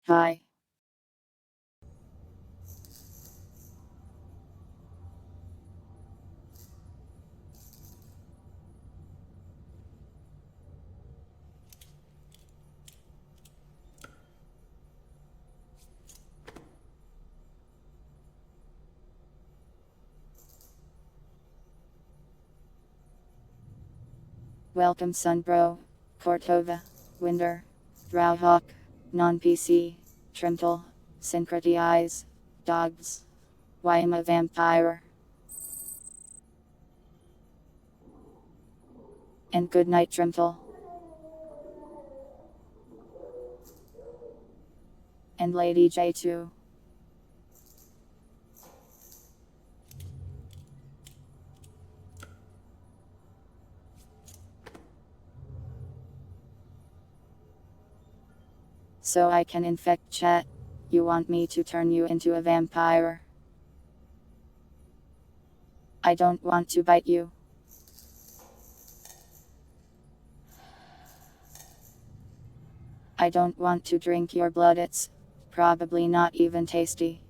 Hi. Welcome Sunbro. Cortova. Winder. Drowhawk. Non-PC. Trimtle. Syncretize. Dogs. Why am a vampire? And good night Trimtle. And Lady J2. So I can infect chat. You want me to turn you into a vampire? I don't want to bite you. I don't want to drink your blood, it's probably not even tasty.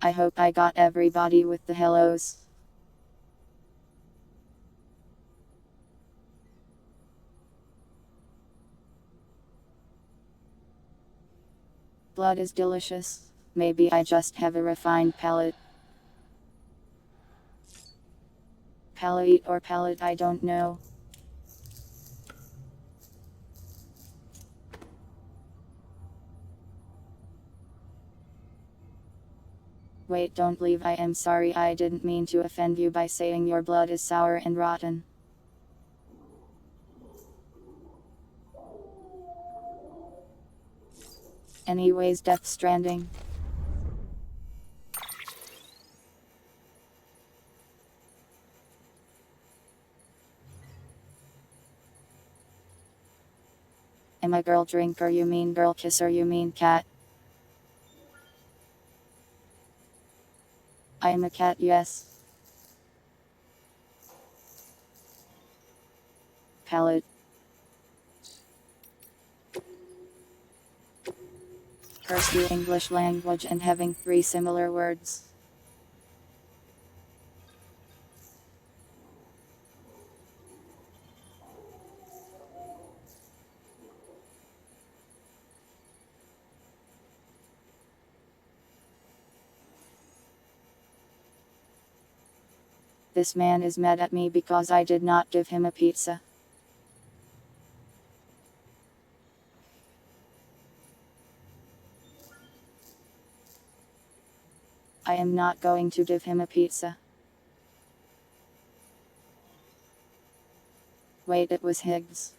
I hope I got everybody with the hellos. Blood is delicious. Maybe I just have a refined palate. Palate or palate, I don't know. Wait, don't leave. I am sorry, I didn't mean to offend you by saying your blood is sour and rotten. Anyways, Death Stranding. Am I girl drinker, you mean girl kisser, you mean cat? I am a cat, yes. Palate. Curse you, English language and having three similar words. This man is mad at me because I did not give him a pizza. I am not going to give him a pizza. Wait, it was Higgs.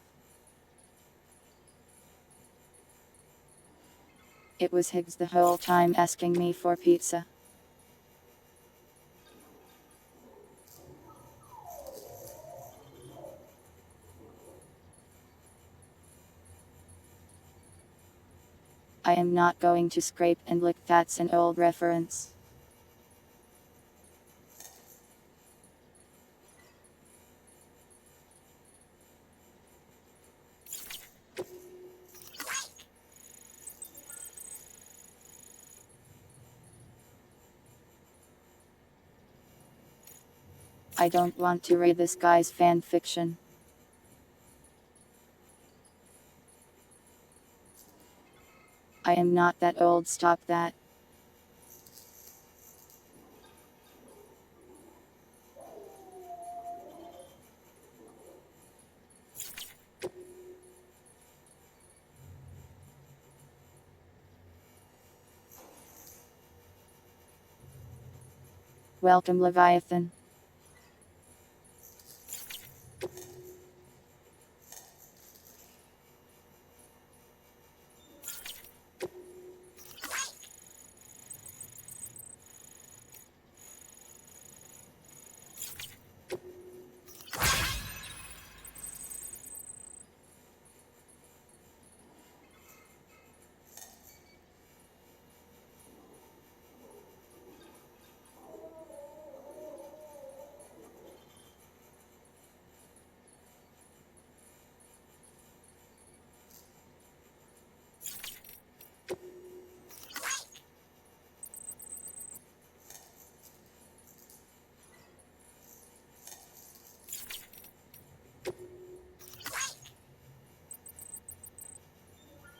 It was Higgs the whole time asking me for pizza. I am not going to scrape and lick, that's an old reference. I don't want to read this guy's fan fiction. I am not that old, stop that. Welcome Leviathan.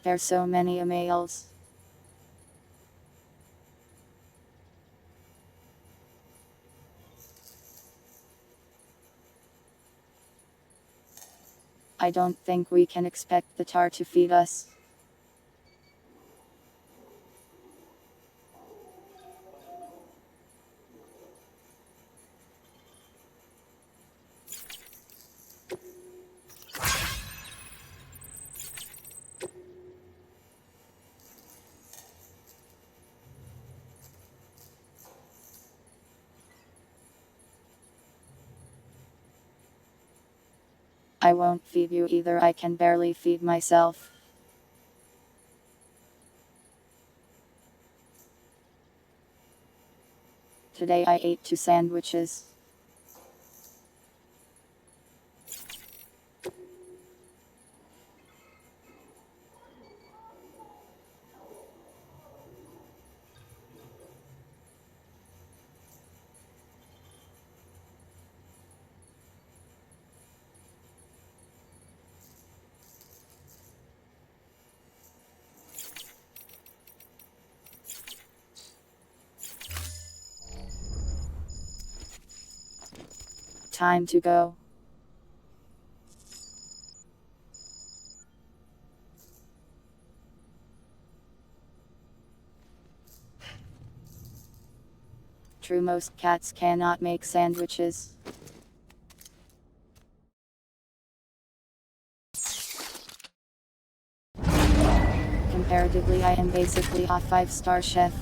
There's so many emails. I don't think we can expect the tar to feed us. I won't feed you either, I can barely feed myself. Today I ate 2 sandwiches. Time to go. True, most cats cannot make sandwiches. Comparatively, I am basically a 5-star chef.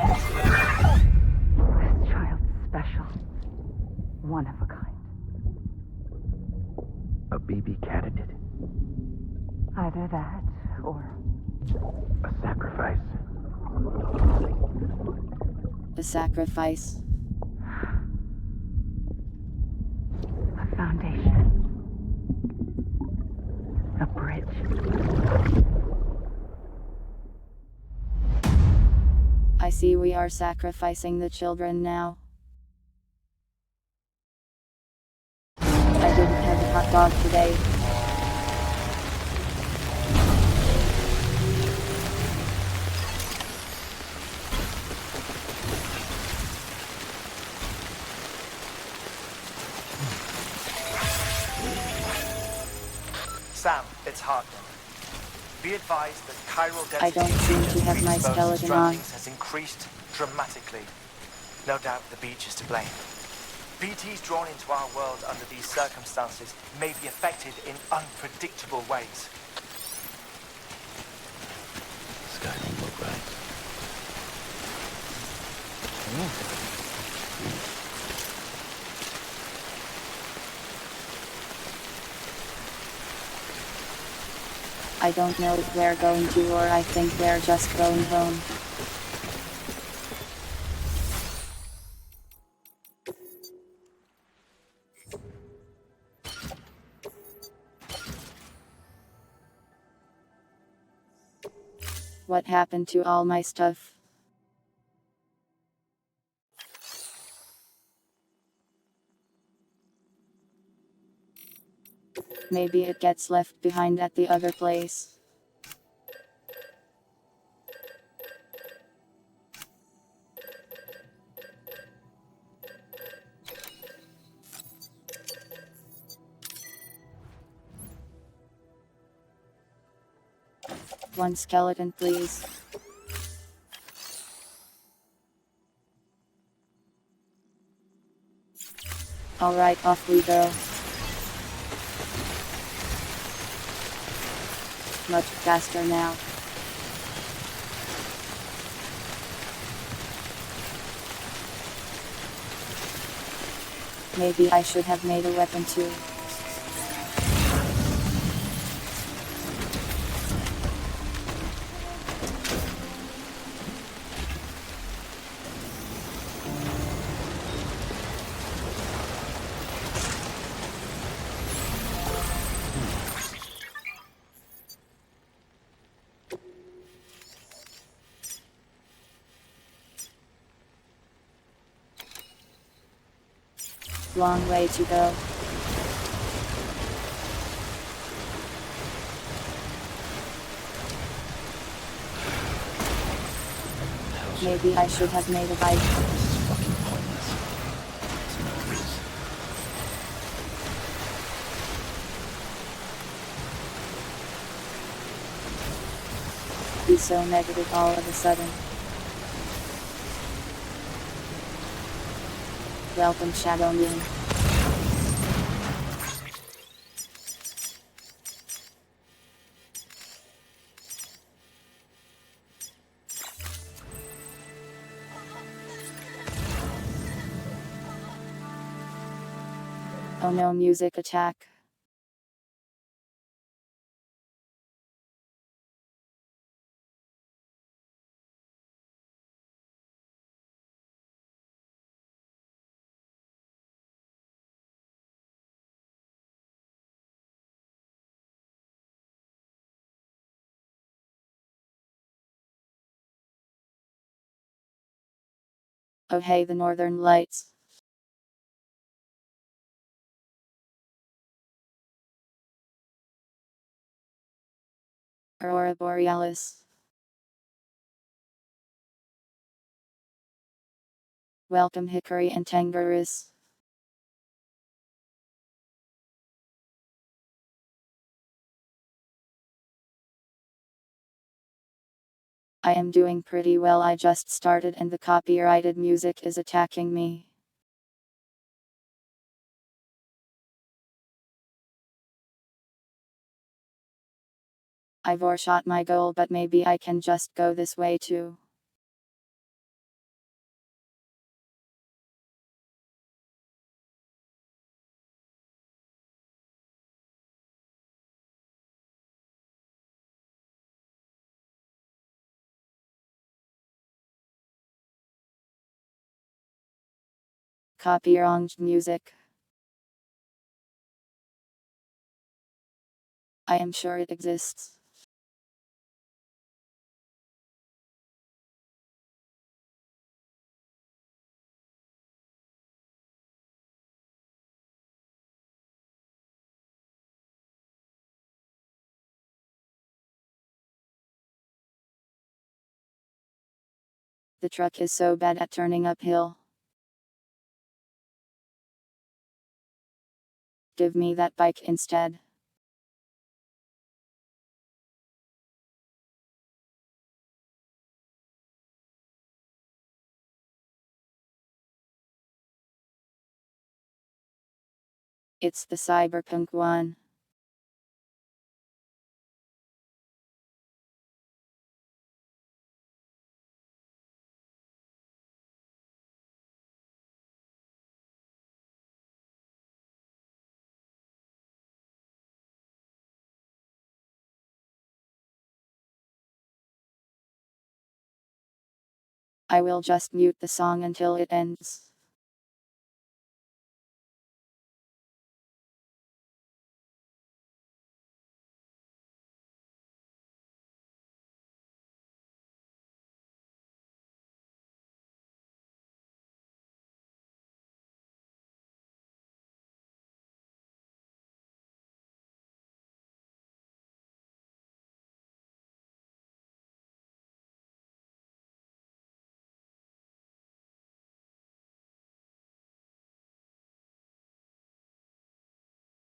This child's special. One of a kind. A baby candidate. Either that, or A sacrifice. A sacrifice. a foundation. A bridge. I see we are sacrificing the children now. I didn't have a hot dog today. Sam, it's Hartman. Be advised that chiral density I don't seem to have my skeleton on. has increased dramatically. No doubt the beach is to blame. BTs drawn into our world under these circumstances may be affected in unpredictable ways. This guy don't look right. I don't know if we're going to, or I think we're just going home. What happened to all my stuff? Maybe it gets left behind at the other place. One skeleton, please. Alright, off we go. Much faster now. Maybe I should have made a weapon too. Long way to go. Maybe I should have made a bike. This is fucking pointless. It's no use. Be so negative all of a sudden. Welcome, Shadow Moon. Oh no, music attack. Oh hey, the northern lights. Aurora Borealis. Welcome, Hickory and Tangerus. I am doing pretty well. I just started and the copyrighted music is attacking me. I've overshot my goal, but maybe I can just go this way too. Copyrighted music. I am sure it exists. The truck is so bad at turning uphill. Give me that bike instead. It's the cyberpunk one. I will just mute the song until it ends.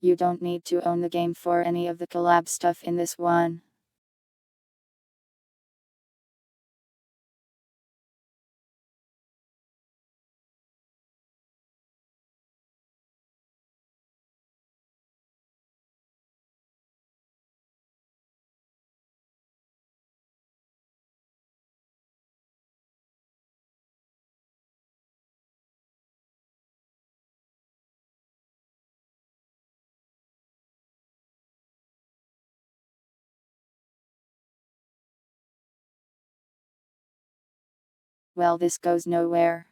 You don't need to own the game for any of the collab stuff in this one. Well, this goes nowhere.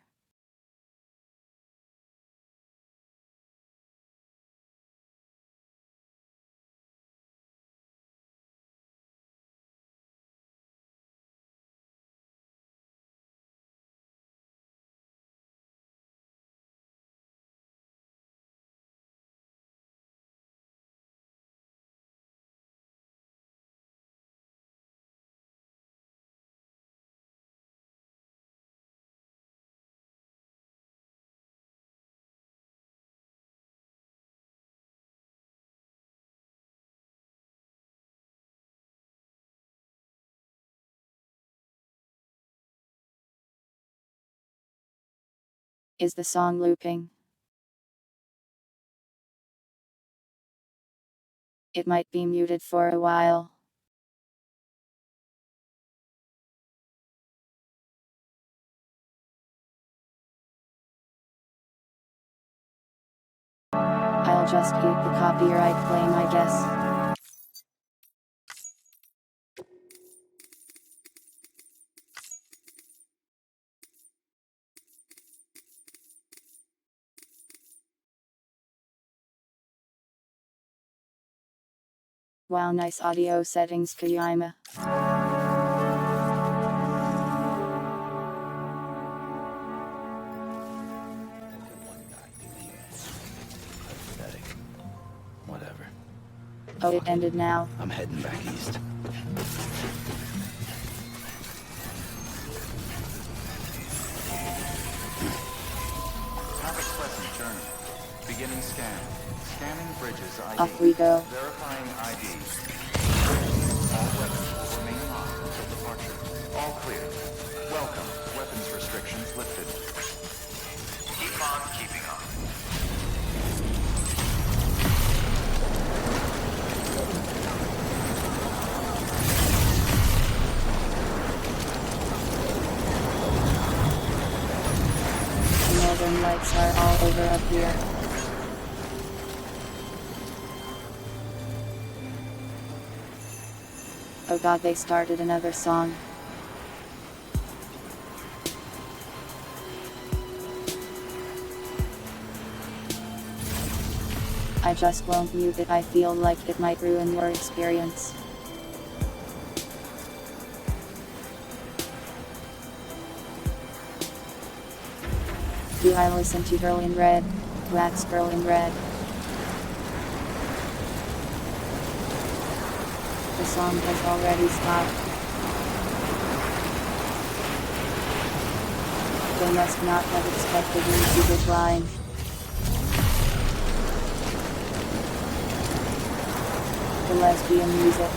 Is the song looping? It might be muted for a while. I'll just keep the copyright claim, I guess. Wow, nice audio settings, Kojima. One guy do the pathetic. Whatever. Oh, it Fuck it. ended now. I'm heading back east. Have a pleasant journey. Beginning scan. Scanning bridges ID. Off we go. Verifying ID. All weapons will remain locked until departure. All clear. Welcome. Weapons restrictions lifted. Keep on keeping on. The northern lights are all over up here. Oh god, they started another song. I just won't mute it, I feel like it might ruin your experience. Do I listen to Girl in Red? Wax Girl in Red. The song has already stopped. They must not have expected me to decline. The lesbian music.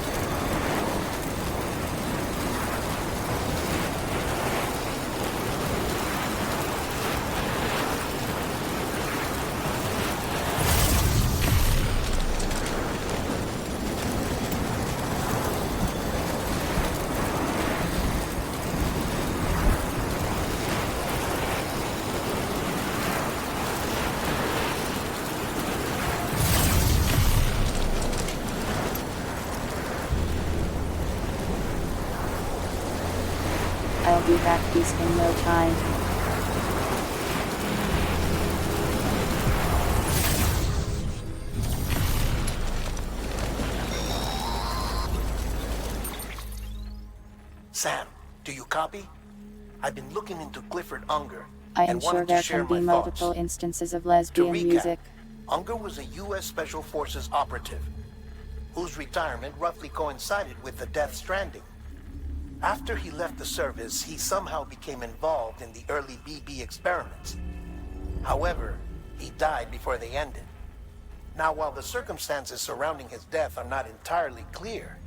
I'll be back east in no time. Sam, do you copy? I've been looking into Clifford Unger I am and sure wanted there to share can be my multiple thoughts. instances of To lesbian recap, music. Unger was a U.S. Special Forces operative whose retirement roughly coincided with the Death Stranding. After he left the service, he somehow became involved in the early BB experiments. However, he died before they ended. Now, while the circumstances surrounding his death are not entirely clear,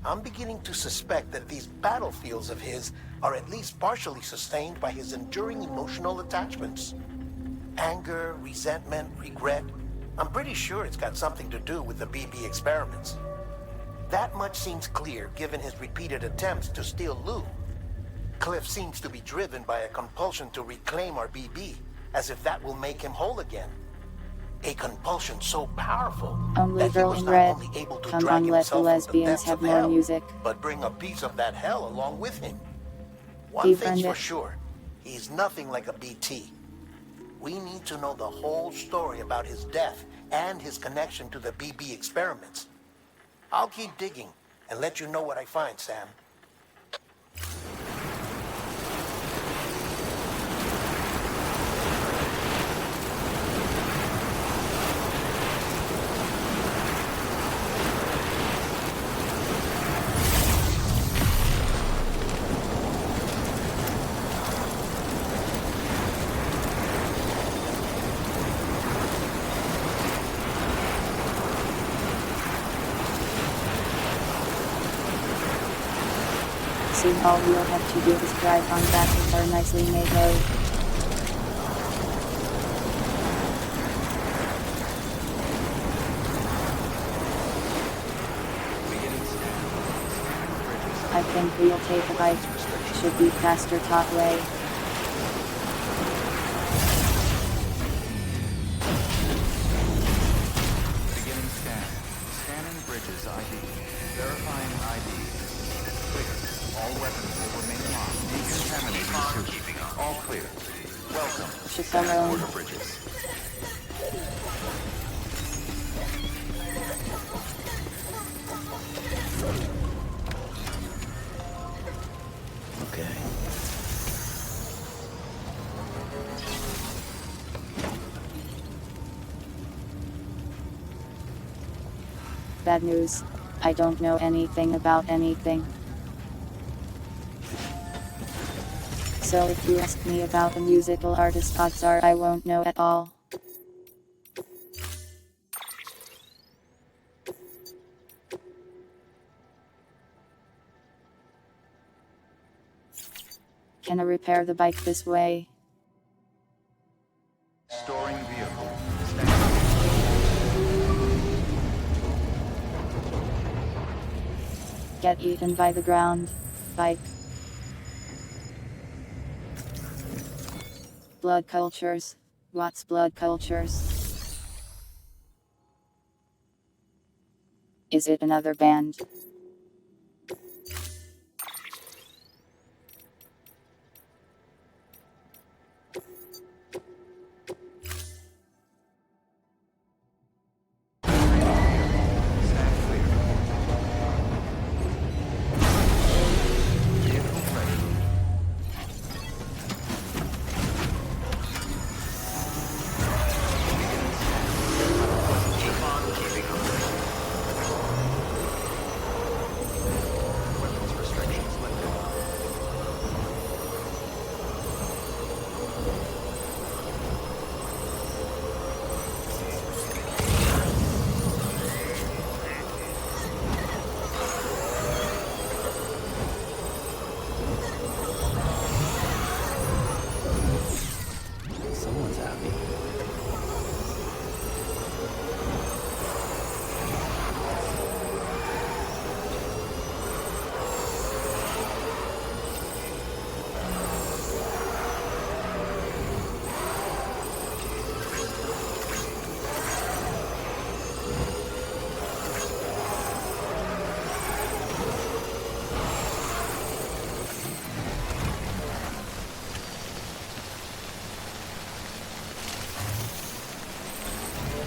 I'm beginning to suspect that these battlefields of his are at least partially sustained by his enduring emotional attachments. Anger, resentment, regret. I'm pretty sure it's got something to do with the BB experiments. That much seems clear given his repeated attempts to steal Lou. Cliff seems to be driven by a compulsion to reclaim our BB, as if that will make him whole again. A compulsion so powerful Only that he Girl was in not Red. only able to Come drag on, let the himself from the lesbians depths have of more hell, music. but bring a piece of that hell along with him. One Defriend thing's for it. sure, he's nothing like a BT. We need to know the whole story about his death and his connection to the BB experiments. I'll keep digging and let you know what I find, Sam. Soon all we'll have to do is drive on back with our nicely made road. take a bike. Should be faster top way. Beginning scan. Scanning bridges ID. Verifying ID. Clear. All weapons will remain locked. Decontaminating suit. All clear. Welcome. Chaperone. Border bridges. Okay. Bad news. I don't know anything about anything. So if you ask me about a musical artist, odds are I won't know at all. Can I repair the bike this way? Storing vehicle. Standing. Get eaten by the ground. Bike. Blood cultures. What's blood cultures? Is it another band? Stand clear. Vehicle ready. Keep on keeping up. Weapons restrictions lifted. Someone's happy.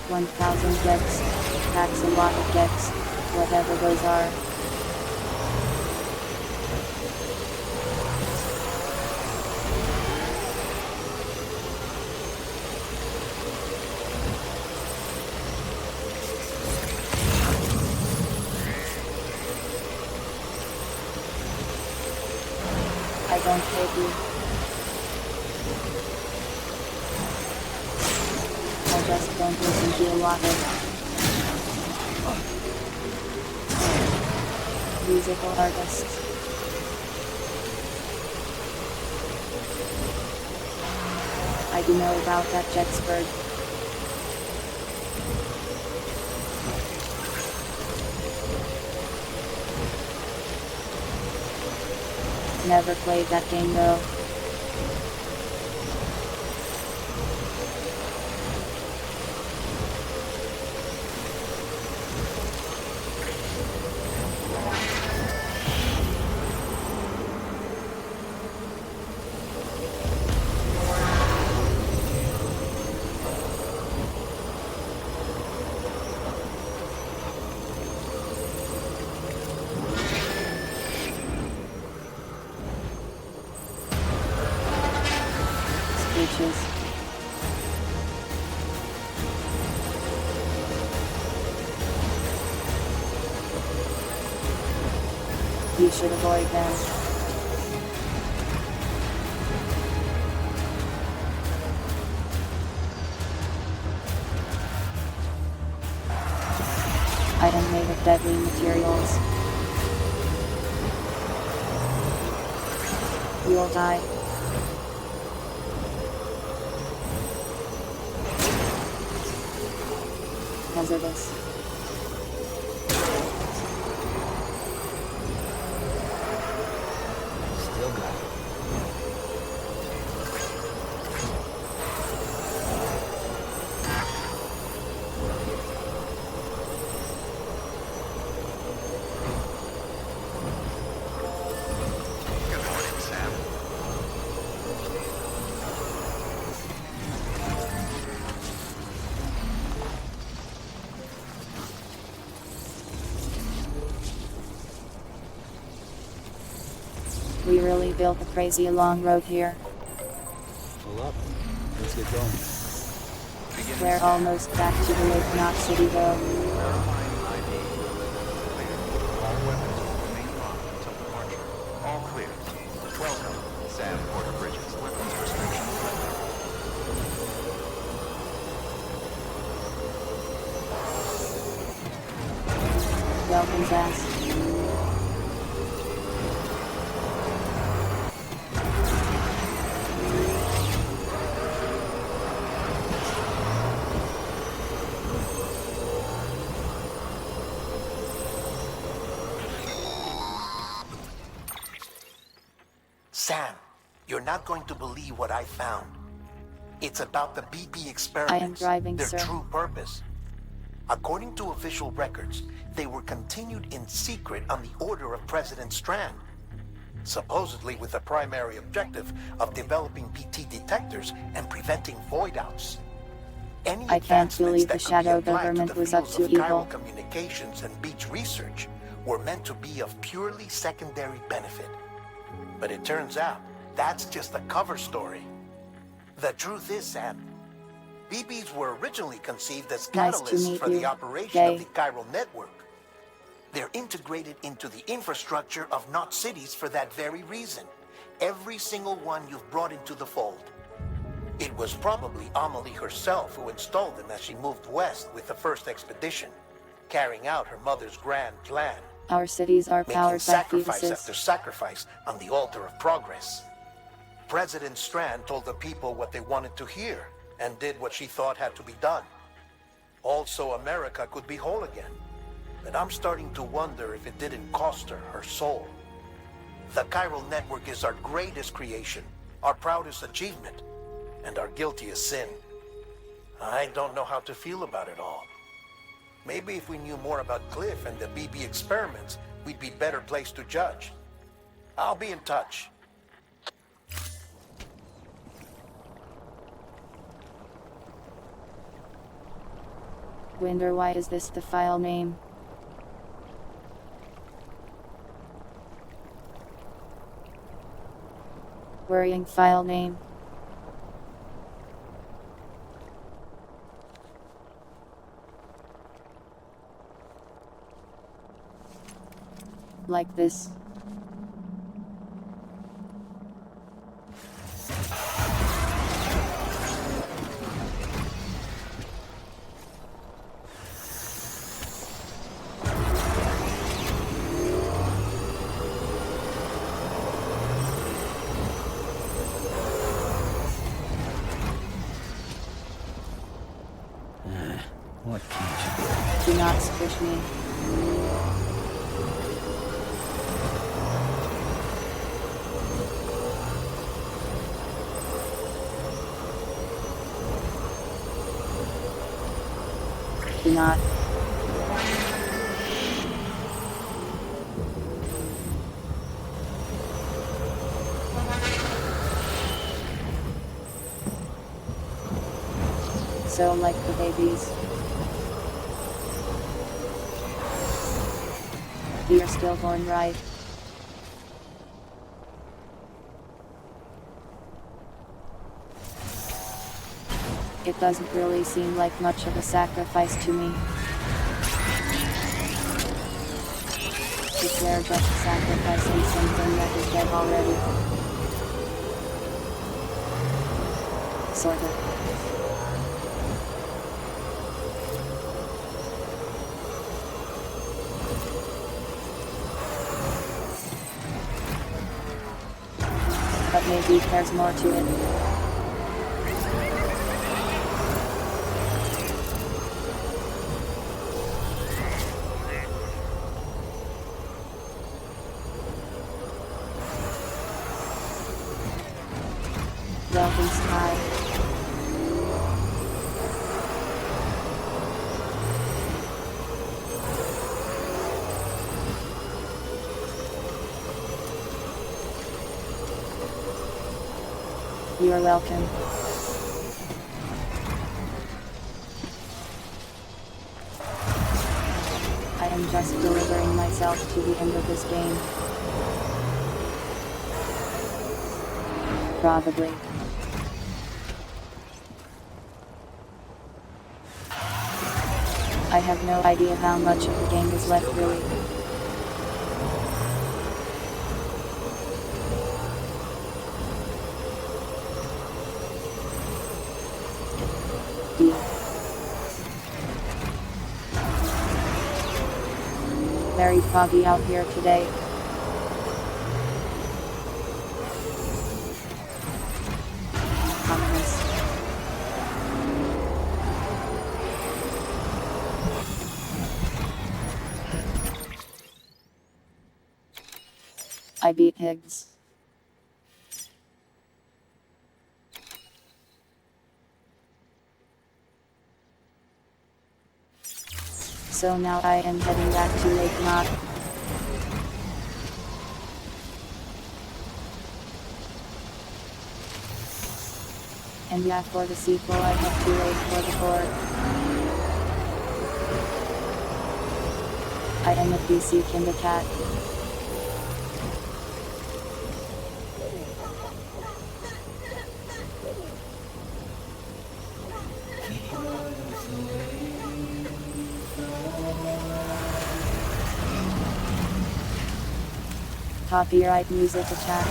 $1,000 gets. That's a lot of gets. Whatever those are. I don't hate you. I just don't listen to a lot of musical artists. I do know about that Jetsburg. Never played that game though. Speeches. You should avoid them. Item made of deadly materials. You'll die. Hazardous. We really built a crazy long road here. Pull up. Let's get going. Beginning We're scan. almost back to the Lake Knot City though. Verifying ID. Clear. All weapons will remain locked until departure. All clear. Welcome, Sam Porter Bridges. Weapons restrictions lifted. Welcome, Zaz. Sam, you're not going to believe what I found. It's about the BB experiments. I am driving, their sir. true purpose. According to official records, they were continued in secret on the order of President Strand. Supposedly with the primary objective of developing BT detectors and preventing void-outs. Any I can't advancements believe the that could be shadow applied government to the was up fields to of chiral evil. communications and beach research were meant to be of purely secondary benefit. But it turns out, that's just a cover story. The truth is, Sam, BBs were originally conceived as Nice to catalysts meet for you, the operation Gay. of the chiral network. They're integrated into the infrastructure of Knot cities for that very reason. Every single one you've brought into the fold. It was probably Amelie herself who installed them as she moved west with the first expedition, carrying out her mother's grand plan. Our cities are Making powered by sacrifice after fetuses. sacrifice on the altar of progress. President Strand told the people what they wanted to hear and did what she thought had to be done. Also, America could be whole again. But I'm starting to wonder if it didn't cost her her soul. The chiral network is our greatest creation, our proudest achievement, and our guiltiest sin. I don't know how to feel about it all. Maybe if we knew more about Cliff and the BB experiments, we'd be better placed to judge. I'll be in touch. Wonder why is this the file name? Worrying file name. Like this. What can't you Do not squish me. Do not. So like the babies. You're stillborn, right? It doesn't really seem like much of a sacrifice to me. If they're just sacrificing something that is dead already. Sort of. But maybe there's more to it. Welcome, Sky. You're welcome. I am just delivering myself to the end of this game. Probably. I have no idea how much of the game is left really. D. Very foggy out here today. Ominous. I beat Higgs. So now I am heading back to Lake Knot. And yeah, for the sequel I have to wait for the port. I am a PC Kinda Cat. Copyright music attack.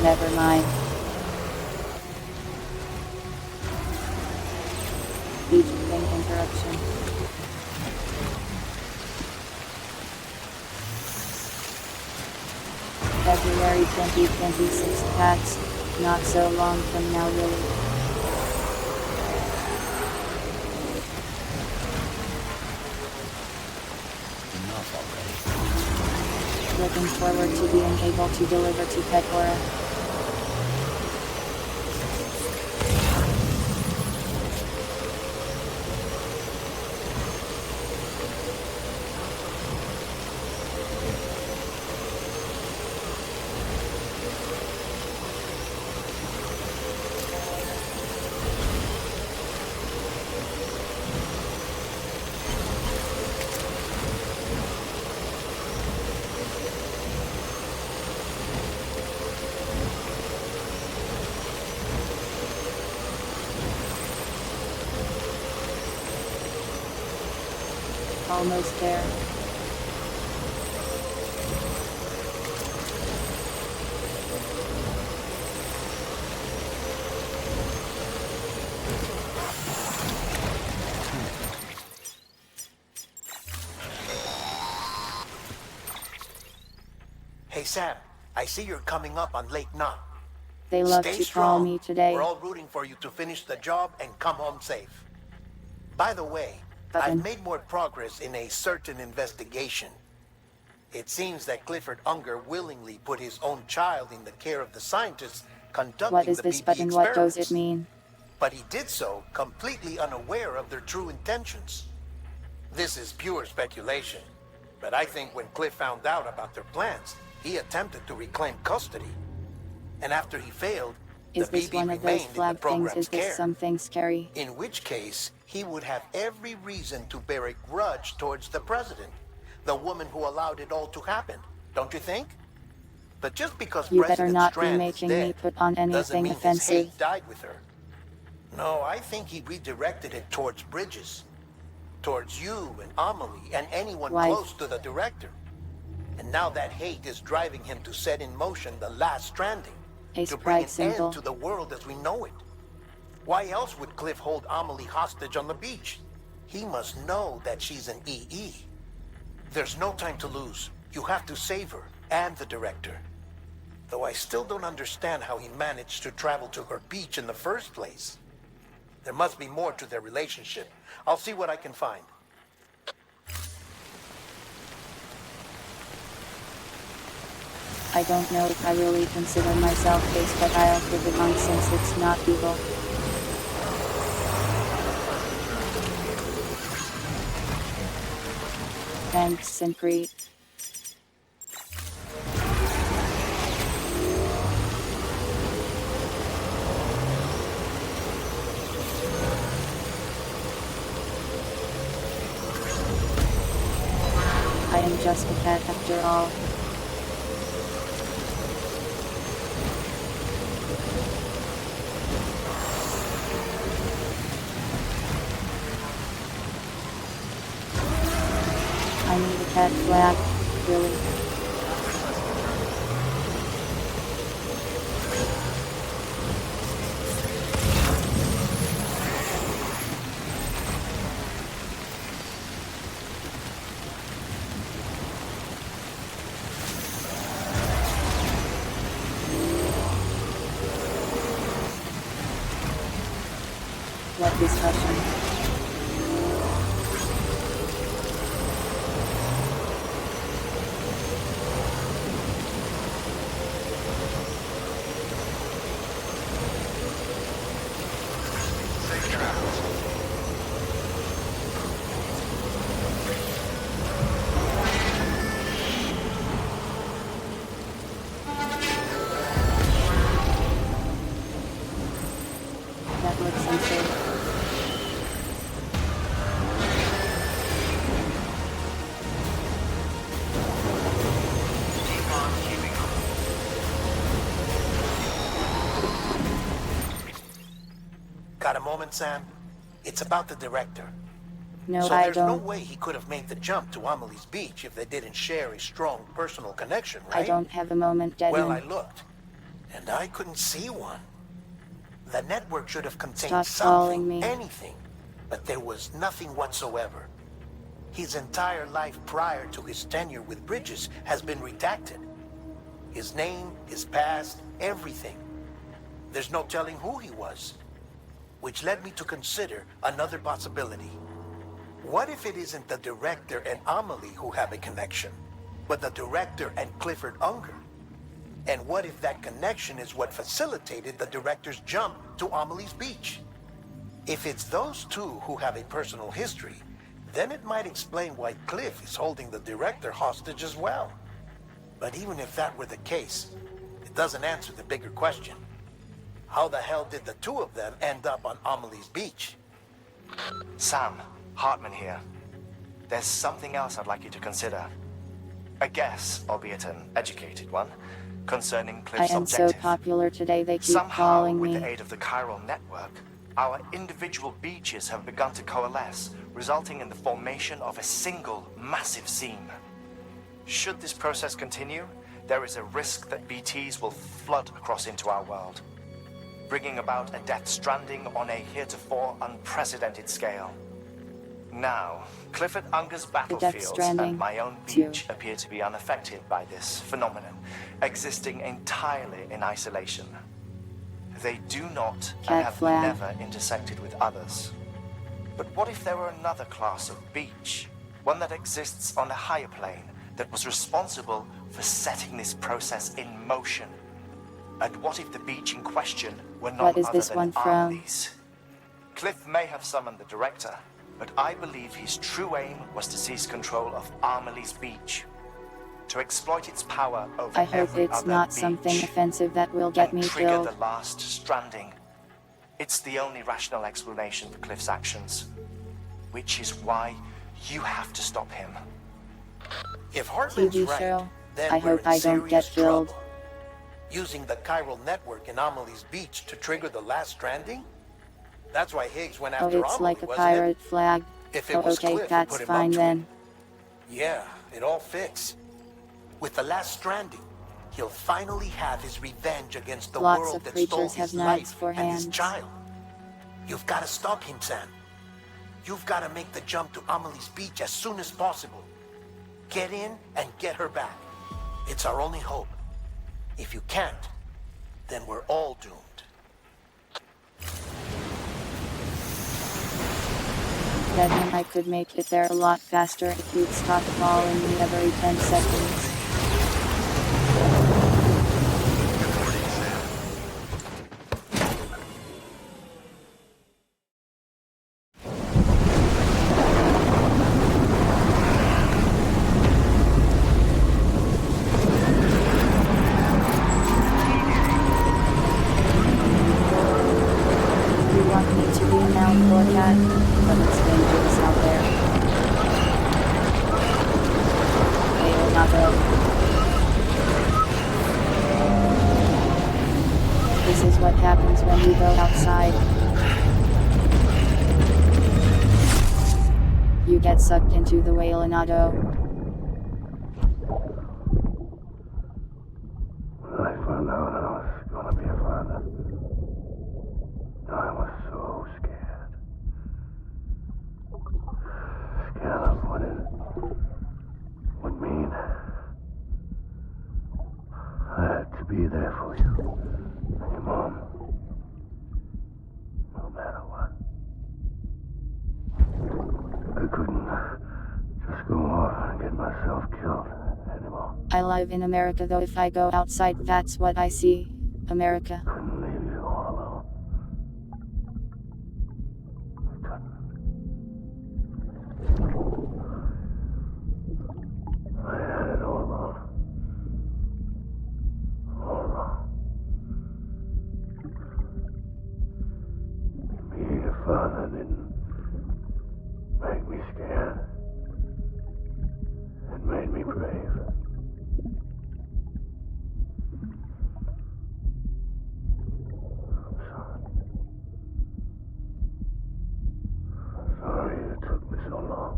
Never mind. Beach thing interruption. February 2026 packs. Not so long from now really. Enough already. Looking forward to being able to deliver to Petora. Almost there. Hey Sam, I see you're coming up on Lake Knot. They love Stay to strong. call me today. We're all rooting for you to finish the job and come home safe. By the way, Button. I've made more progress in a certain investigation. It seems that Clifford Unger willingly put his own child in the care of the scientists conducting What is the this BB button? What does it experiments. mean? But he did so completely unaware of their true intentions. This is pure speculation, but I think when Cliff found out about their plans, he attempted to reclaim custody. And after he failed, Is the this BB one of those remained in the flag things? program's Is this care. something scary? In which case, he would have every reason to bear a grudge towards the president, the woman who allowed it all to happen. Don't you think? But just because You better President not be Strand making is me dead, put on doesn't anything mean his offensive. hate died with her. No, I think he redirected it towards Bridges, towards you and Amelie and anyone Why? close to the director. And now that hate is driving him to set in motion the last Stranding, A to bring an sprite symbol. end to the world as we know it. Why else would Cliff hold Amelie hostage on the beach? He must know that she's an EE. There's no time to lose. You have to save her and the director. Though I still don't understand how he managed to travel to her beach in the first place. There must be more to their relationship. I'll see what I can find. I don't know if I really consider myself base, but I'll put it on since it's not evil. Thanks, Sincrete. I am just a cat after all. Cat flag. Really? What discussion? Safe travels. That looks unsafe. Keep on keeping up. Got a moment, Sam? It's about the director. No, So I there's no don't. way he could have made the jump to Amelie's Beach if they didn't share a strong personal connection, right? I don't have a moment, Well, I Devin. looked, and I couldn't see one. The network should have contained Stop calling something, me. anything, but there was nothing whatsoever. His entire life prior to his tenure with Bridges has been redacted. His name, his past, everything. There's no telling who he was. Which led me to consider another possibility. What if it isn't the director and Amelie who have a connection, but the director and Clifford Unger? And what if that connection is what facilitated the director's jump to Amelie's Beach? If it's those two who have a personal history, then it might explain why Cliff is holding the director hostage as well. But even if that were the case, it doesn't answer the bigger question. How the hell did the two of them end up on Amelie's Beach? Sam, Hartman here. There's something else I'd like you to consider. A guess, albeit an educated one, concerning I Cliff's am so objective. popular today they keep Somehow, calling with me. the aid of the chiral network, our individual beaches have begun to coalesce, resulting in the formation of a single massive seam. Should this process continue, there is a risk that BTs will flood across into our world, bringing about a death stranding on a heretofore unprecedented scale. Now, Clifford Unger's battlefields Stranding and my own too. beach appear to be unaffected by this phenomenon, existing entirely in isolation. They do not Cat and have flag. never intersected with others. But what if there were another class of beach, one that exists on a higher plane, that was responsible for setting this process in motion? And what if the beach in question were none What is other this than one from? Amelie's? Cliff may have summoned the director, but I believe his true aim was to seize control of Amelie's Beach, to exploit its power over I hope every it's other not beach, something offensive that will get and me trigger killed. the last stranding. It's the only rational explanation for Cliff's actions, which is why you have to stop him. If Hartman's TV right, show. then I we're hope in I don't get serious killed. trouble. Using the chiral network in Amelie's Beach to trigger the last stranding? That's why Higgs went Oh, after it's Amelie, like a wasn't it? pirate flag. If it Oh, was okay, Cliff who that's put him fine up to then. Yeah, it all fits. With the last stranding, he'll finally have his revenge against the Lots world of that stole creatures his have knives life for and his hands. child. You've got to stop him, Sam. You've got to make the jump to Amelie's Beach as soon as possible. Get in and get her back. It's our only hope. If you can't, then we're all doomed. Devin, I could make it there a lot faster if you'd stop calling me every 10 seconds. You want me to be now, poor cat? But it's dangerous out there. They will not go. This is what happens when you go outside. You get sucked into the whale. known I was gonna be a father. I was so scared. Scared of what it would mean. I had to be there for you. And your mom. No matter what. I couldn't just go off and get myself killed anymore. I live in America, though if I go outside, that's what I see. America. Couldn't leave you all alone. I couldn't. I had it all wrong. All wrong. Being a father didn't make me scared. It made me brave. I'm sorry. Sorry it took me so long.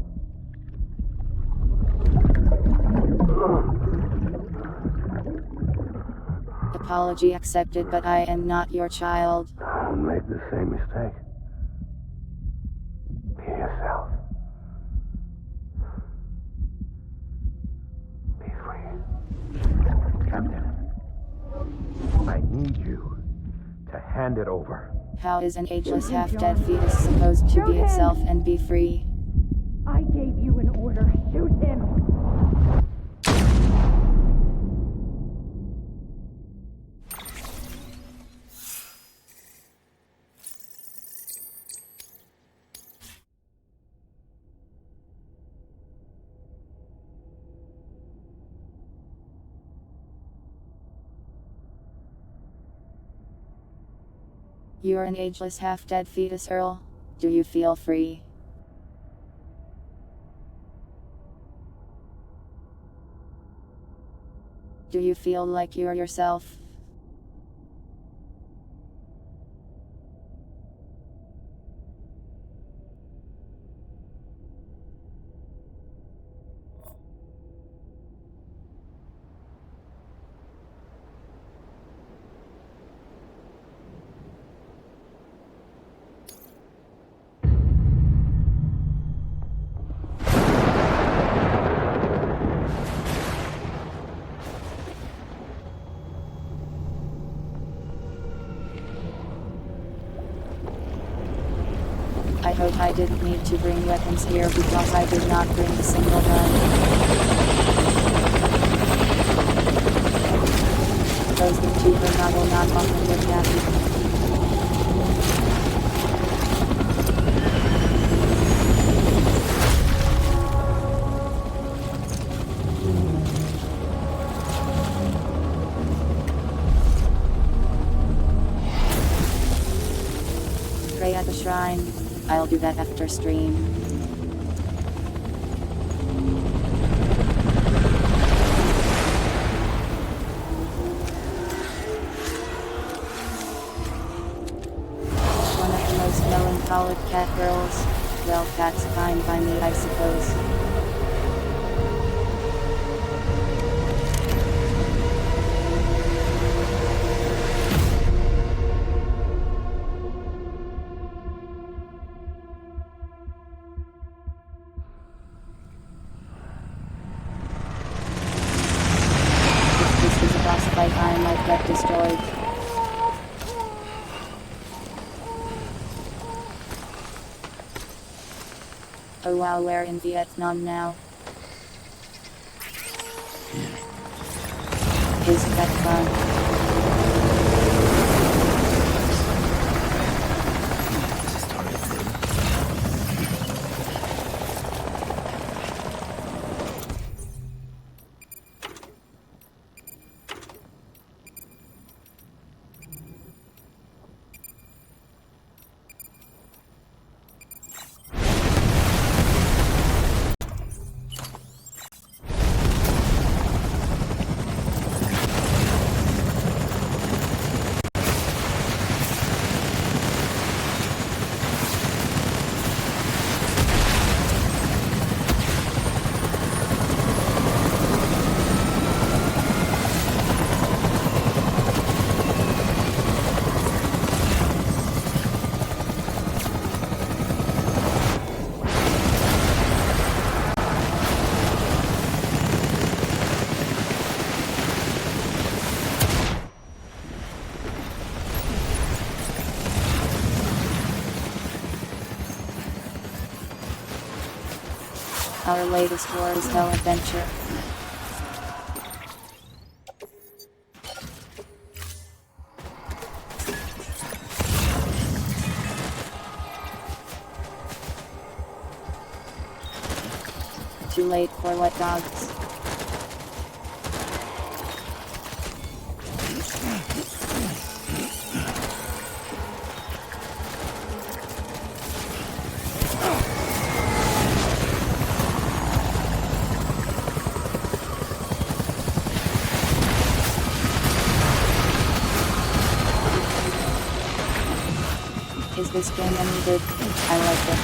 Apology accepted, but I am not your child. Don't make the same mistake. Be yourself. Be free. Captain, I need you to hand it over. How is an ageless half-dead fetus supposed to be itself and be free? I gave you an order. Shoot him! You're an ageless half-dead fetus, Earl. Do you feel free? Do you feel like you're yourself? I hope I didn't need to bring weapons here because I did not bring a single gun. Those YouTuber novel not often look happy. Pray at the shrine. I'll do that after stream. One of the most melancholic cat girls. Well, that's fine by me, I suppose. I might get destroyed. Oh wow, we're in Vietnam now. Isn't that fun? Our latest war is hell adventure. Too late for wet dogs. Is this game any good? I like it.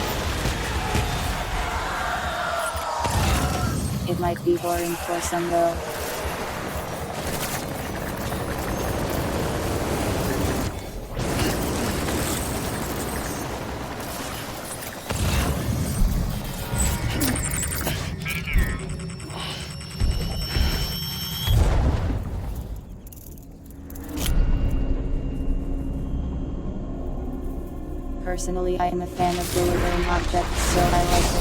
It might be boring for some though. Personally, I am a fan of delivering objects, so I like it.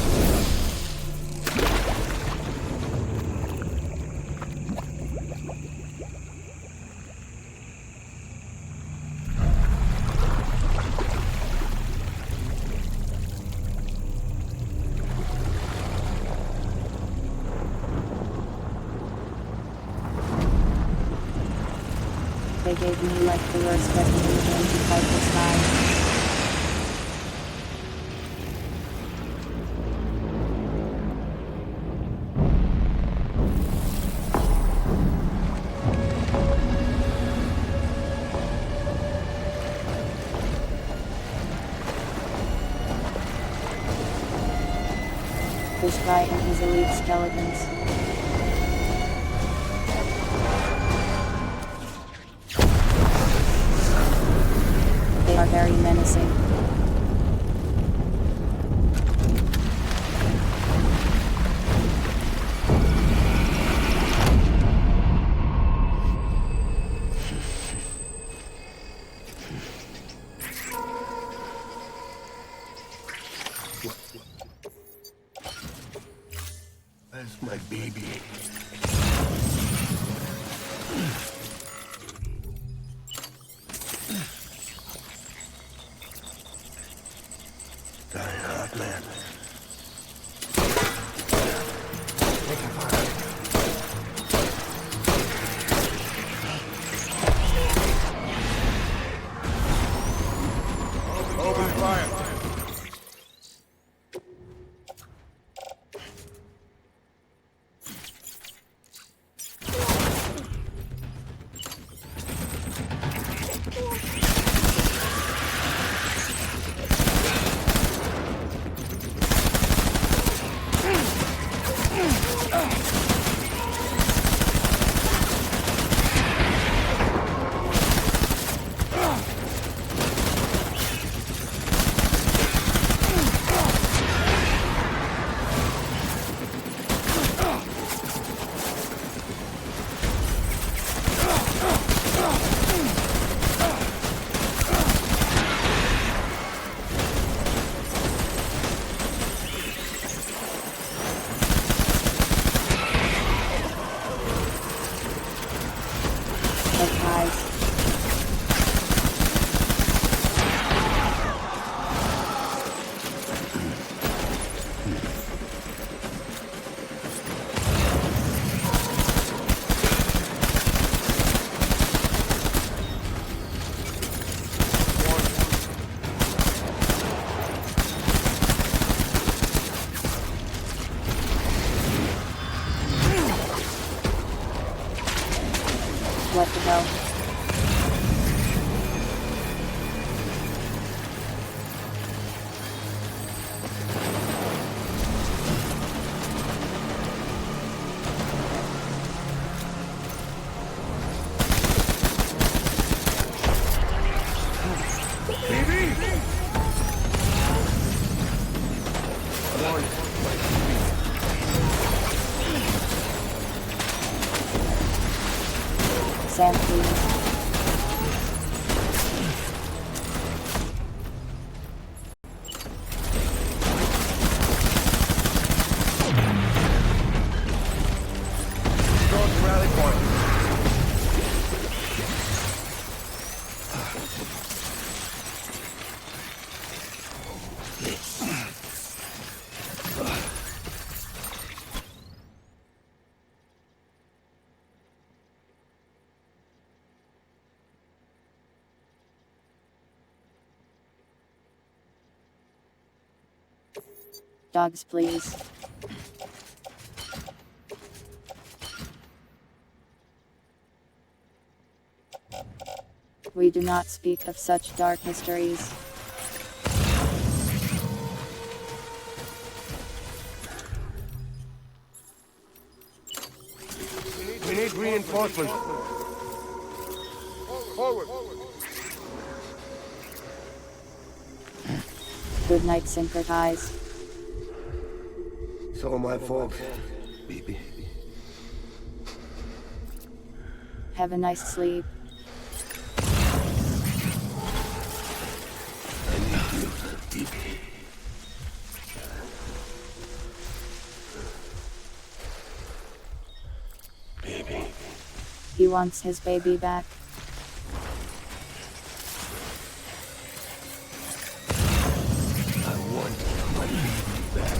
They gave me like the worst weapon in the game to fight this guy. This guy and his elite skeletons. They are very menacing. That's my baby. Die hard, man. Open fire. Dogs, please. We do not speak of such dark mysteries. We need reinforcements. Forward. Good night, sympathize. It's all my fault, baby. Have a nice sleep. I need you, baby. Baby. He wants his baby back. I want my baby back.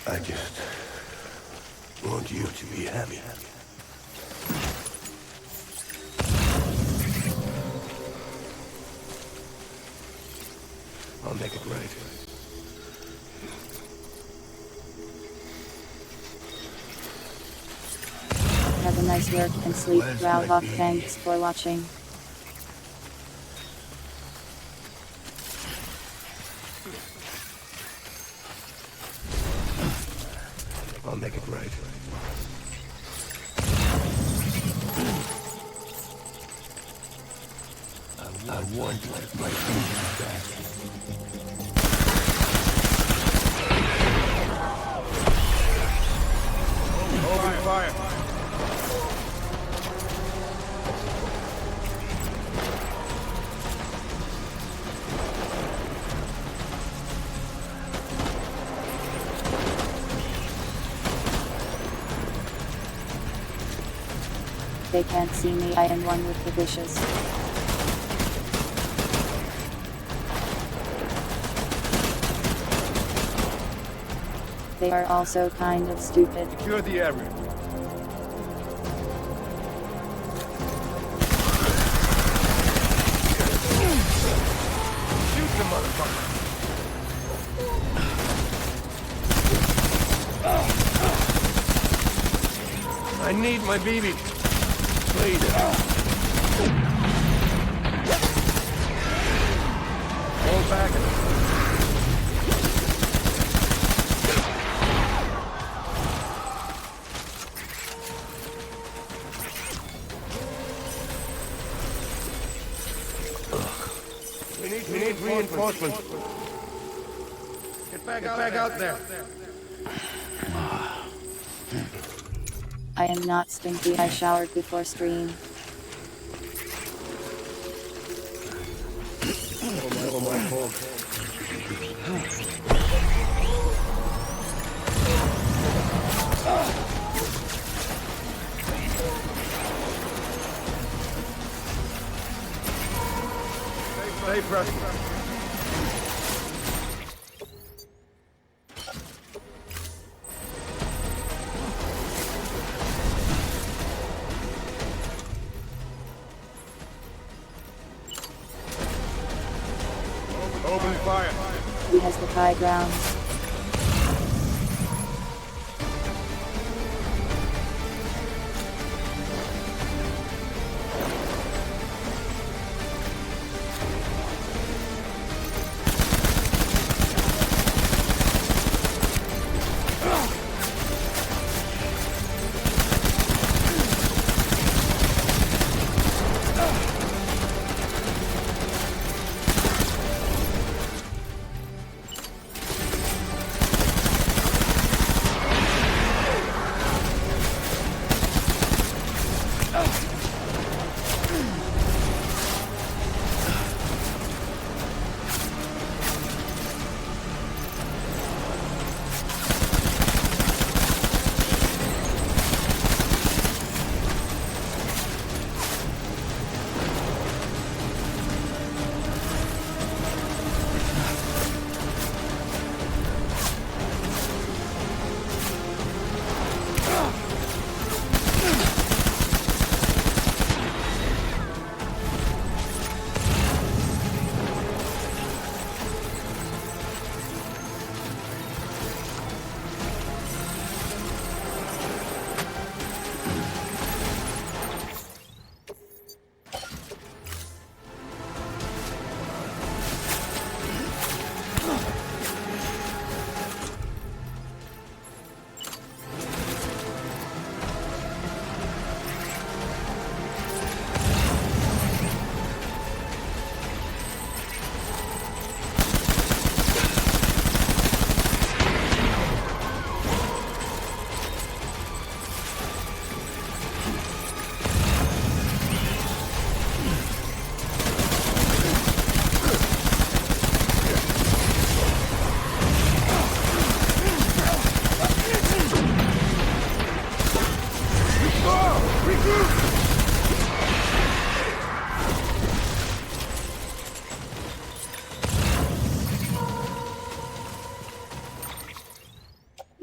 I just want you to be happy. I'll make it right. Have a nice work and sleep. Where's Ralph, my baby? thanks for watching. I'll make it right. I want my baby back. Open fire. They can't see me. I am one with the dishes. They are also kind of stupid. Secure the area. Shoot the motherfucker. I need my baby. Please. Hold back. We need reinforcements. Get back out there. I am not stinky. I showered before stream. Oh, my fault. Stay pressed. Open fire. He has the high ground.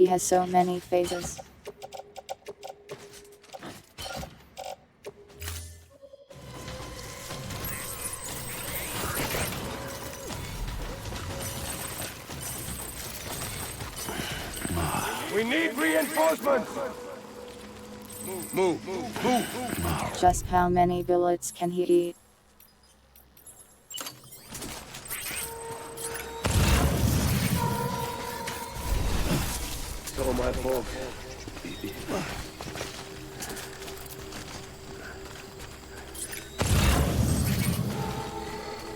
He has so many phases. We need reinforcements! Move. Just how many bullets can he eat? So my fault.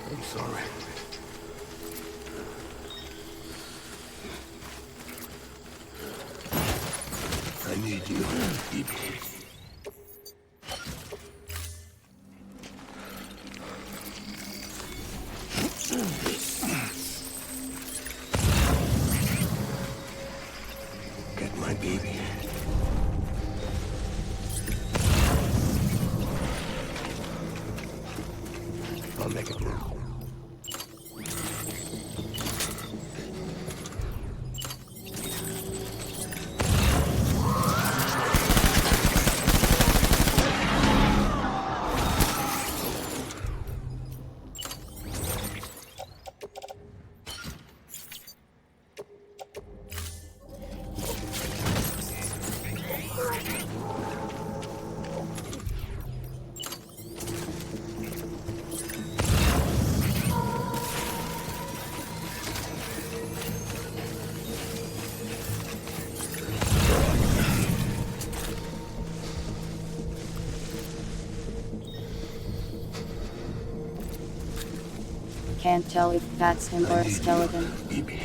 I'm sorry. I need you, Evie. Get my baby. I'll make it work. Can't tell if that's him or a skeleton. Evie.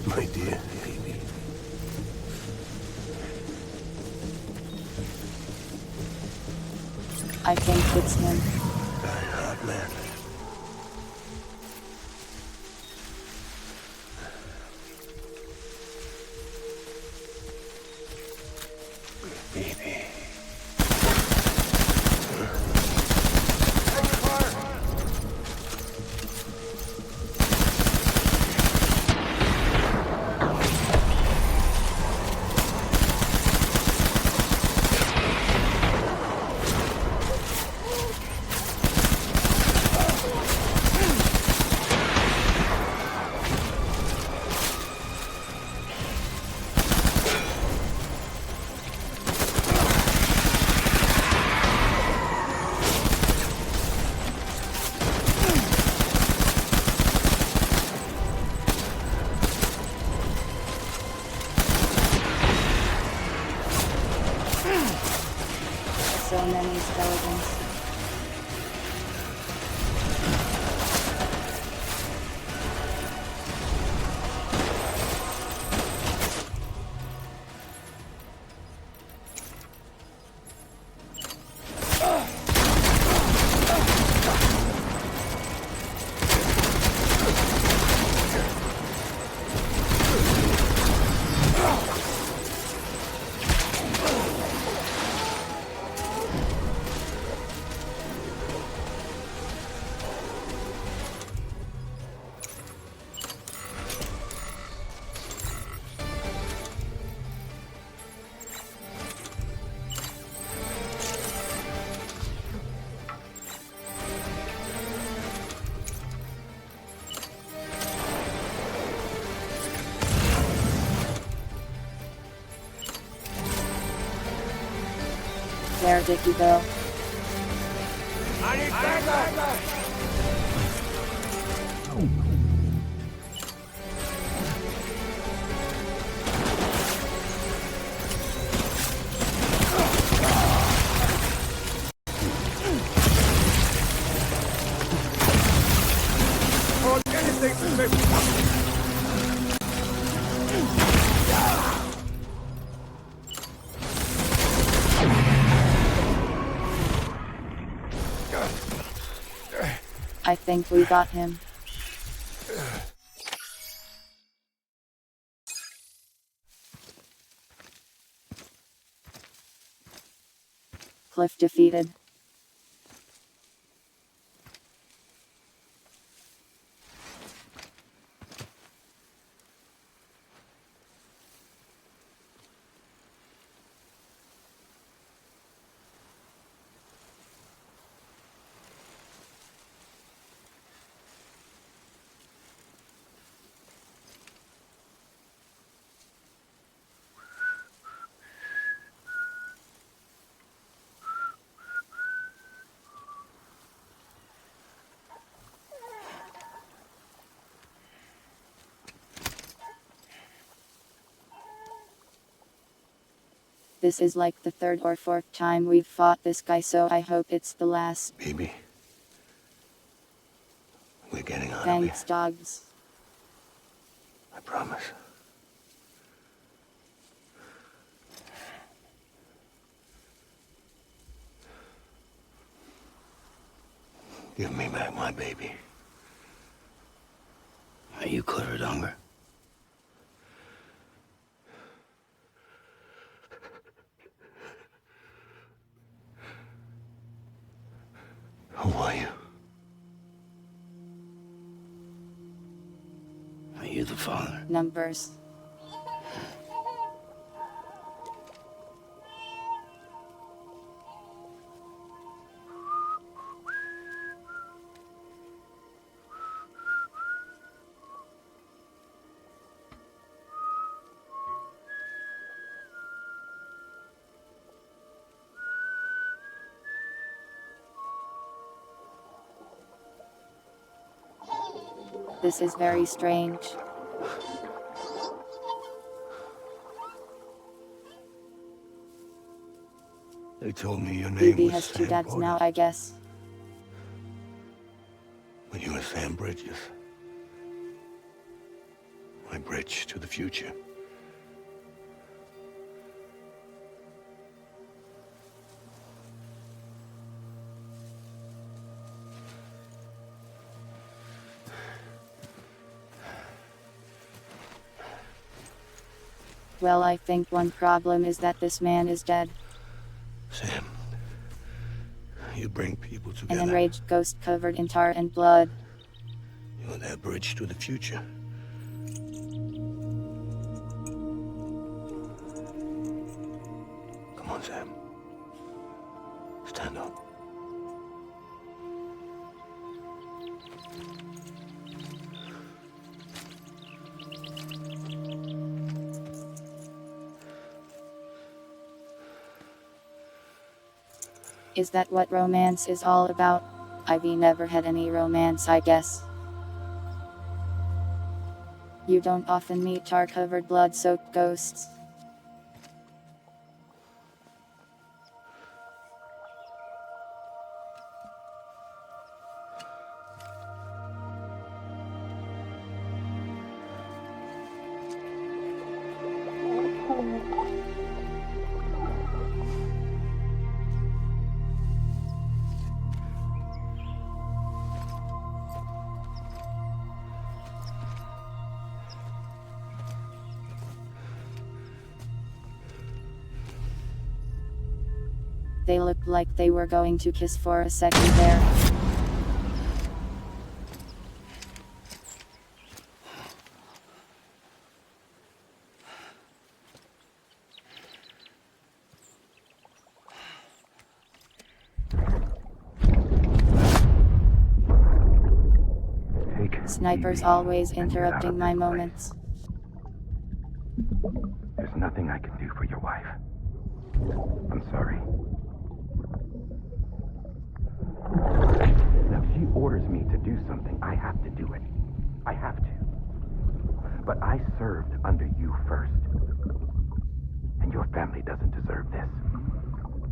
My dear Evie. I think it's him. Die-hard man. Baby. So many skeletons. Where did you go? I need backup! Anything to save. I think we got him. Cliff defeated. This is like the third or fourth time we've fought this guy, so I hope it's the last. Baby. We're getting out of Thanks, here. dogs. I promise. Give me back my baby. Are you clear of hunger? Who are you? Are you the father? Numbers. This is very strange. They told me your name Evie was has two Sam dads Porter. now, I guess. When you were Sam Bridges. My bridge to the future. Well, I think one problem is that this man is dead. Sam, you bring people An together. enraged ghost covered in tar and blood. You're that bridge to the future. Come on, Sam. Stand up. Is that what romance is all about? Ivy never had any romance, I guess. You don't often meet tar-covered blood-soaked ghosts. They looked like they were going to kiss for a second there. Take Snipers Evie always and get out of interrupting my this place. moments. There's nothing I can do for your wife. I'm sorry. Now, if she orders me to do something, I have to do it. I have to. But I served under you first. And your family doesn't deserve this.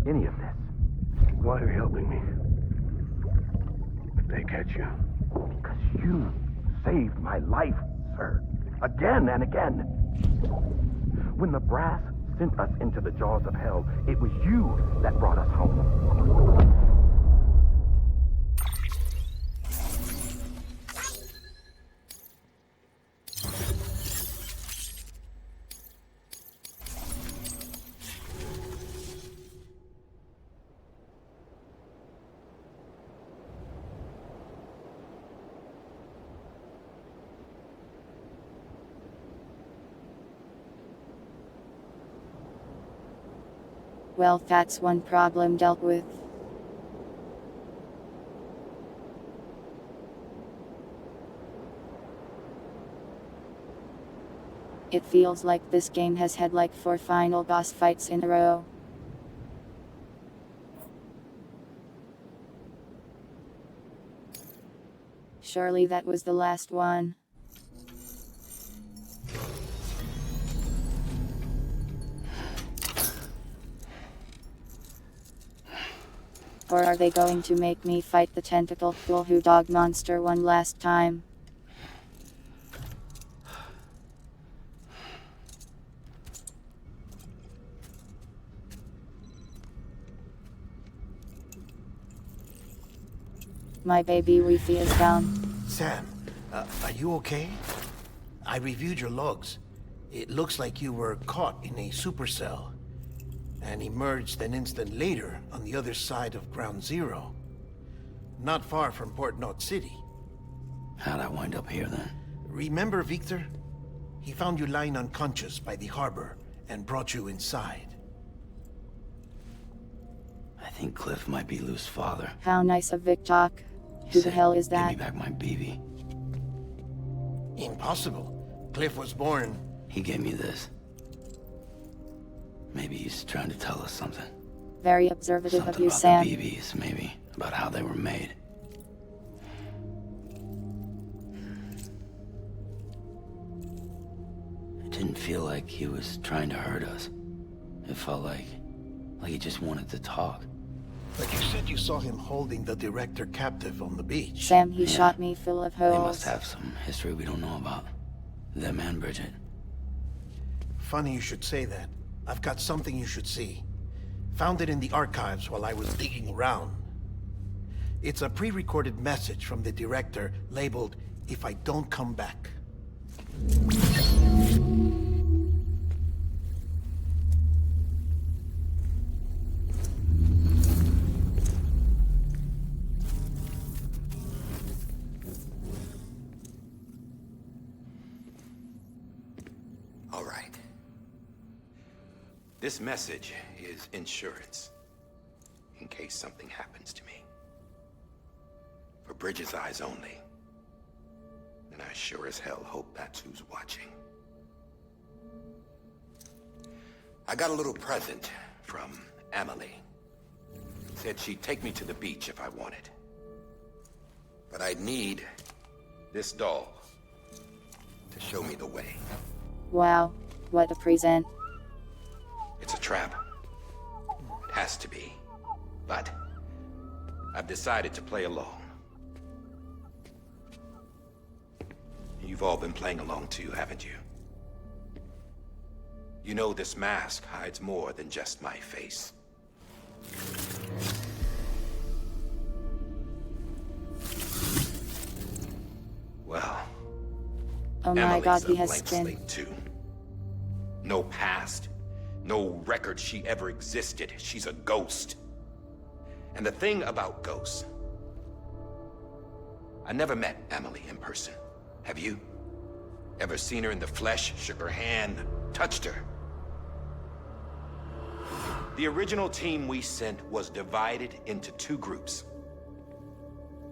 Any of this. Why are you helping me? If they catch you. Because you saved my life, sir. Again and again. When the brass sent us into the jaws of hell, it was you that brought us home. Well, that's one problem dealt with. It feels like this game has had like 4 final boss fights in a row. Surely that was the last one. or are they going to make me fight the tentacle who dog monster one last time? My baby Wi-Fi is down. Sam, are you okay? I reviewed your logs. It looks like you were caught in a supercell and emerged an instant later on the other side of Ground Zero. Not far from Port Knot City. How'd I wind up here then? Remember Victor? He found you lying unconscious by the harbor and brought you inside. I think Cliff might be Lou's father. How nice of Vic. Who the hell is Give that? me back my BB. Impossible. Cliff was born... He gave me this. Maybe he's trying to tell us something. Very observative Something of you, about Sam. the BBs, maybe. About how they were made. It didn't feel like he was trying to hurt us. It felt like he just wanted to talk. But you said you saw him holding the director captive on the beach. Sam, he Yeah. shot me full of They holes. must have some history we don't know about. Them and Bridget. Funny you should say that. I've got something you should see. Found it in the archives while I was digging around. It's a pre-recorded message from the director labeled, "If I don't come back." All right. This message is insurance, in case something happens to me. For Bridget's eyes only. And I sure as hell hope that's who's watching. I got a little present from Emily. Said she'd take me to the beach if I wanted. But I'd need this doll to show me the way. Wow, what a present. It's a trap. It has to be. But I've decided to play along. You've all been playing along too, haven't you? You know this mask hides more than just my face. Well, Oh my Emily's god, a he has blank skin. slate too. No past, no record she ever existed. She's a ghost. And the thing about ghosts, I never met Emily in person. Have you? Ever seen her in the flesh, shook her hand, touched her? The original team we sent was divided into two groups.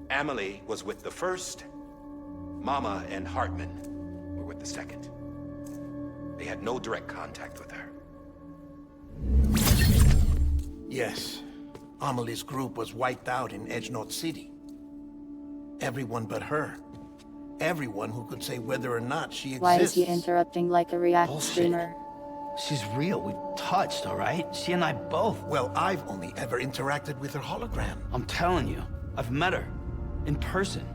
Emily was with the first. Mama and Hartman were with the second. They had no direct contact with her. Yes. Amelie's group was wiped out in Edge Knot City. Everyone but her. Everyone who could say whether or not she exists. Why is he interrupting like a React Bullshit. streamer? She's real. We touched, all right? She and I both. Well, I've only ever interacted with her hologram. I'm telling you, I've met her. In person.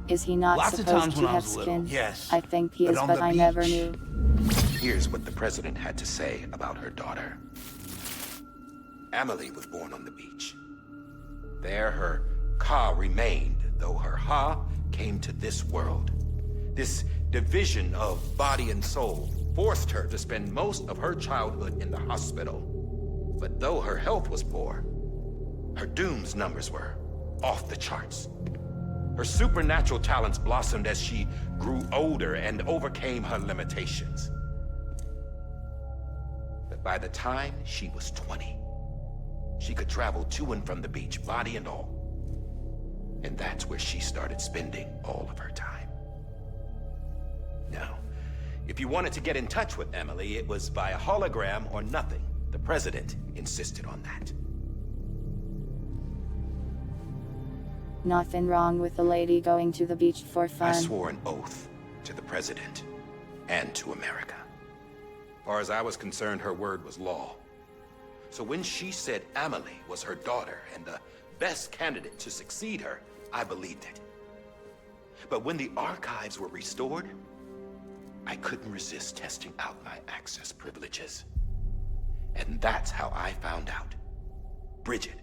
Is he not Lots of supposed times to when I have was little. skin? Yes, I think he but is, on but the I never beach. knew. Here's what the president had to say about her daughter. Emily was born on the beach. There her Ka remained, though her Ha came to this world. This division of body and soul forced her to spend most of her childhood in the hospital. But though her health was poor, her Doom's numbers were off the charts. Her supernatural talents blossomed as she grew older and overcame her limitations. But by the time she was 20, she could travel to and from the beach, body and all. And that's where she started spending all of her time. Now, if you wanted to get in touch with Emily, it was via hologram or nothing. The president insisted on that. Nothing wrong with a lady going to the beach for I fun. swore an oath to the president and to America. As far as I was concerned, her word was law. So when she said Emily was her daughter and the best candidate to succeed her, I believed it. But when the archives were restored, I couldn't resist testing out my access privileges. And that's how I found out. Bridget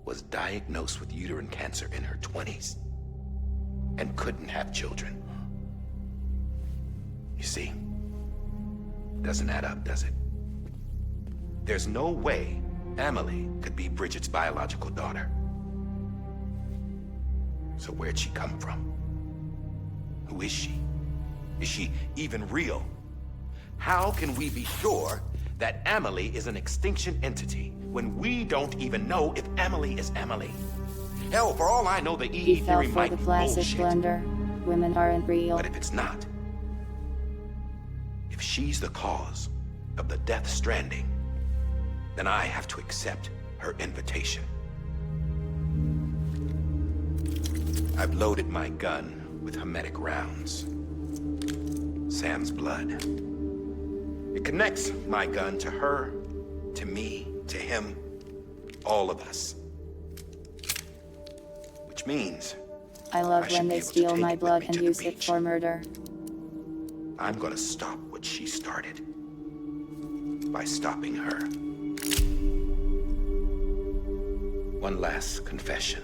was diagnosed with uterine cancer in her 20s and couldn't have children. You see, doesn't add up, does it? There's no way Amelie could be Bridget's biological daughter. So where'd she come from? Who is she? Is she even real? How can we be sure that Amelie is an extinction entity when we don't even know if Amelie is Amelie? Hell, for all I know, the He EE fell theory for might the be classic bullshit. blunder. Women aren't real. But if it's not, if she's the cause of the death stranding, then I have to accept her invitation. I've loaded my gun with hermetic rounds. Sam's blood. It connects my gun to her, to me, to him, all of us. Which means I love I should when be they able to steal take my it with blood me and to the use it beach. for murder. I'm gonna stop what she started by stopping her. One last confession.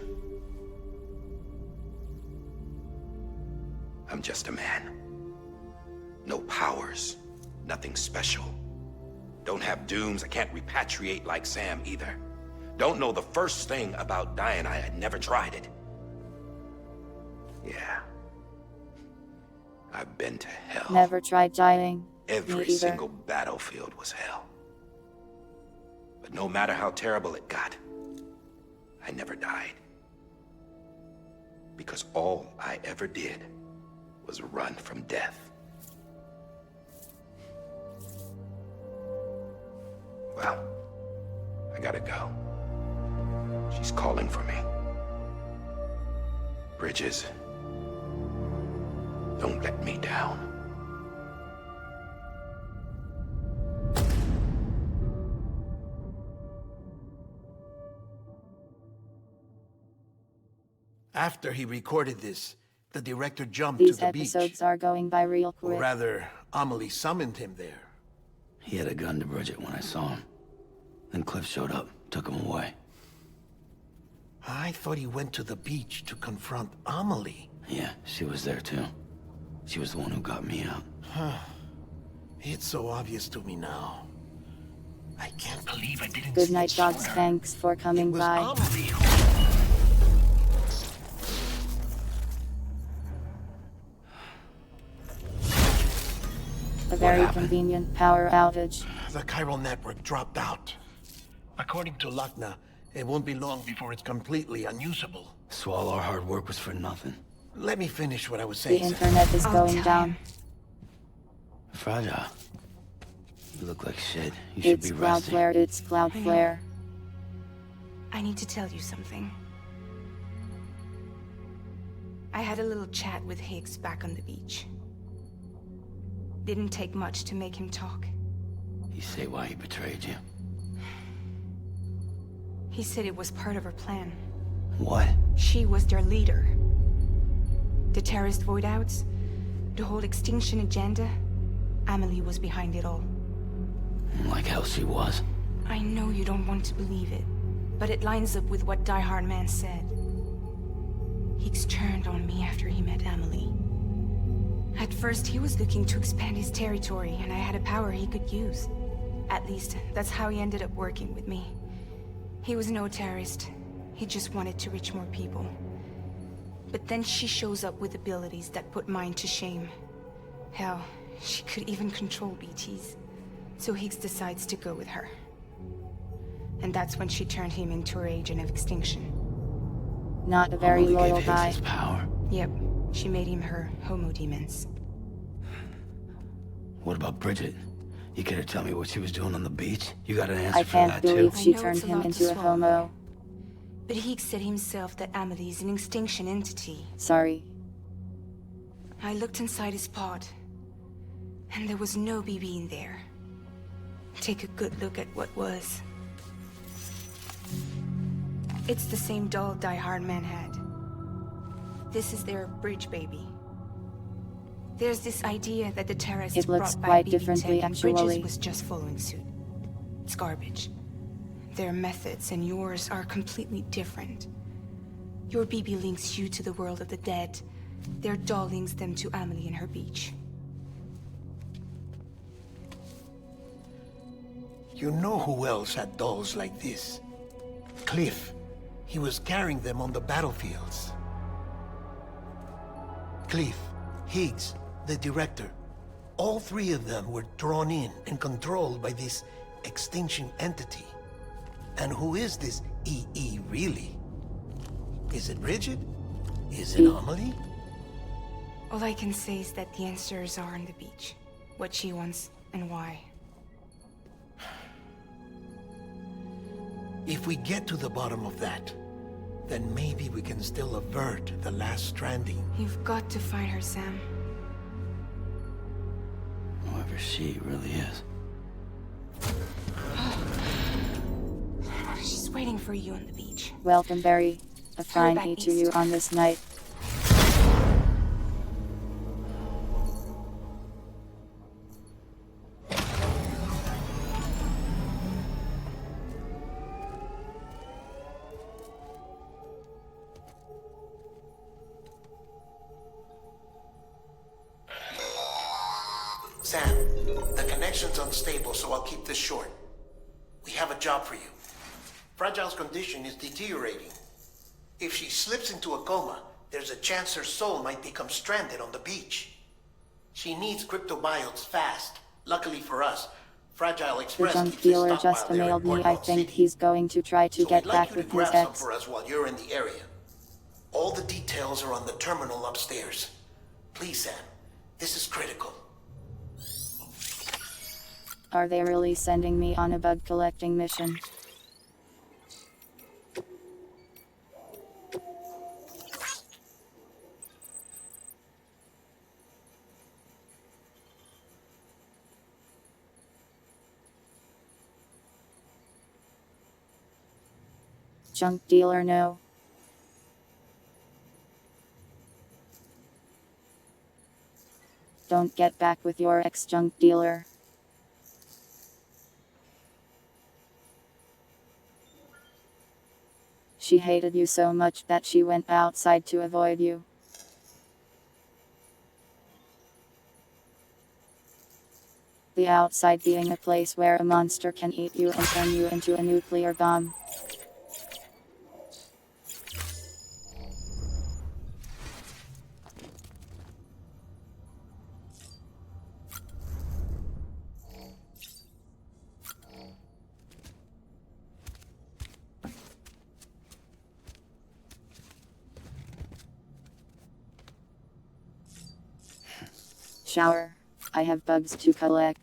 I'm just a man. No powers, nothing special. Don't have dooms, I can't repatriate like Sam either. Don't know the first thing about dying, I had never tried it. Yeah. I've been to hell. Never tried dying. Every Me either. single battlefield was hell. But no matter how terrible it got, I never died. Because all I ever did was run from death. Well, I gotta go. She's calling for me. Bridges, don't let me down. After he recorded this, the director jumped These to the beach. episodes are going by real Or quick. rather, Amelie summoned him there. He had a gun to Bridget when I saw him. Then Cliff showed up, took him away. I thought he went to the beach to confront Amelie. Yeah, she was there too. She was the one who got me out. It's so obvious to me now. I can't believe I didn't Good see night, it dogs. sooner. Thanks for It coming was by. Amelie. A very happened? convenient power outage. The chiral network dropped out. According to Lakna, it won't be long before it's completely unusable. So all our hard work was for nothing. Let me finish what I was The saying. internet is I'll going tell down. him. Fragile. You look like shit. You should It's be resting. Cloudflare. It's Cloudflare. I need to tell you something. I had a little chat with Higgs back on the beach. Didn't take much to make him talk. You say why he betrayed you. He said it was part of her plan. What? She was their leader. The terrorist voidouts, the whole extinction agenda, Amelie was behind it all. Like hell she was. I know you don't want to believe it, but it lines up with what Die Hard Man said. Higgs turned on me after he met Amelie. At first, he was looking to expand his territory, and I had a power he could use. At least, that's how he ended up working with me. He was no terrorist. He just wanted to reach more people. But then she shows up with abilities that put mine to shame. Hell, she could even control BTs. So Higgs decides to go with her. And that's when she turned him into her agent of extinction. Not a very Amelie loyal gave guy. Higgs his power. Yep, she made him her homo demons. What about Bridget? You care to tell me what she was doing on the beach? You got an answer I for can't that believe too? I she know turned it's a him lot to into a swallow. homo. But Higgs said himself that Amelie is an extinction entity. Sorry. I looked inside his pod, and there was no BB in there. Take a good look at what was. It's the same doll Die Hard Man had. This is their bridge baby. There's this idea that the terrorists It looks brought back quite BB differently, tech and Bridges actually. was just following suit. It's garbage. Their methods and yours are completely different. Your BB links you to the world of the dead. Their doll links them to Amelie and her beach. You know who else had dolls like this? Cliff. He was carrying them on the battlefields. Cliff, Higgs, the director. All three of them were drawn in and controlled by this extinction entity. And who is this EE really? Is it Bridget? Is it Amelie? All I can say is that the answers are on the beach. What she wants and why. If we get to the bottom of that, then maybe we can still avert the last stranding. You've got to find her, Sam. Whoever she really is. She's waiting for you on the beach. Welcome, Barry. A fine back eat to east. you on this night. Sam, the connection's unstable, so I'll keep this short. We have a job for you. Fragile's condition is deteriorating. If she slips into a coma, there's a chance her soul might become stranded on the beach. She needs cryptobiotes fast. Luckily for us, Fragile The Express junk keeps this dealer stockpile just there in emailed me. I Portland think City. he's going to try to So get we'd like back you with to his grab some ex. for us while you're in the area. All the details are on the terminal upstairs. Please, Sam. This is critical. Are they really sending me on a bug collecting mission? Junk dealer, no. Don't get back with your ex-junk dealer. She hated you so much that she went outside to avoid you. The outside being a place where a monster can eat you and turn you into a nuclear bomb. Shower. I have bugs to collect.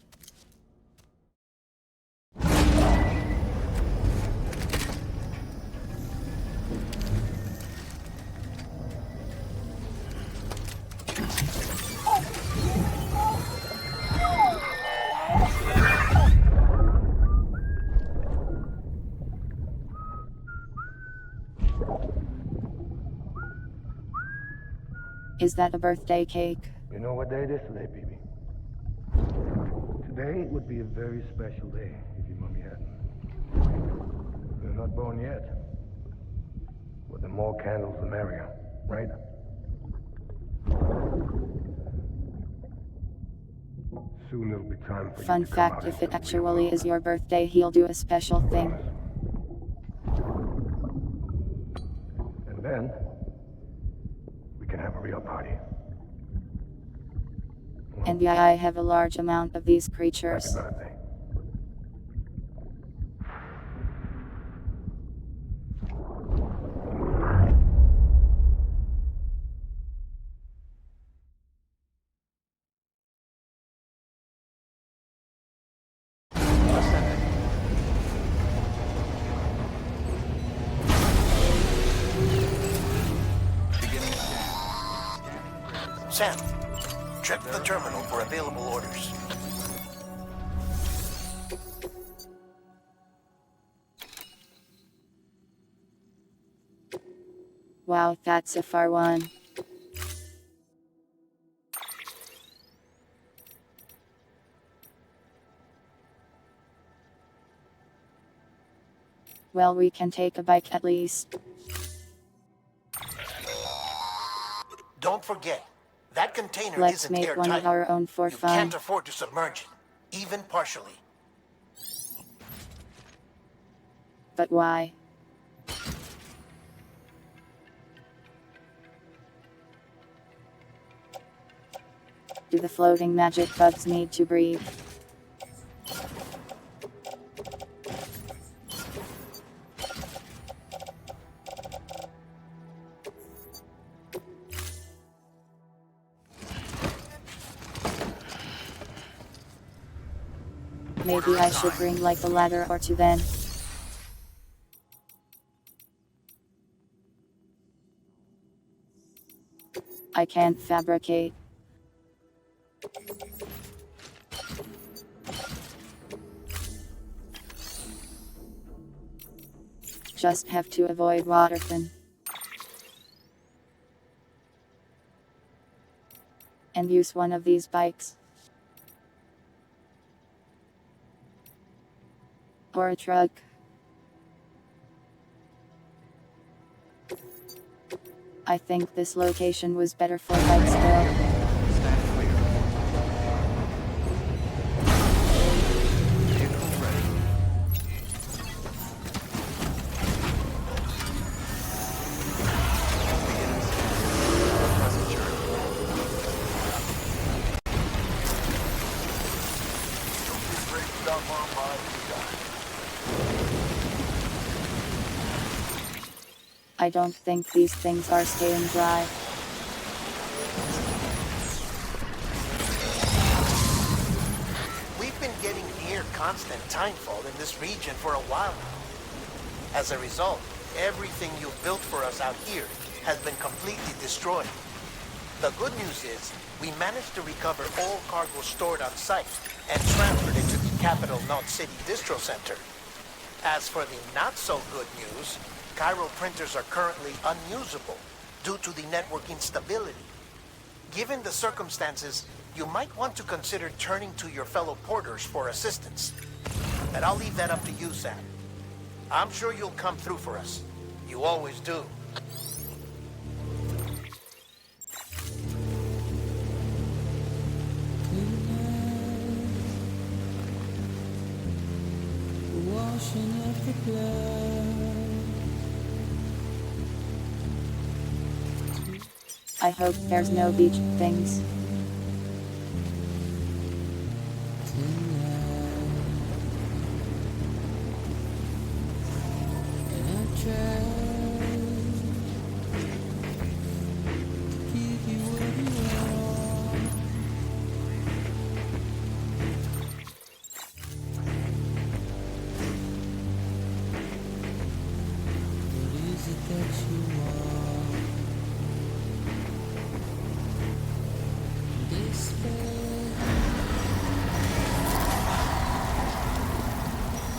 Is that a birthday cake? You know what day it is today, baby? Today would be a very special day if your mommy hadn't. You're not born yet. But the more candles, the merrier, right? Soon it'll be time for Fun you to come fact, out if into it the actually real is your birthday, he'll do a special thing. world. And then, we can have a real party. And yeah, I have a large amount of these Happy creatures. birthday. Sam, check the terminal for available orders. Wow, that's a far one. Well, we can take a bike at least. Don't forget, that container Let's isn't make airtight. one of our own for You fun. can't afford to submerge it, even partially. But why? Do the floating magic bugs need to breathe? Maybe I should bring like a ladder or two then. I can't fabricate. Just have to avoid water then. And use one of these bikes. Or a truck. I think this location was better for bikes though. Stand clear. Vehicle ready. Beginning scan. Present journey. Don't be afraid to stop on by if you got it. I don't think these things are staying dry. We've been getting near constant timefall in this region for a while now. As a result, everything you've built for us out here has been completely destroyed. The good news is, we managed to recover all cargo stored on site and transferred it to the capital Knot City Distro Center. As for the not-so-good news, Cairo printers are currently unusable due to the network instability. Given the circumstances, you might want to consider turning to your fellow porters for assistance. But I'll leave that up to you, Sam. I'm sure you'll come through for us. You always do. Washing up the blood. I hope there's no beach things.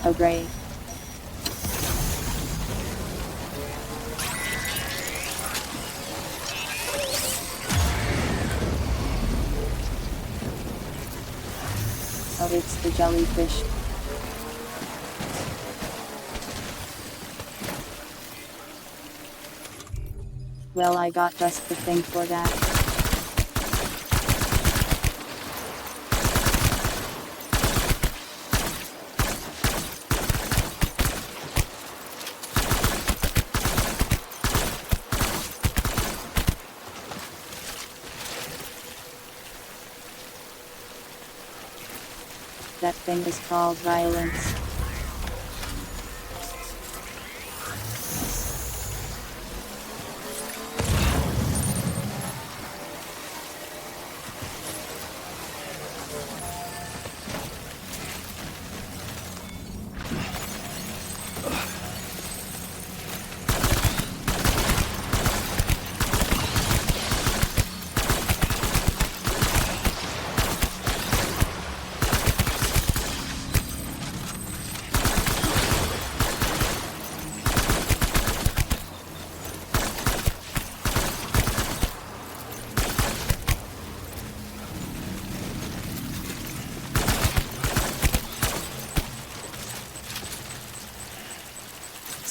Oh great. Oh, it's the jellyfish. Well, I got just the thing for that. That thing is called violence.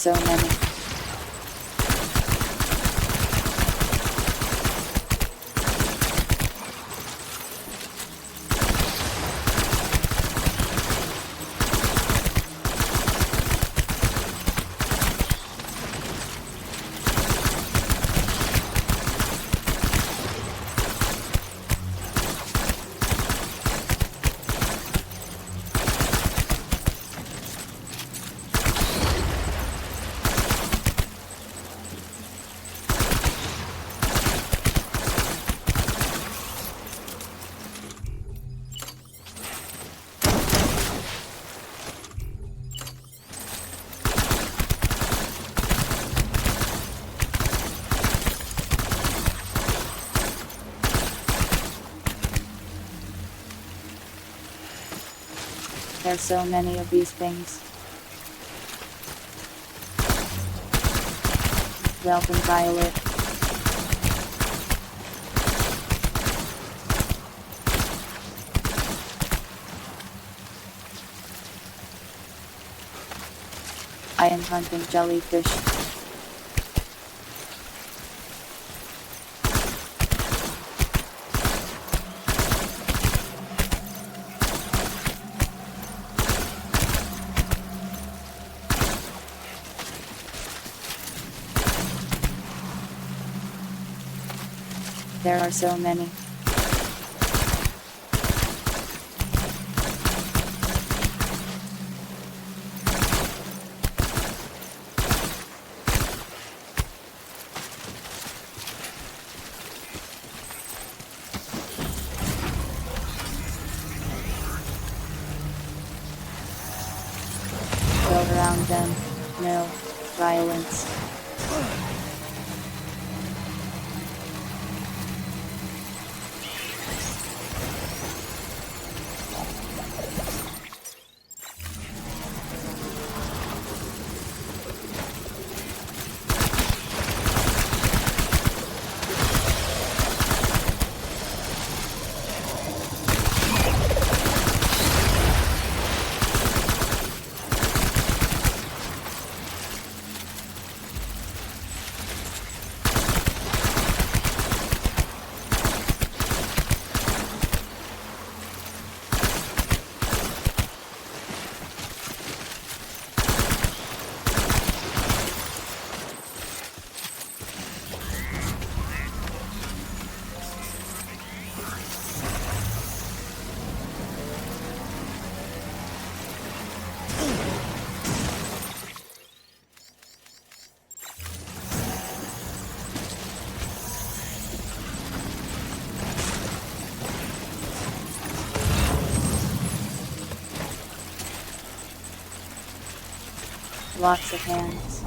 so many. There's so many of these things. Welcome, Violet. I am hunting jellyfish. There are so many. Go around them. No violence. Lots of hands.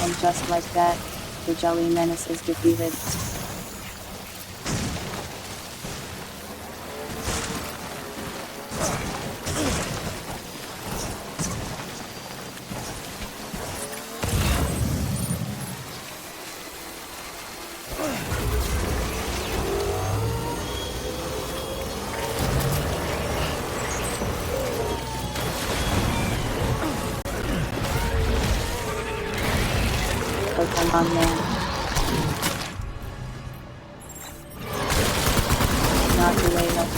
And just like that, the Jelly Menace is defeated. Oh, come on, man. Not the way up.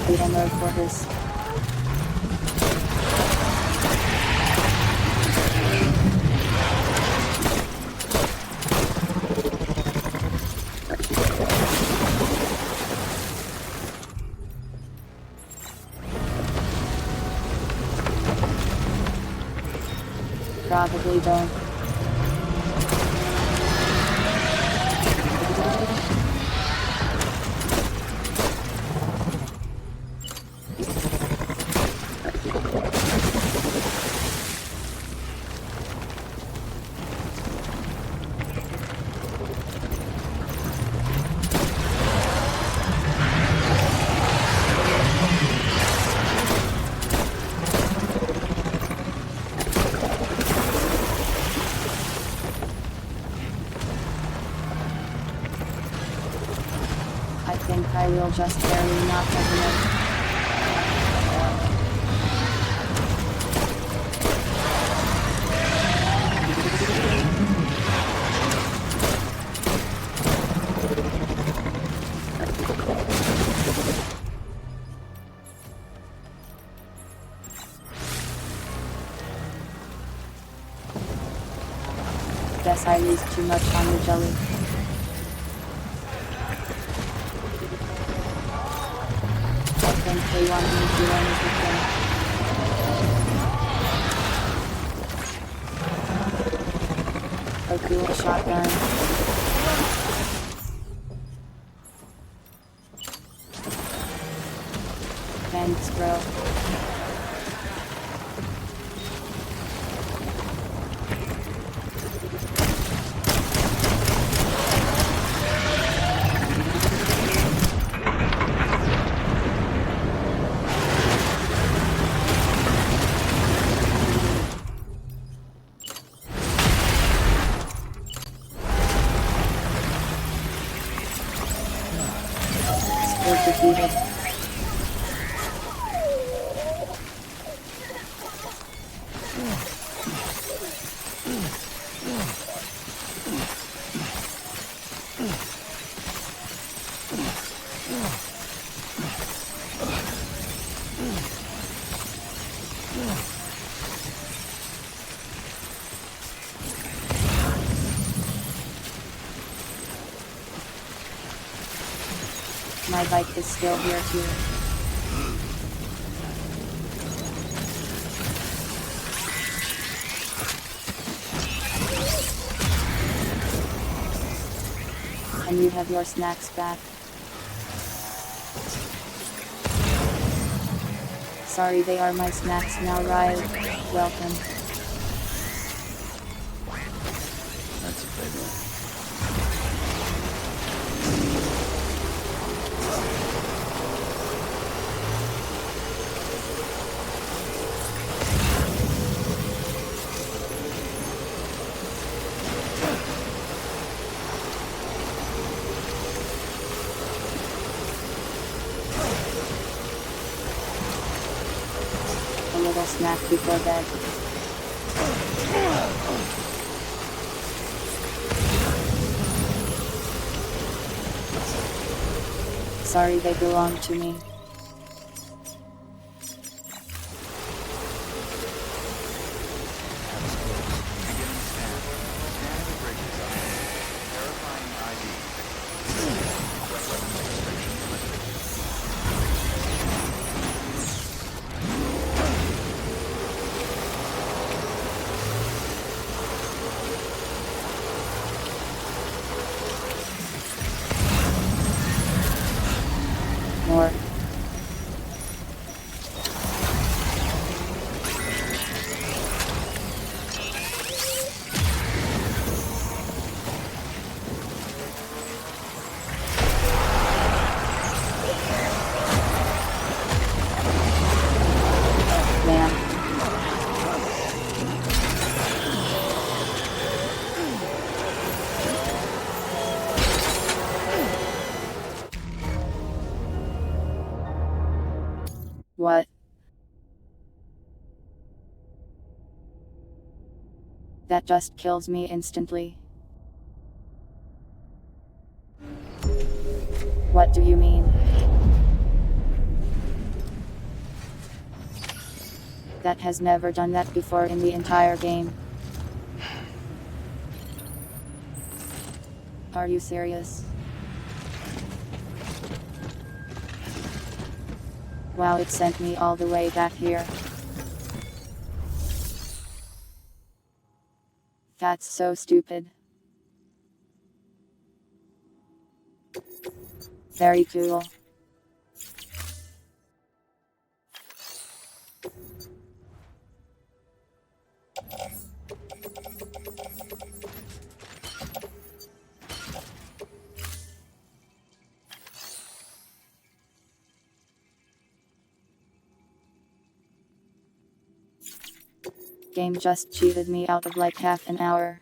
the Emerald Fortress. Probably don't. I think I will just barely knock everyone. Guess I used too much on the jelly. I think they want me to run as a cool shotgun. Thanks, bro. Still defeated. My bike is still here too. And you have your snacks back. Sorry, they are my snacks now, Riley. Welcome. That's a big one. A little snack before bed. Sorry, they belong to me. More. Man. What? That just kills me instantly. What do you mean? That has never done that before in the entire game. Are you serious? Wow, it sent me all the way back here. That's so stupid. Very cool. Game just cheated me out of like half an hour.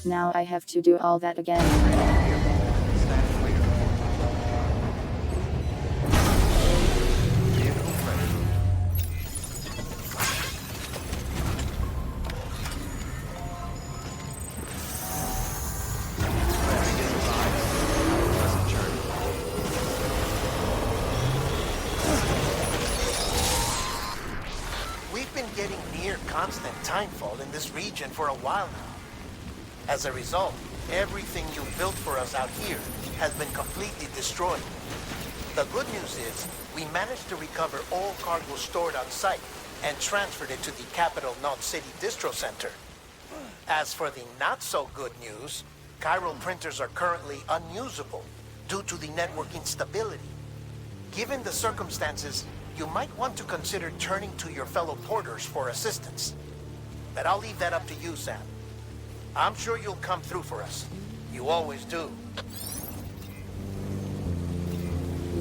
Now I have to do all that again. Stand clear. Vehicle ready. Traffic is advised. Pleasant journey. We've been getting near constant timefall in this region for a while now. As a result, everything you built for us out here has been completely destroyed. The good news is, we managed to recover all cargo stored on site and transferred it to the Capital Knot City Distro Center. As for the not-so-good news, chiral printers are currently unusable due to the network instability. Given the circumstances, you might want to consider turning to your fellow porters for assistance. But I'll leave that up to you, Sam. I'm sure you'll come through for us. You always do.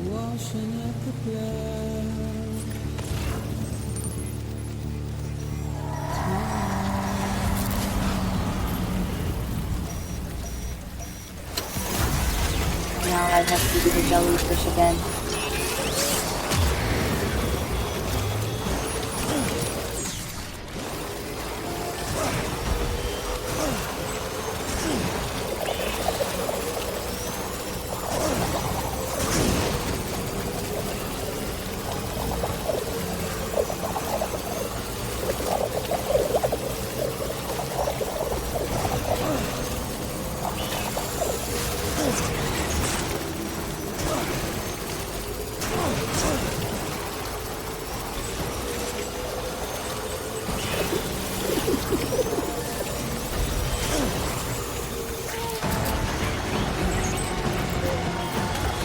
Washing up the blood. Now I have to do the jellyfish again.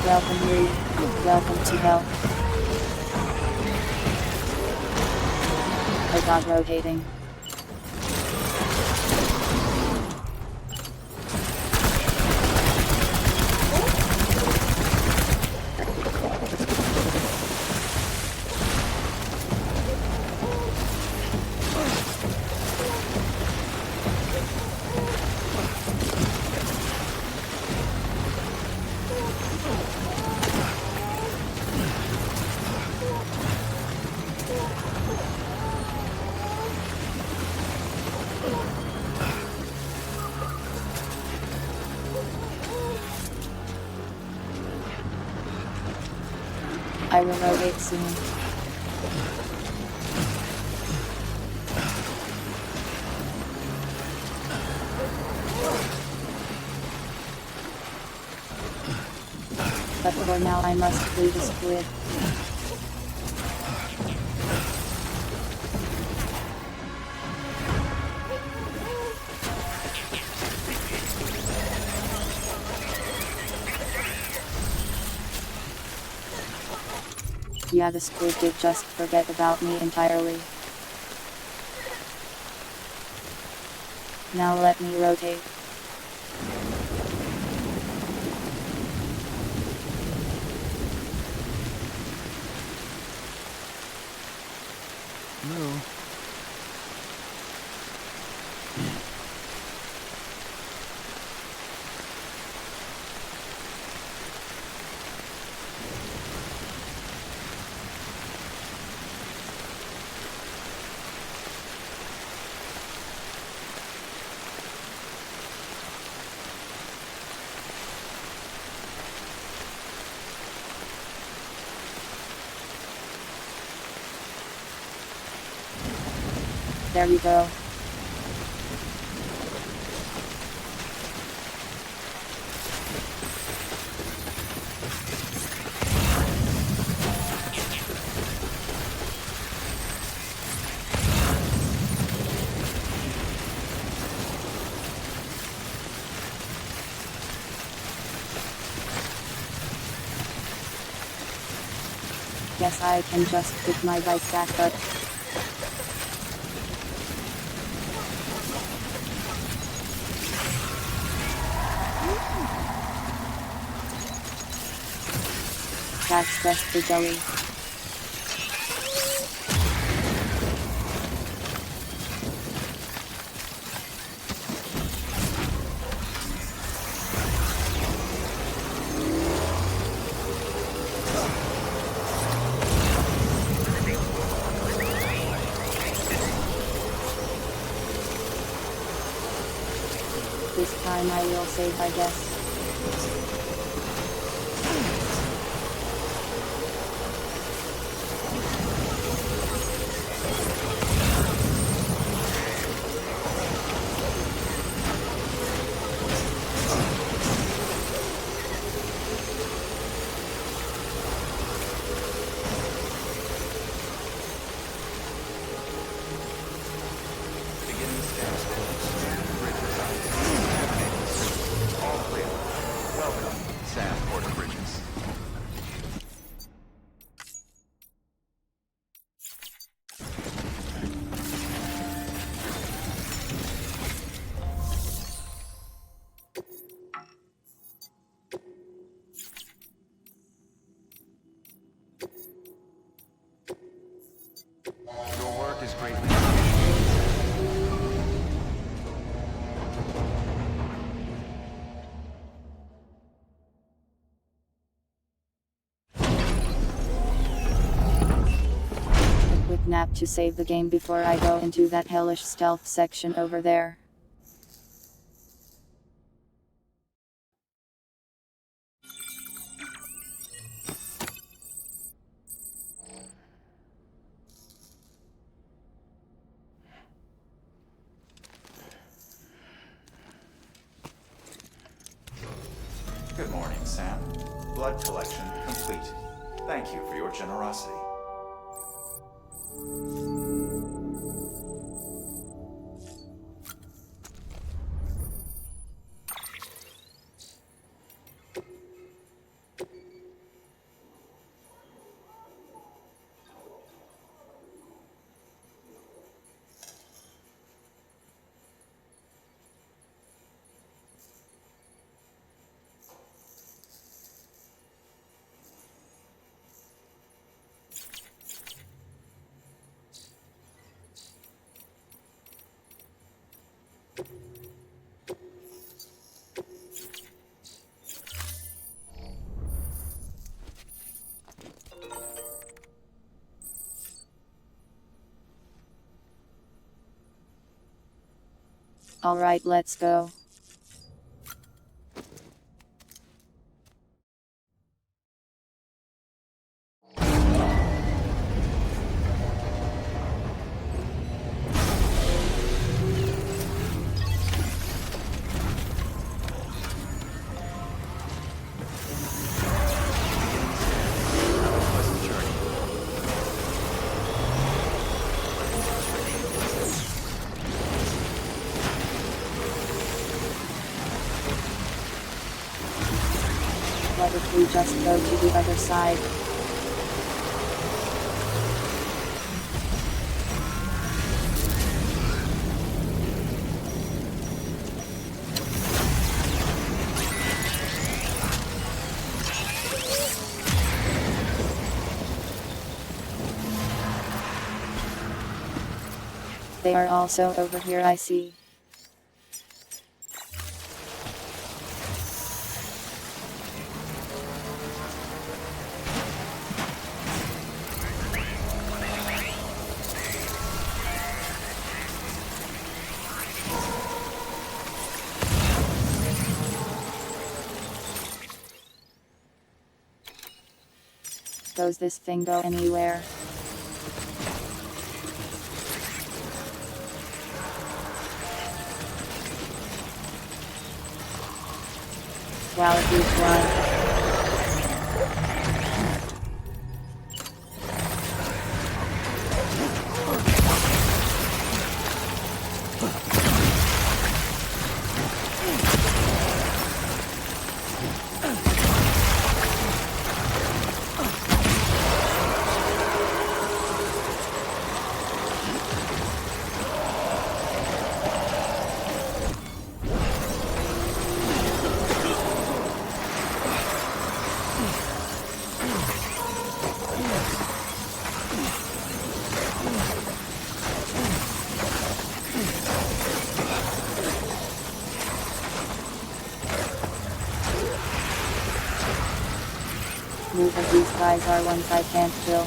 Welcome, Reed. Welcome to hell. Oh god, rotating. I will rotate soon. But for now I must flee the squid. Yeah, the squid did just forget about me entirely. Now let me rotate. No. There you go. Guess I can just pick my bike back up. That's just the jelly. This time I will save, I guess. Beginning status course. Bridges on. All clear. Welcome, Sandport Bridges. Your work is greatly appreciated. A quick nap to save the game before I go into that hellish stealth section over there. Good morning, Sam. Blood collection complete. Thank you for your generosity. Alright, let's go. Pleasant journey. What if we just go to the other side? They are also over here, I see. Does this thing go anywhere? Wow, a huge one. Move of these guys are ones I can't kill.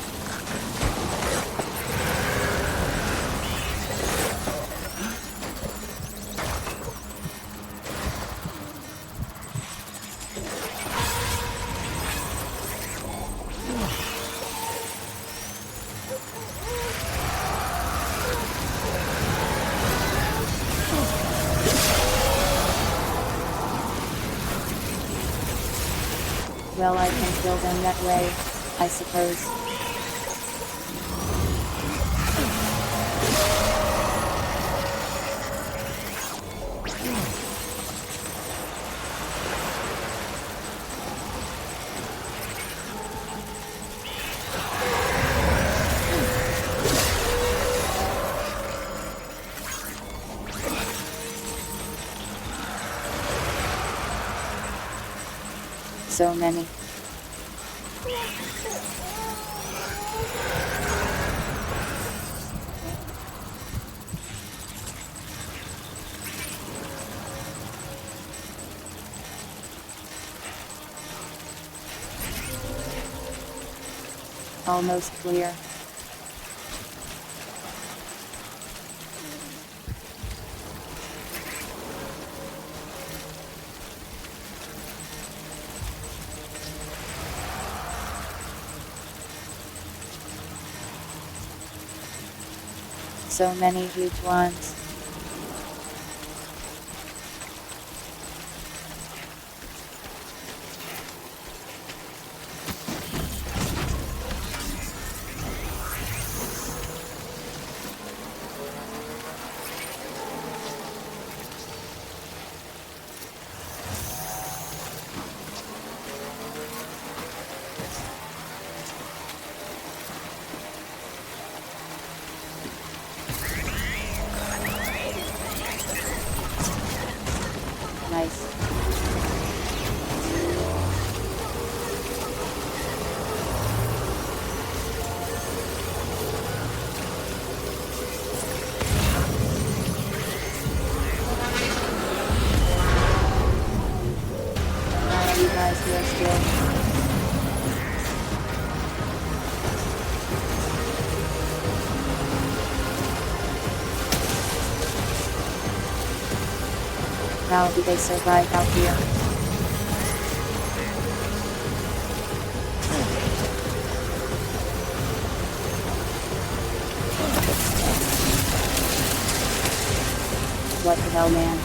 Well, I can kill them that way, I suppose. So many. Almost clear. So many huge ones. Nice. You guys here still? How do they survive out here? What the hell, man?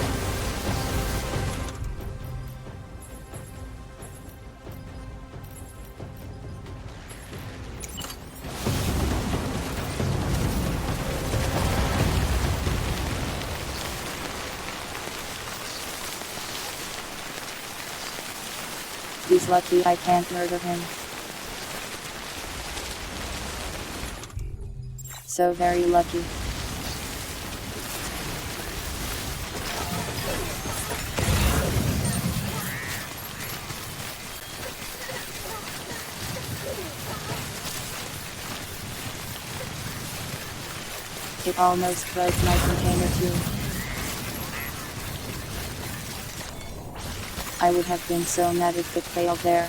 He's lucky I can't murder him. So very lucky. It almost broke my container too. I would have been so mad if it failed there.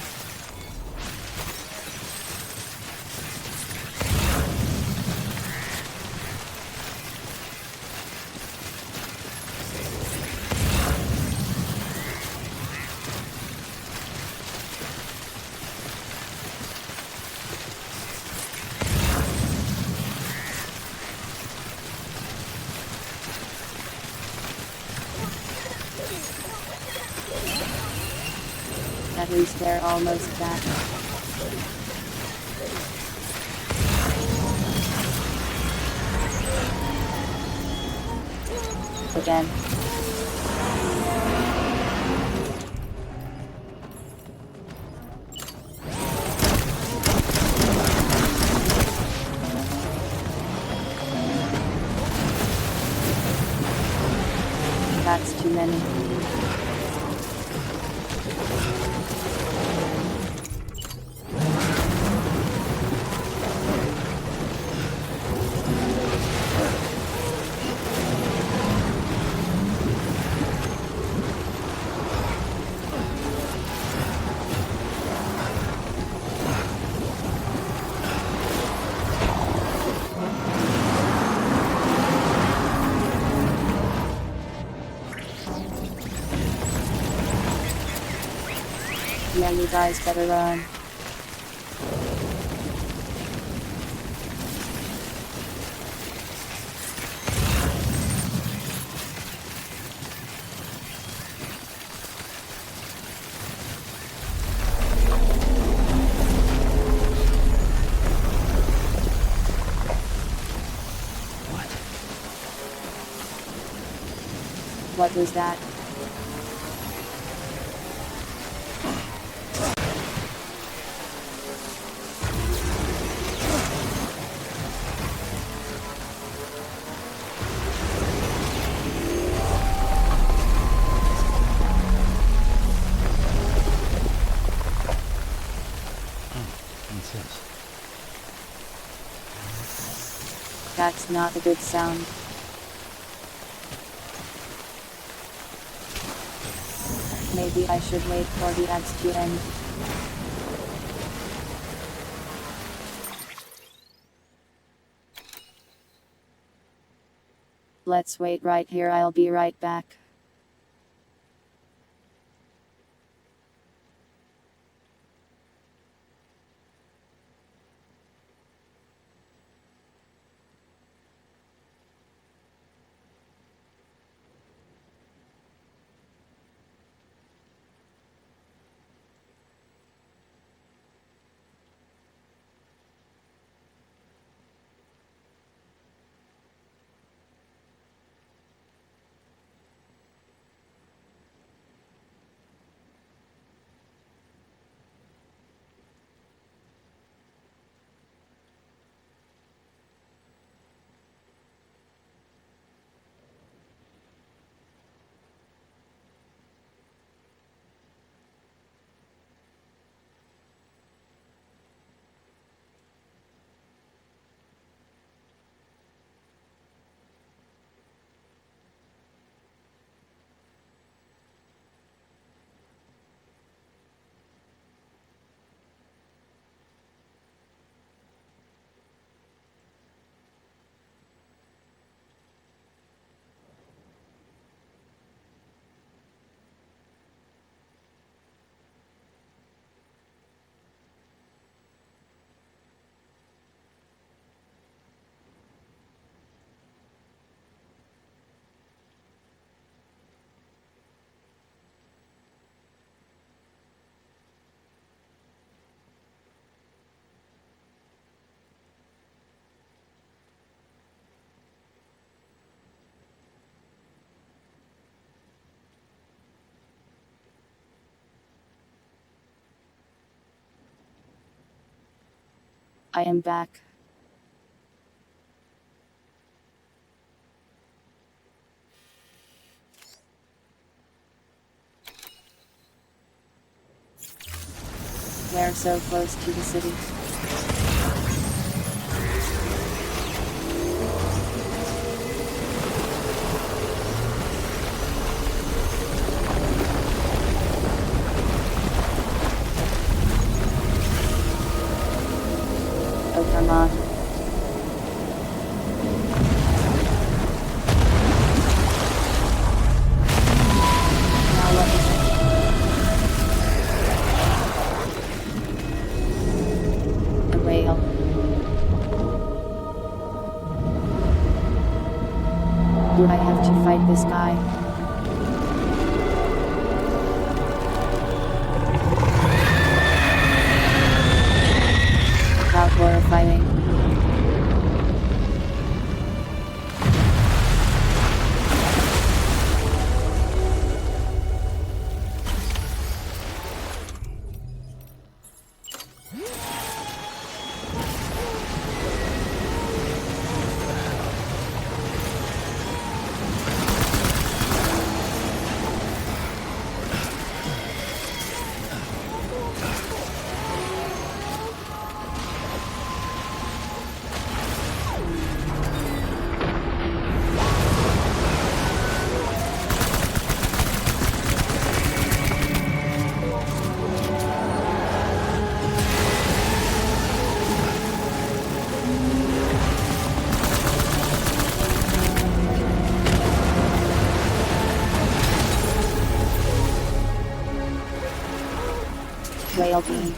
At least they're almost back. Again. That's too many. Yeah, you guys better run. What was that? What's this? That's not a good sound. Maybe I should wait for the ads to end. Let's wait right here, I'll be right back. I am back. We're so close to the city. Oh, come on. Now what is it? A whale. Do I have to fight this guy? well-being.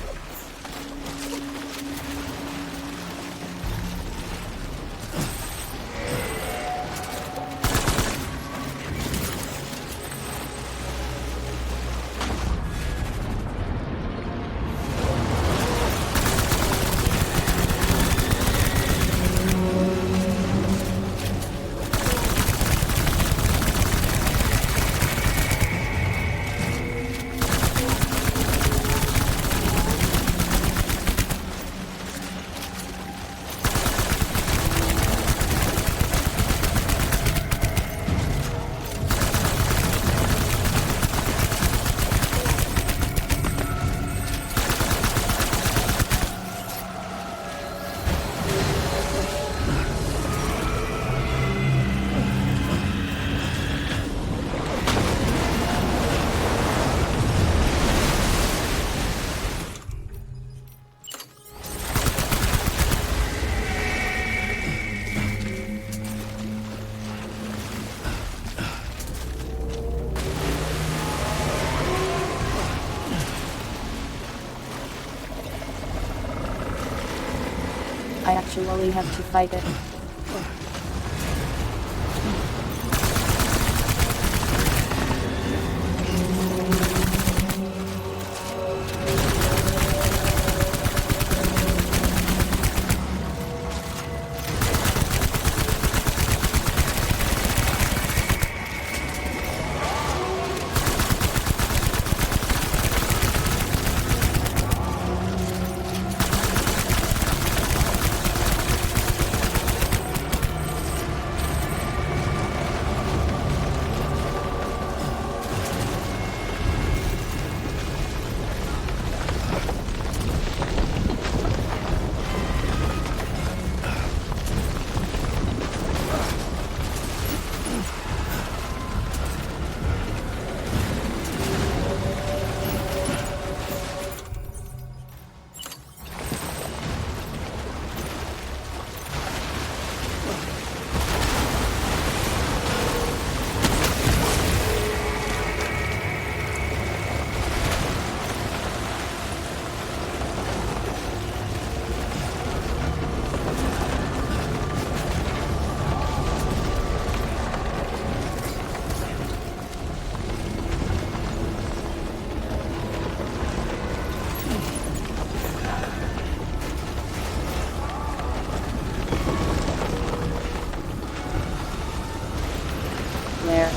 I actually have to fight it. There.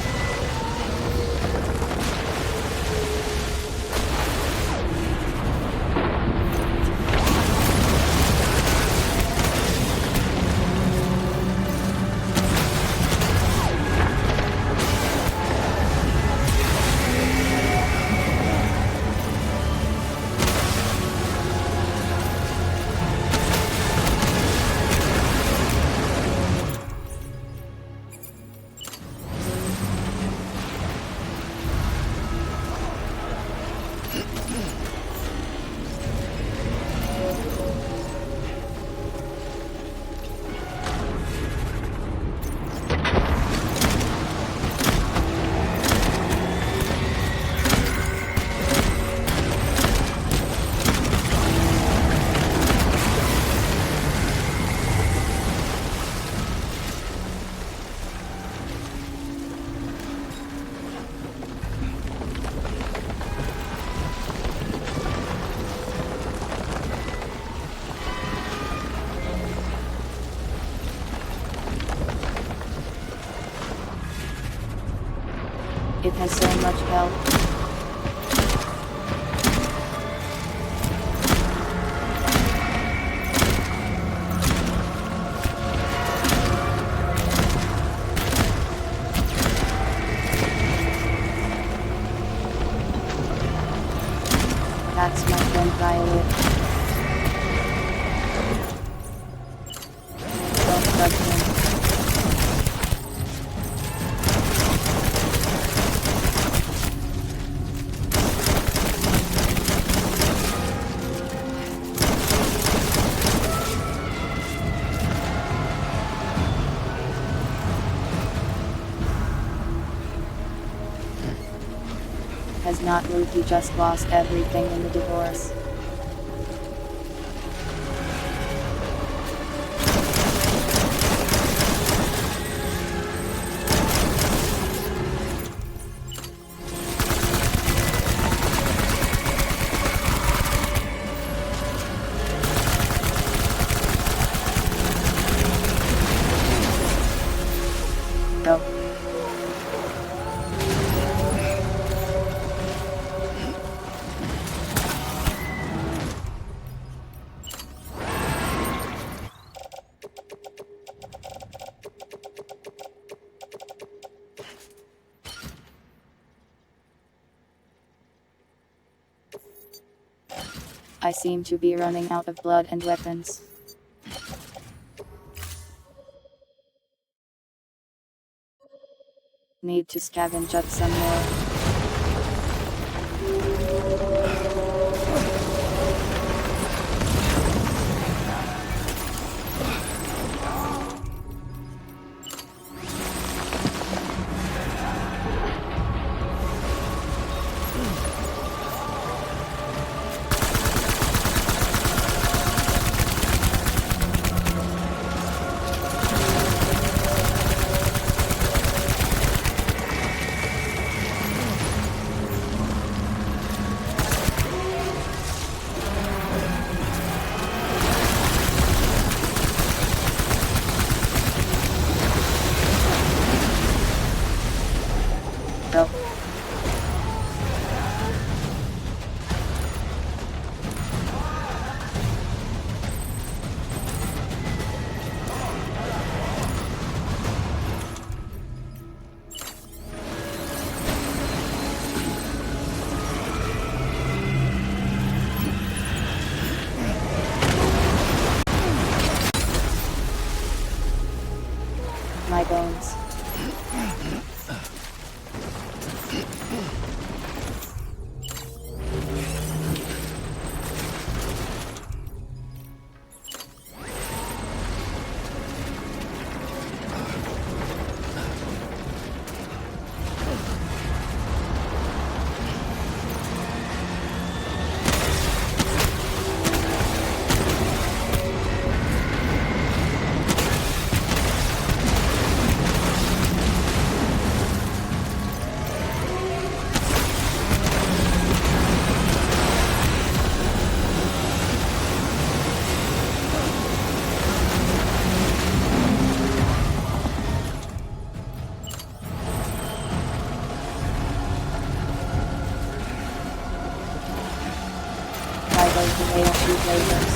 It has so much health. That's my friend Violet. Don't touch him. Has not Ruthie just lost everything in the divorce? Go. I seem to be running out of blood and weapons. Need to scavenge up some more. Go. My bones. Why does the whale shoot lasers?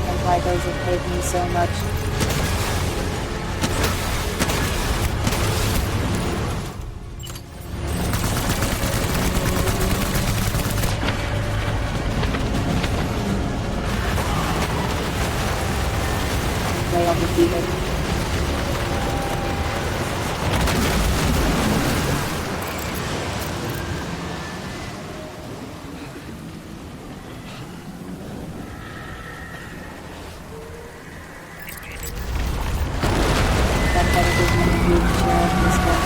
And why does it hate me so much? Whale defeated. That better give me a huge share of this one.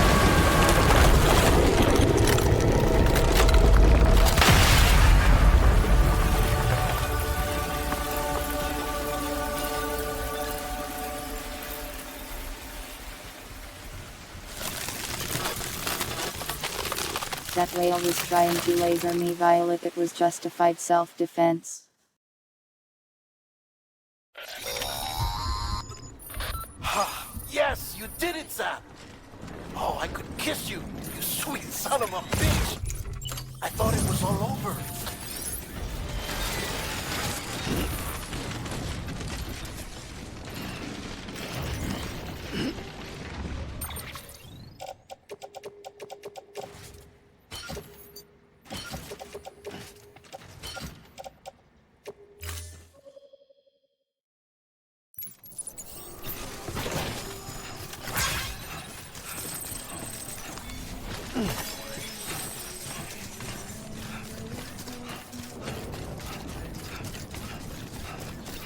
That whale was trying to laser me while it was justified self-defense. Yes, you did it, Zap! Oh, I could kiss you, you sweet son of a bitch! I thought it was all over.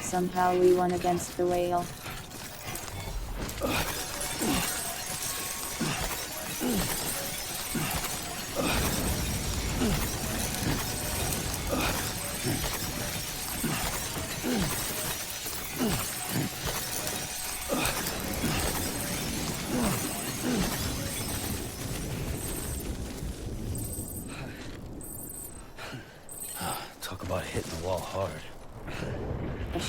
Somehow we won against the whale.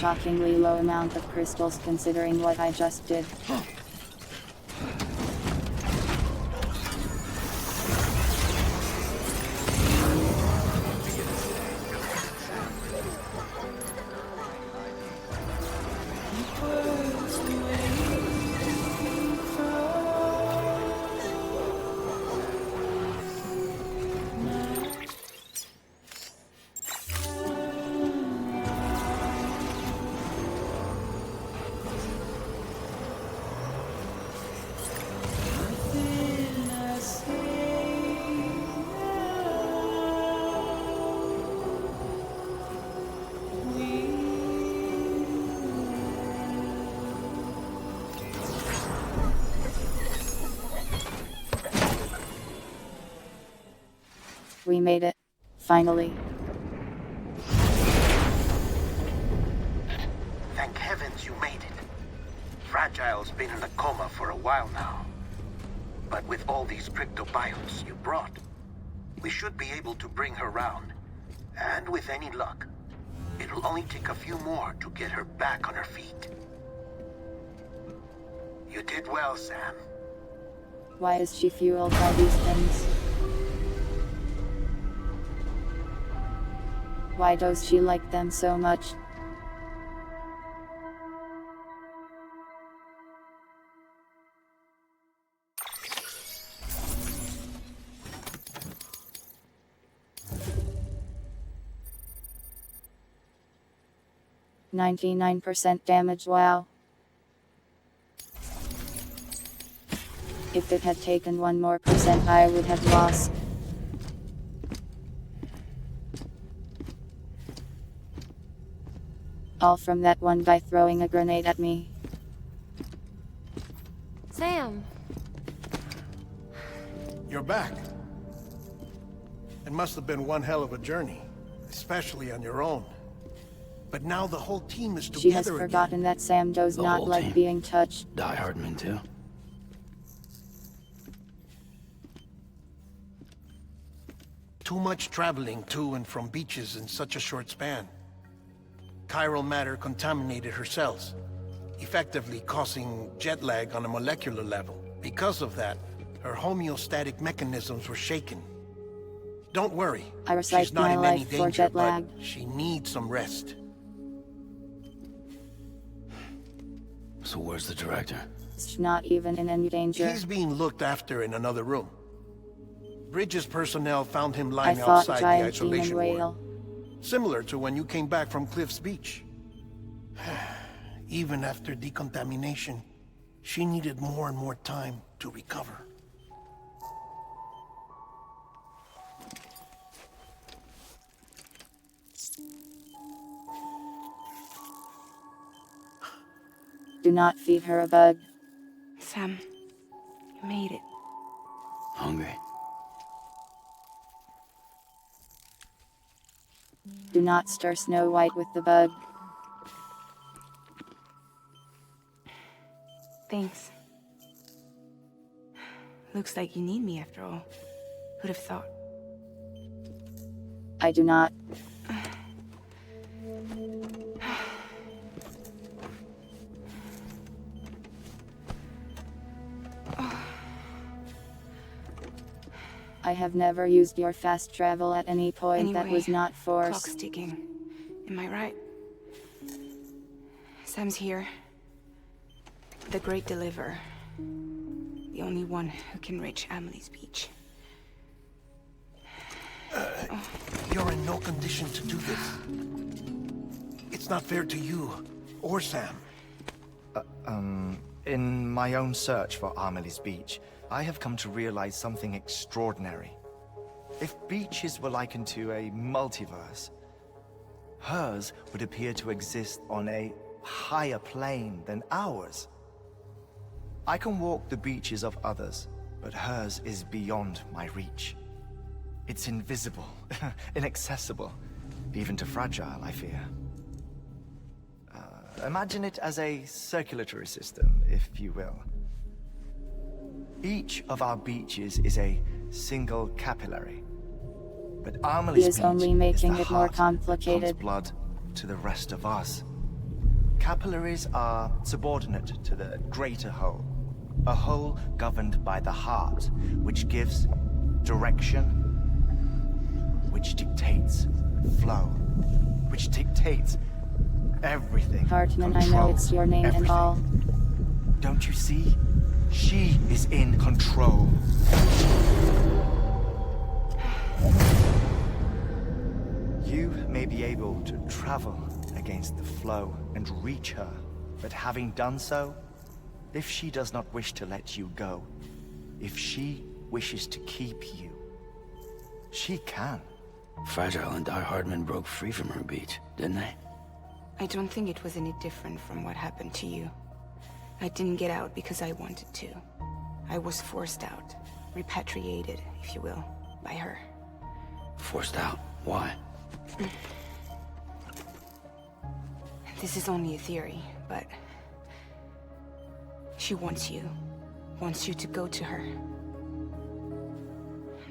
shockingly low amount of crystals considering what I just did. We made it. Finally. Thank heavens you made it. Fragile's been in a coma for a while now. But with all these cryptobiotes you brought, we should be able to bring her round. And with any luck, it'll only take a few more to get her back on her feet. You did well, Sam. Why is she fueled by these things? Why does she like them so much? %99 damage, wow. If it had taken 1 more percent I would have lost. All from that one guy throwing a grenade at me. Sam! You're back. It must have been one hell of a journey, especially on your own. But now the whole team is together She has again. forgotten that Sam does The not whole like team. being touched. Die Hardman too. Too much traveling to and from beaches in such a short span. Chiral matter contaminated her cells, effectively causing jet lag on a molecular level. Because of that, her homeostatic mechanisms were shaken. Don't worry, I risked she's not my in any life for danger, jet lag. but she needs some rest. So where's the director? She's not even in any danger. He's being looked after in another room. Bridges personnel found him I lying fought outside the giant demon isolation ward. whale. Similar to when you came back from Cliff's Beach. Even after decontamination, she needed more and more time to recover. Do not feed her a bug. Sam, you made it. Hungry? Do not stir Snow White with the bug. Thanks. Looks like you need me after all. Who'd have thought? I do not. I have never used your fast travel at any point that Anyway, was not Clock's forced. ticking. Am I right? Sam's here. The Great Deliverer. The only one who can reach Amelie's beach. You're in no condition to do this. It's not fair to you or Sam. In my own search for Amelie's Beach, I have come to realize something extraordinary. If beaches were likened to a multiverse, hers would appear to exist on a higher plane than ours. I can walk the beaches of others, but hers is beyond my reach. It's invisible, inaccessible, even to Fragile, I fear. Imagine it as a circulatory system, if you will. Each of our beaches is a single capillary. But Amelie's He is beach only is making the it more heart that pumps complicated. blood to the rest of us. capillaries are subordinate to the greater whole. A whole governed by the heart, which gives direction, which dictates flow, which dictates everything. Hartman, I know Control it's your name everything. and all. Don't you see? She is in control. You may be able to travel against the flow and reach her, but having done so, if she does not wish to let you go, if she wishes to keep you, she can. Fragile and Die Hardman broke free from her beach, didn't they? I don't think it was any different from what happened to you. I didn't get out because I wanted to. I was forced out. Repatriated, if you will, by her. Forced out? Why? This is only a theory, but... she wants you. Wants you to go to her.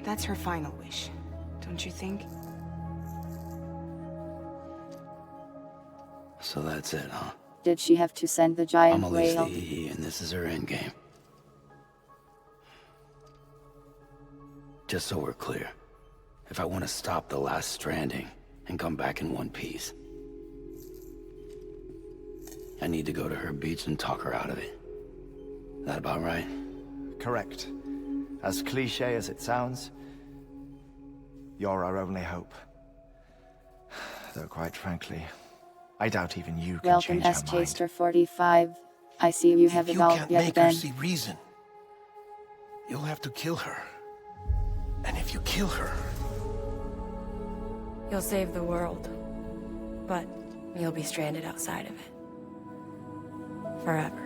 That's her final wish, don't you think? So that's it, huh? Did she have to send the giant I'm Elise whale? the EE, and this is her endgame. Just so we're clear, if I want to stop the last Stranding and come back in one piece, I need to go to her beach and talk her out of it. That about right? Correct. As cliche as it sounds, you're our only hope. Though quite frankly, I doubt even you can Welcome, change her S. mind. Chaster 45. I see you have If you evolved can't yet make her then. see reason, you'll have to kill her. And if you kill her, You'll save the world, but you'll be stranded outside of it. Forever.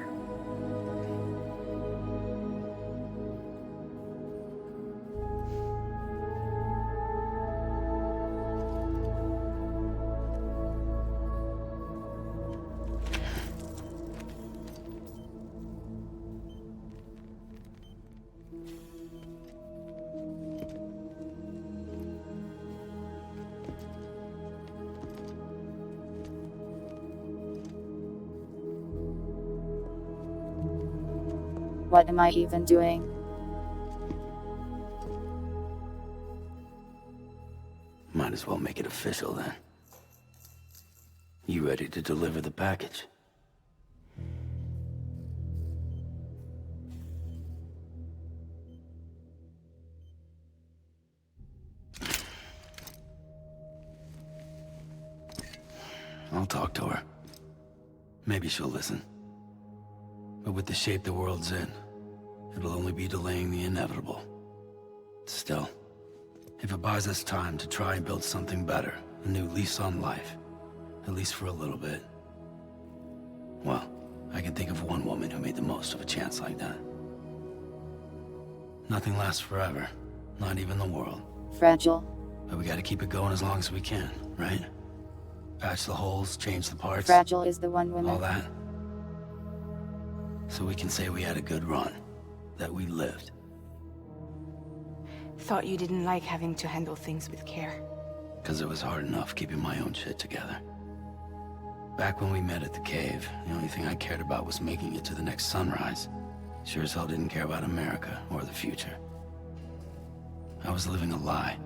What am I even doing? Might as well make it official then. You ready to deliver the package? I'll talk to her. Maybe she'll listen. But with the shape the world's in, it'll only be delaying the inevitable. Still, if it buys us time to try and build something better, a new lease on life, at least for a little bit, well, I can think of one woman who made the most of a chance like that. Nothing lasts forever, not even the world. Fragile. But we gotta keep it going as long as we can, right? Patch the holes, change the parts, Fragile is the one woman. all that. So we can say we had a good run, that we lived. Thought you didn't like having to handle things with care. Because it was hard enough keeping my own shit together. Back when we met at the cave, the only thing I cared about was making it to the next sunrise. Sure as hell didn't care about America or the future. I was living a lie,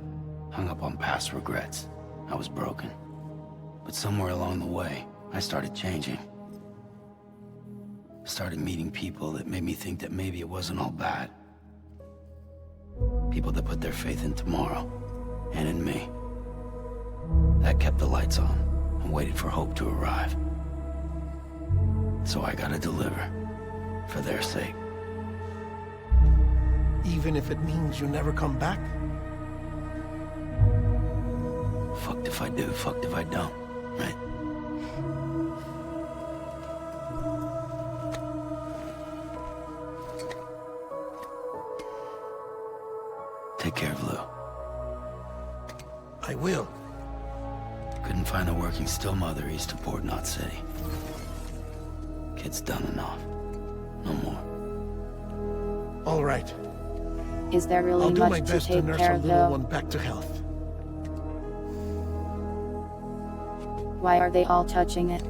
hung up on past regrets. I was broken. But somewhere along the way, I started changing. Started meeting people that made me think that maybe it wasn't all bad. People that put their faith in tomorrow, and in me. That kept the lights on, and waited for hope to arrive. So I gotta deliver, for their sake. even if it means you never come back? Fucked if I do, fucked if I don't, right? Take care of Lou. I will. Couldn't find a working still mother east of Port Knot City. Kid's done enough. No more. All right. Is there really I'll do my much to best to take nurse care our of little though? one back to health. Why are they all touching it?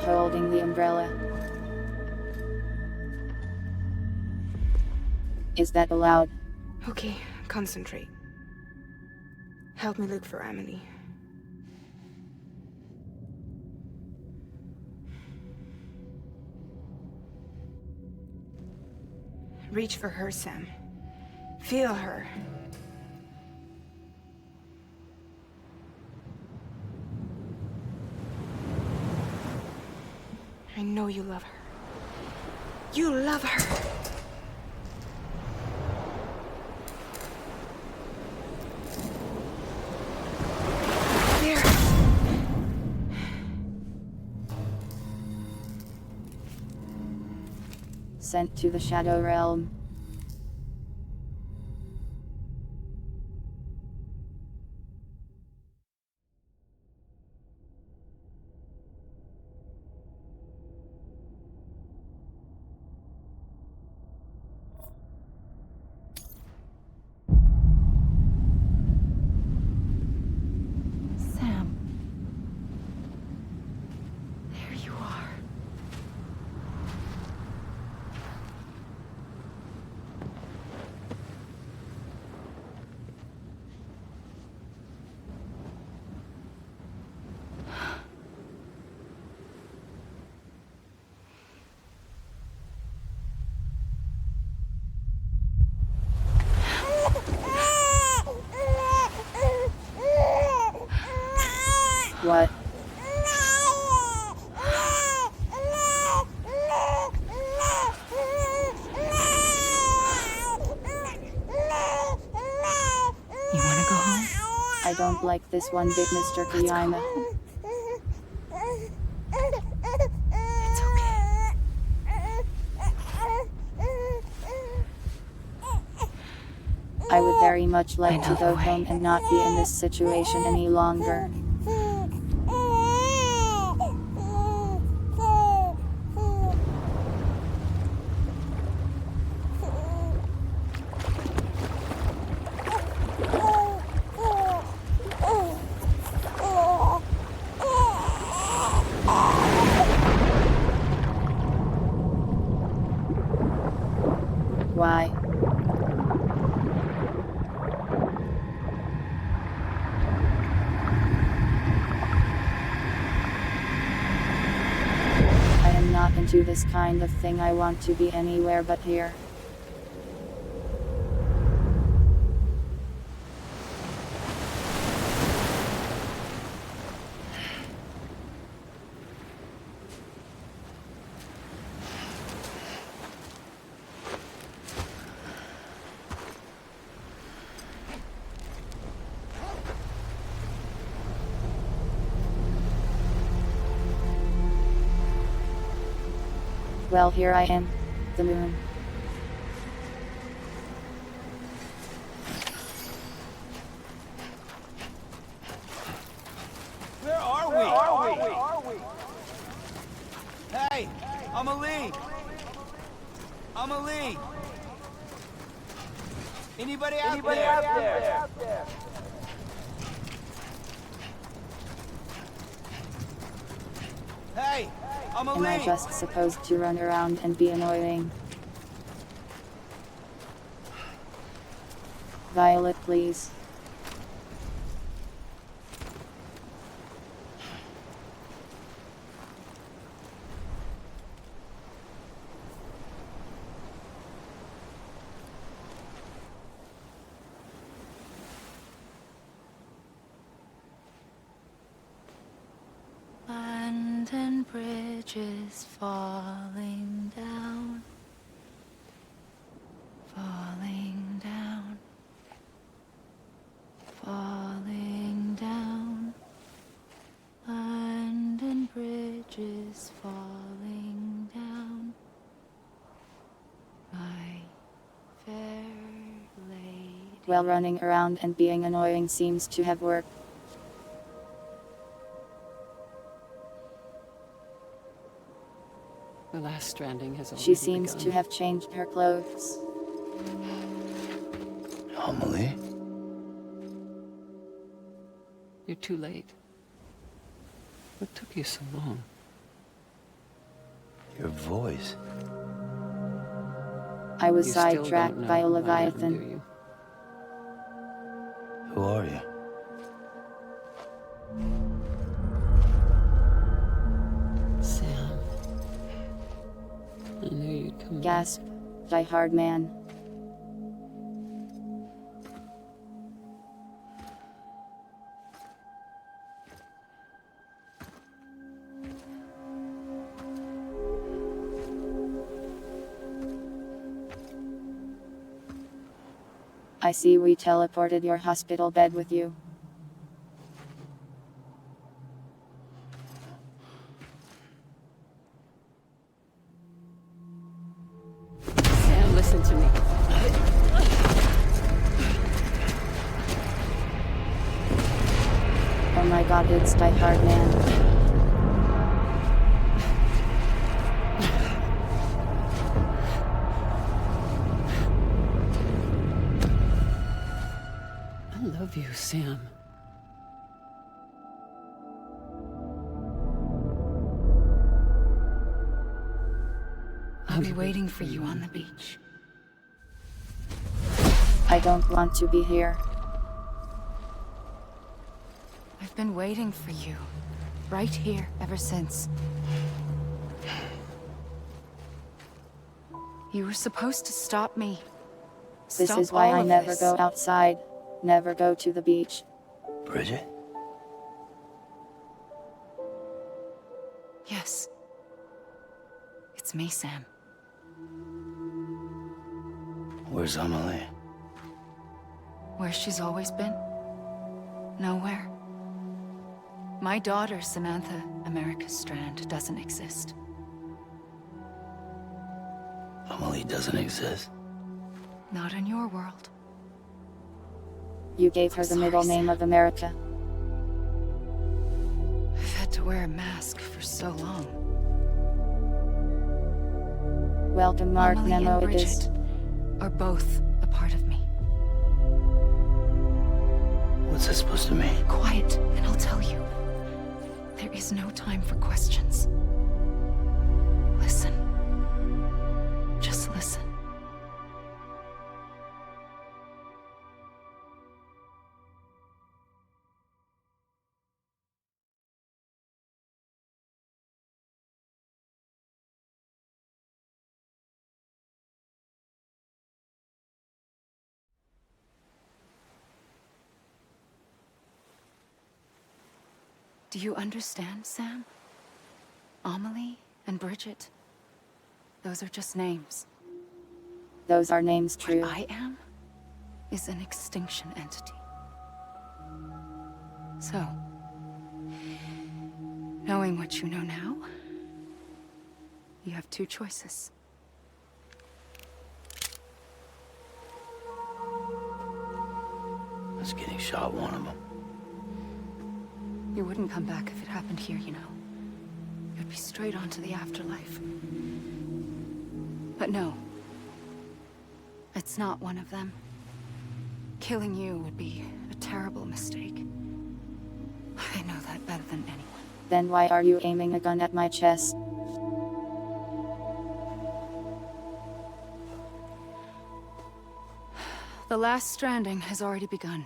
holding the umbrella. Is that allowed? Okay, concentrate. Help me look for Emily. Reach for her, Sam. Feel her. I know you love her. You love her! There! Sent to the Shadow Realm. Sam. There you are. What? You wanna go home? I don't like this one bit, Mr. Kiyama. It's okay. I would very much like I to know go the way. home and not be in this situation any longer. Why? I am not into this kind of thing. I want to be anywhere but here. Well, here I am. The moon. Where are we? Hey, Amelie! Amelie! Anybody out there? Hey, Amelie! Am I just supposed to run around and be annoying? Violet, please. London Bridge is falling down. Falling down. Falling down. London Bridge is falling down. My fair lady. Well, running around and being annoying seems to have worked. The last stranding has already She seems begun. to have changed her clothes. Amelie? You're too late. What took you so long? Your voice. I was You still don't sidetracked know by a who I am, leviathan. do you? Who are you? Sam. I knew you'd come back. Gasp. Die Hard Man. I see we teleported your hospital bed with you. Sam, listen to me. Oh my god, it's Die Hard Man. I love you, Sam. I'll be waiting for you on the beach. I don't want to be here. I've been waiting for you. Right here, ever since. You were supposed to stop me. This Stop is why all I of never this. go outside. Never go to the beach. Bridget? Yes. It's me, Sam. Where's Amelie? Where she's always been. Nowhere. My daughter, Samantha America Strand, doesn't exist. Amelie doesn't exist. Not in your world. You gave her the middle name of America. I've had to wear a mask for so long. Welcome, Mark Amelie and Nemo. It is. Bridget are both a part of me. What's this supposed to mean? Quiet, and I'll tell you. There is no time for questions. Listen. Just listen. Do you understand, Sam? Amelie and Bridget. Those are just names. Those are names, true. What I am is an extinction entity. So, knowing what you know now, you have two choices. Us getting shot, one of them. You wouldn't come back if it happened here, you know. You'd be straight on to the afterlife. But no. It's not one of them. Killing you would be a terrible mistake. I know that better than anyone. Then why are you aiming a gun at my chest? The last stranding has already begun.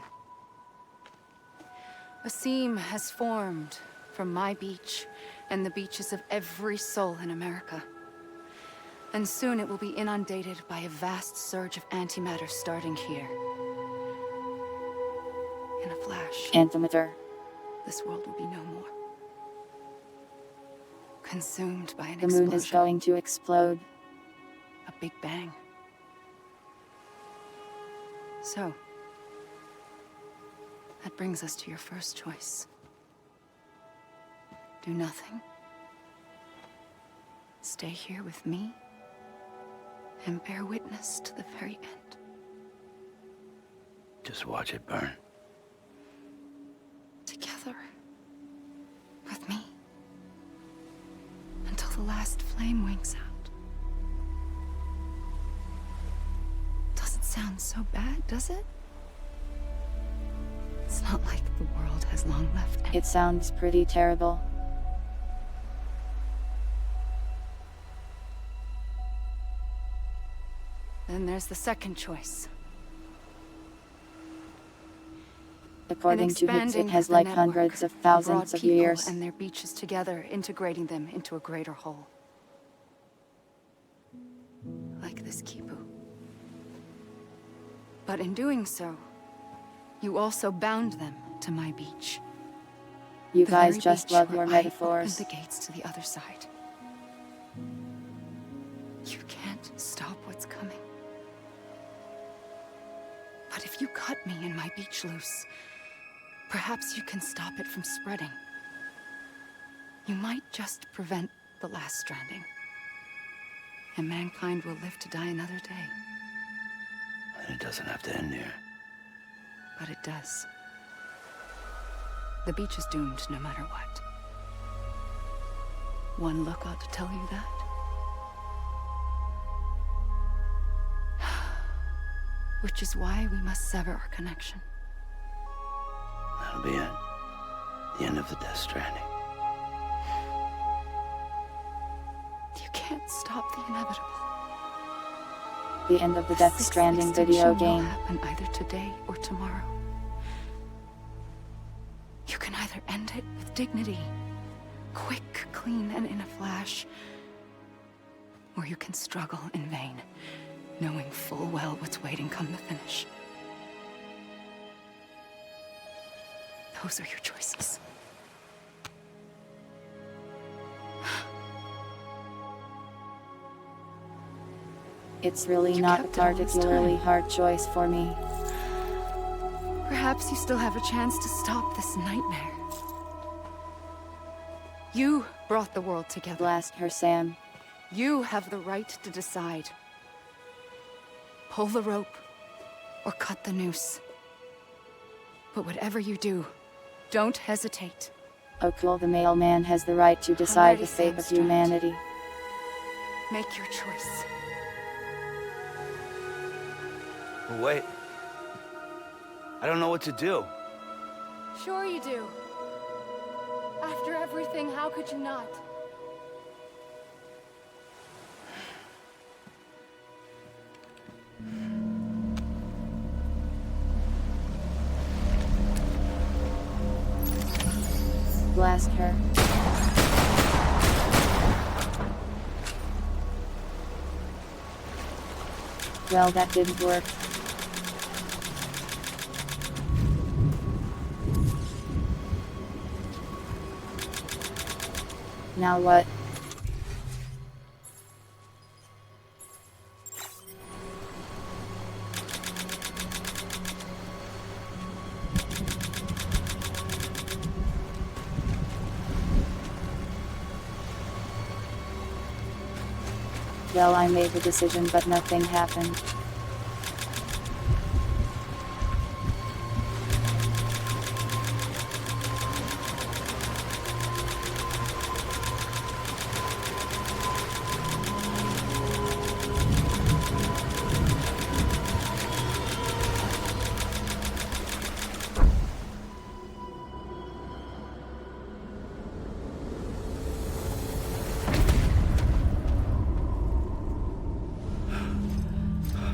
A seam has formed from my beach and the beaches of every soul in America. And soon it will be inundated by a vast surge of antimatter starting here. In a flash, Antimatter. this world will be no more. Consumed by an The explosion. moon is going to explode. A big bang. So, that brings us to your first choice. Do nothing. Stay here with me and bear witness to the very end. Just watch it burn. Together. With me. Until the last flame winks out. Doesn't sound so bad, does it? It's not like the world has long left. It sounds pretty terrible. Then there's the second choice. According to Hicks, it Expanding has the like network, hundreds of who thousands brought of people years. and their beaches together, integrating them into a greater whole. Like this Kipu. But in doing so, you also bound them to my beach. You The guys very just beach love where your I metaphors. opened the gates to the other side. You can't stop what's coming. But if you cut me and my beach loose, perhaps you can stop it from spreading. You might just prevent the last stranding. And mankind will live to die another day. And it doesn't have to end here. But it does. The beach is doomed no matter what. One look ought to tell you that. Which is why we must sever our connection. That'll be it. The end of the Death Stranding. You can't stop the inevitable. The end of the Death Stranding video Extinction will game. happen either today or tomorrow. You can either end it with dignity, quick, clean, and in a flash, or you can struggle in vain, knowing full well what's waiting come the finish. Those are your choices. It's really not a particularly hard choice for me. Perhaps you still have a chance to stop this nightmare. You brought the world together. Blast her, Sam. You have the right to decide. Pull the rope, or cut the noose. But whatever you do, don't hesitate. Oh cool, the mailman has the right to decide ready, the fate Sam of Strand. humanity. Make your choice. But wait. I don't know what to do. Sure you do. After everything, how could you not? Blast her. Well, that didn't work. Now what? Well, I made the decision, but nothing happened.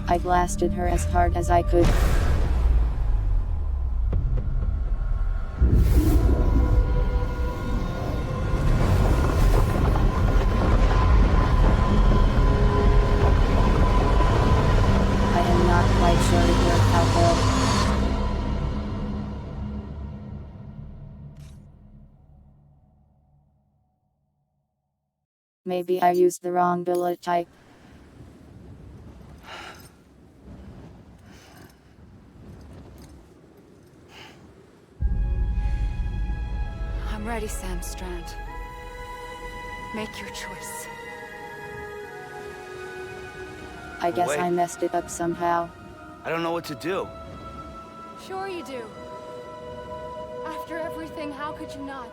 I blasted her as hard as I could. I am not quite sure it worked out well. Maybe I used the wrong bullet type. I'm ready, Sam Strand. Make your choice. I guess wait. I messed it up somehow. I don't know what to do. Sure you do. After everything, how could you not?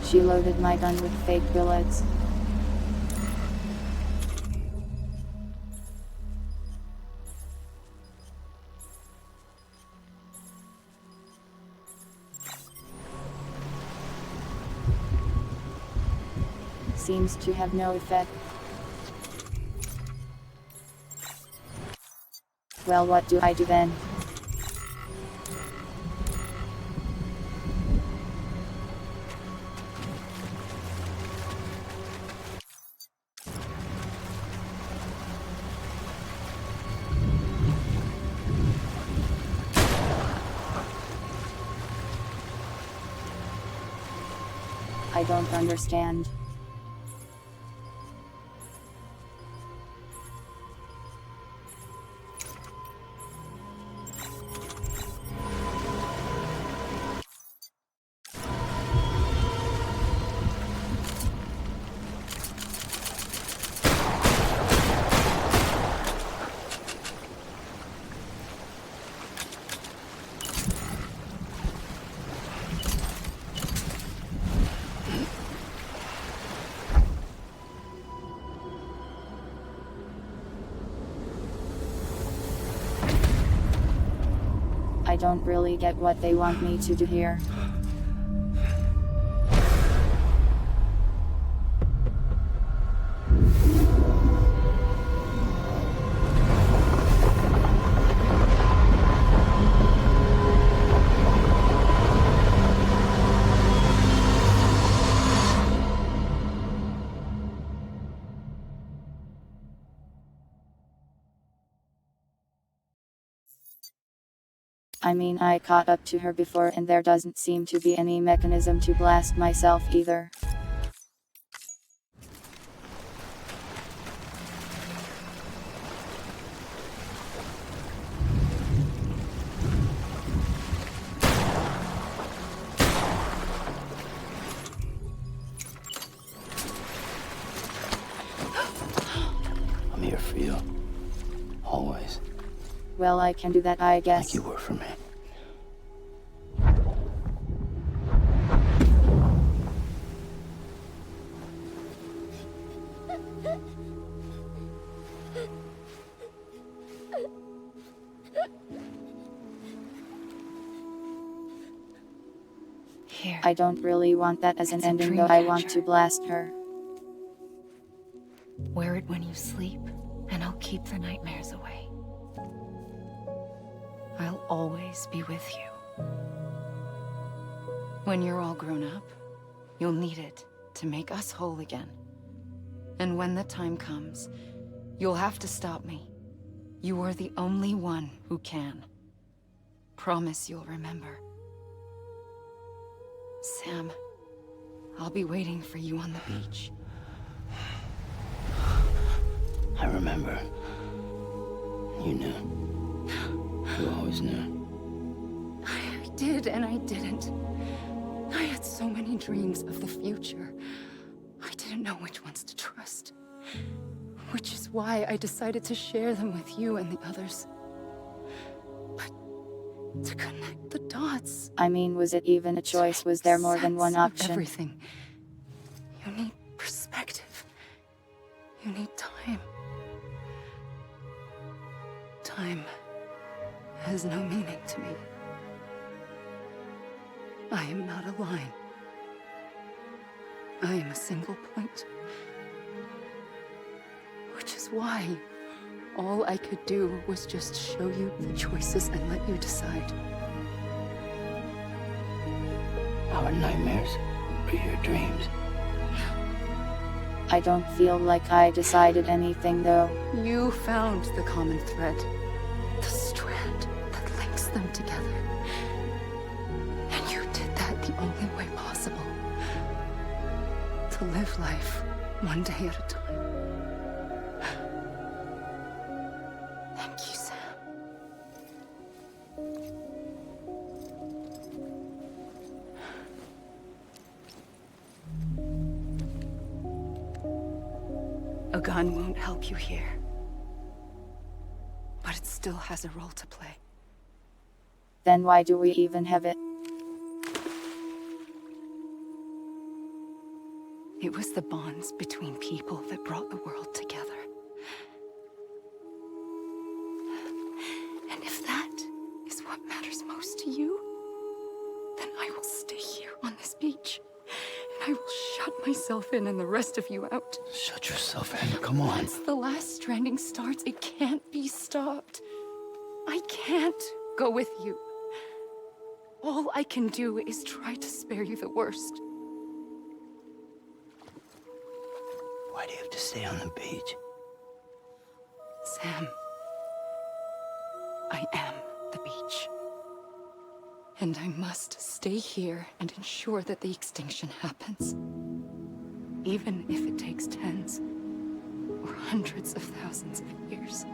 She loaded my gun with fake bullets. seems to have no effect. Well, what do I do then? I don't understand. I don't really get what they want me to do here. I mean, I caught up to her before and there doesn't seem to be any mechanism to blast myself either. I'm here for you. Always. Well, I can do that, I guess. Like you were for me. Here. I don't really want that as an It's a ending, dream though I want catcher. to blast her. Wear it when you sleep, and I'll keep the nightmares away. I'll always be with you. When you're all grown up, you'll need it to make us whole again. And when the time comes, you'll have to stop me. You are the only one who can. Promise you'll remember. Sam, I'll be waiting for you on the beach. I remember. You knew. You always knew. I did and I didn't. I had so many dreams of the future. I didn't know which ones to trust. Which is why I decided to share them with you and the others. But to connect the dots. I mean, was it even a choice? Was there more than one sense of option? Everything. You need perspective. You need time. Time has no meaning to me. I am not a line. I am a single point. Which is why all I could do was just show you the choices and let you decide. Our nightmares or your dreams? I don't feel like I decided anything, though. You found the common thread. The strand that links them together. And you did that the only way possible. To live life one day at a time. Thank you, Sam. A gun won't help you here. But it still has a role to play. Then why do we even have it? It was the bonds between people that brought the world together. And if that is what matters most to you, then I will stay here on this beach. And I will shut my myself in and the rest of you out. Shut yourself in, come on. Once the last stranding starts, it can't be stopped. I can't go with you. All I can do is try to spare you the worst. Why do you have to stay on the beach? Sam, I am the beach. And I must stay here and ensure that the extinction happens. Even if it takes tens or hundreds of thousands of years.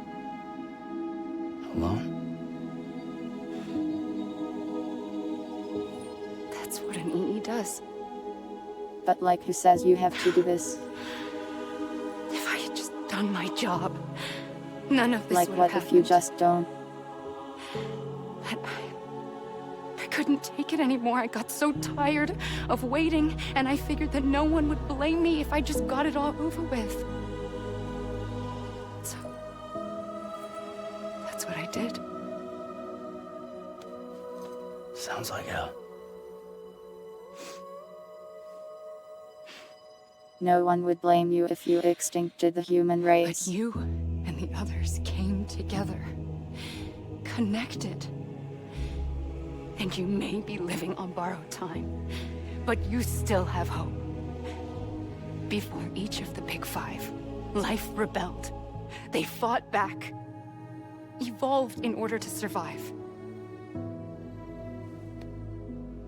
Alone? That's what an EE does. But like who says you have to do this? If I had just done my job, none of this Like would what have if you happened. just don't? But I couldn't take it anymore. I got so tired of waiting, and I figured that no one would blame me if I just got it all over with. So, that's what I did. Sounds like hell. No one would blame you if you extincted the human race. But you and the others came together, connected. And you may be living on borrowed time, but you still have hope. Before each of the Big Five, life rebelled. They fought back, evolved in order to survive.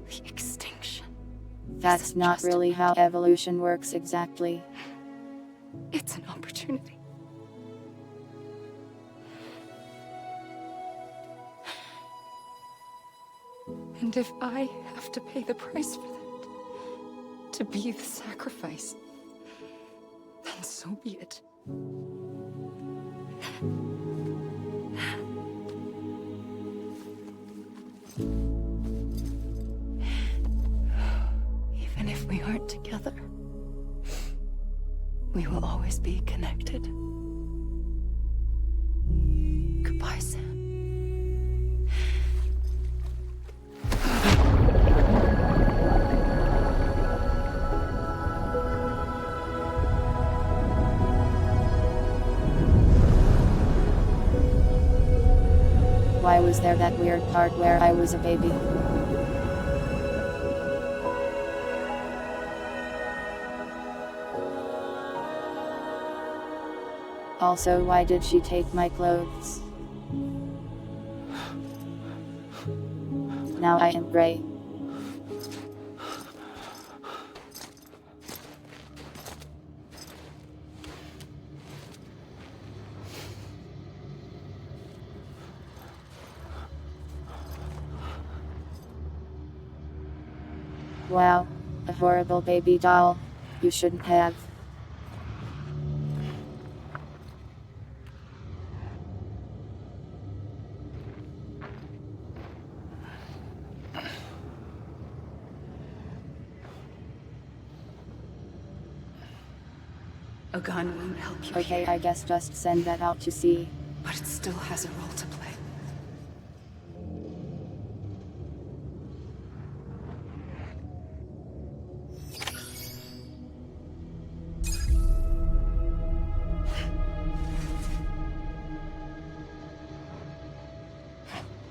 The extinction. That's not really how evolution works exactly. It's an opportunity. And if I have to pay the price for that, to be the sacrifice, then so be it. Even if we aren't together, we will always be connected. Goodbye, Sam. Why was there that weird part where I was a baby? Also, why did she take my clothes? Now I am gray. Wow, a horrible baby doll. You shouldn't have. A gun won't help you Okay, here, I guess just send that out to sea. but it still has a role to play.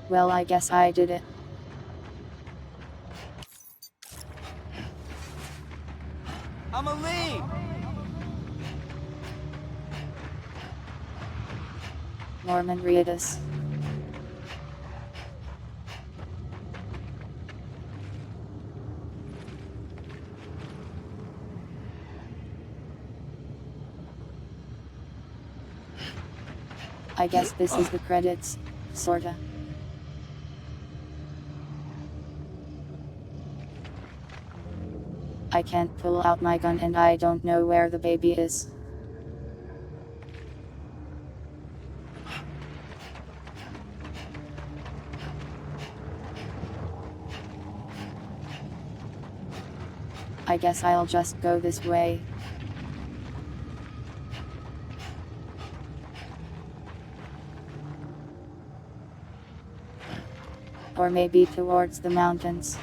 Well, I guess I did it. Amelie! Norman Reedus. I guess this is the credits, sorta. I can't pull out my gun and I don't know where the baby is. I guess I'll just go this way. Or maybe towards the mountains.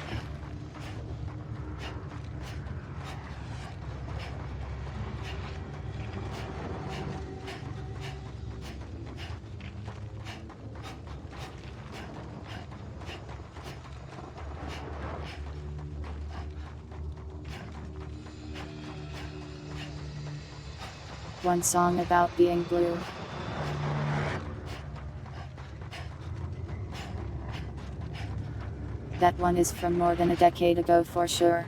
one song about being blue. That one is from more than a decade ago for sure.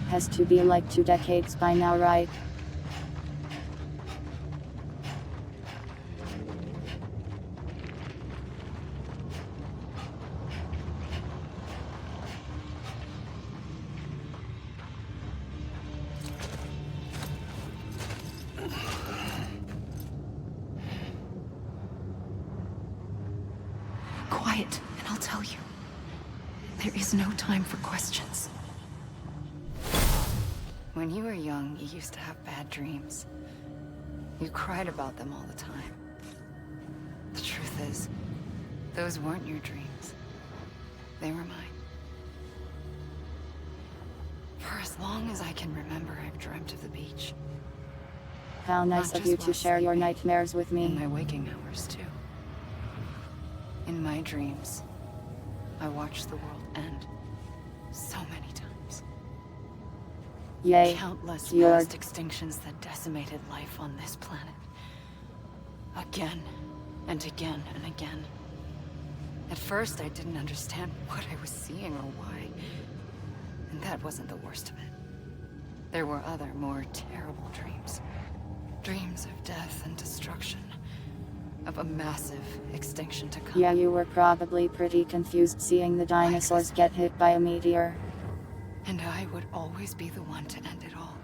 Has to be like 2 decades by now, right? Quiet, and I'll tell you. There is no time for questions. When you were young, you used to have bad dreams. You cried about them all the time. The truth is, those weren't your dreams. They were mine. For as long as I can remember, I've dreamt of the beach. How nice Not of you just to while share your sleeping, nightmares with in me. my waking hours, too. In my dreams, I watched the world end so many times. Yay, Countless you're... past extinctions that decimated life on this planet. Again, and again, and again. At first, I didn't understand what I was seeing or why. And that wasn't the worst of it. There were other, more terrible dreams. Dreams of death and destruction. Of a massive extinction to come. Yeah, you were probably pretty confused seeing the dinosaurs get hit by a meteor. And I would always be the one to end it all.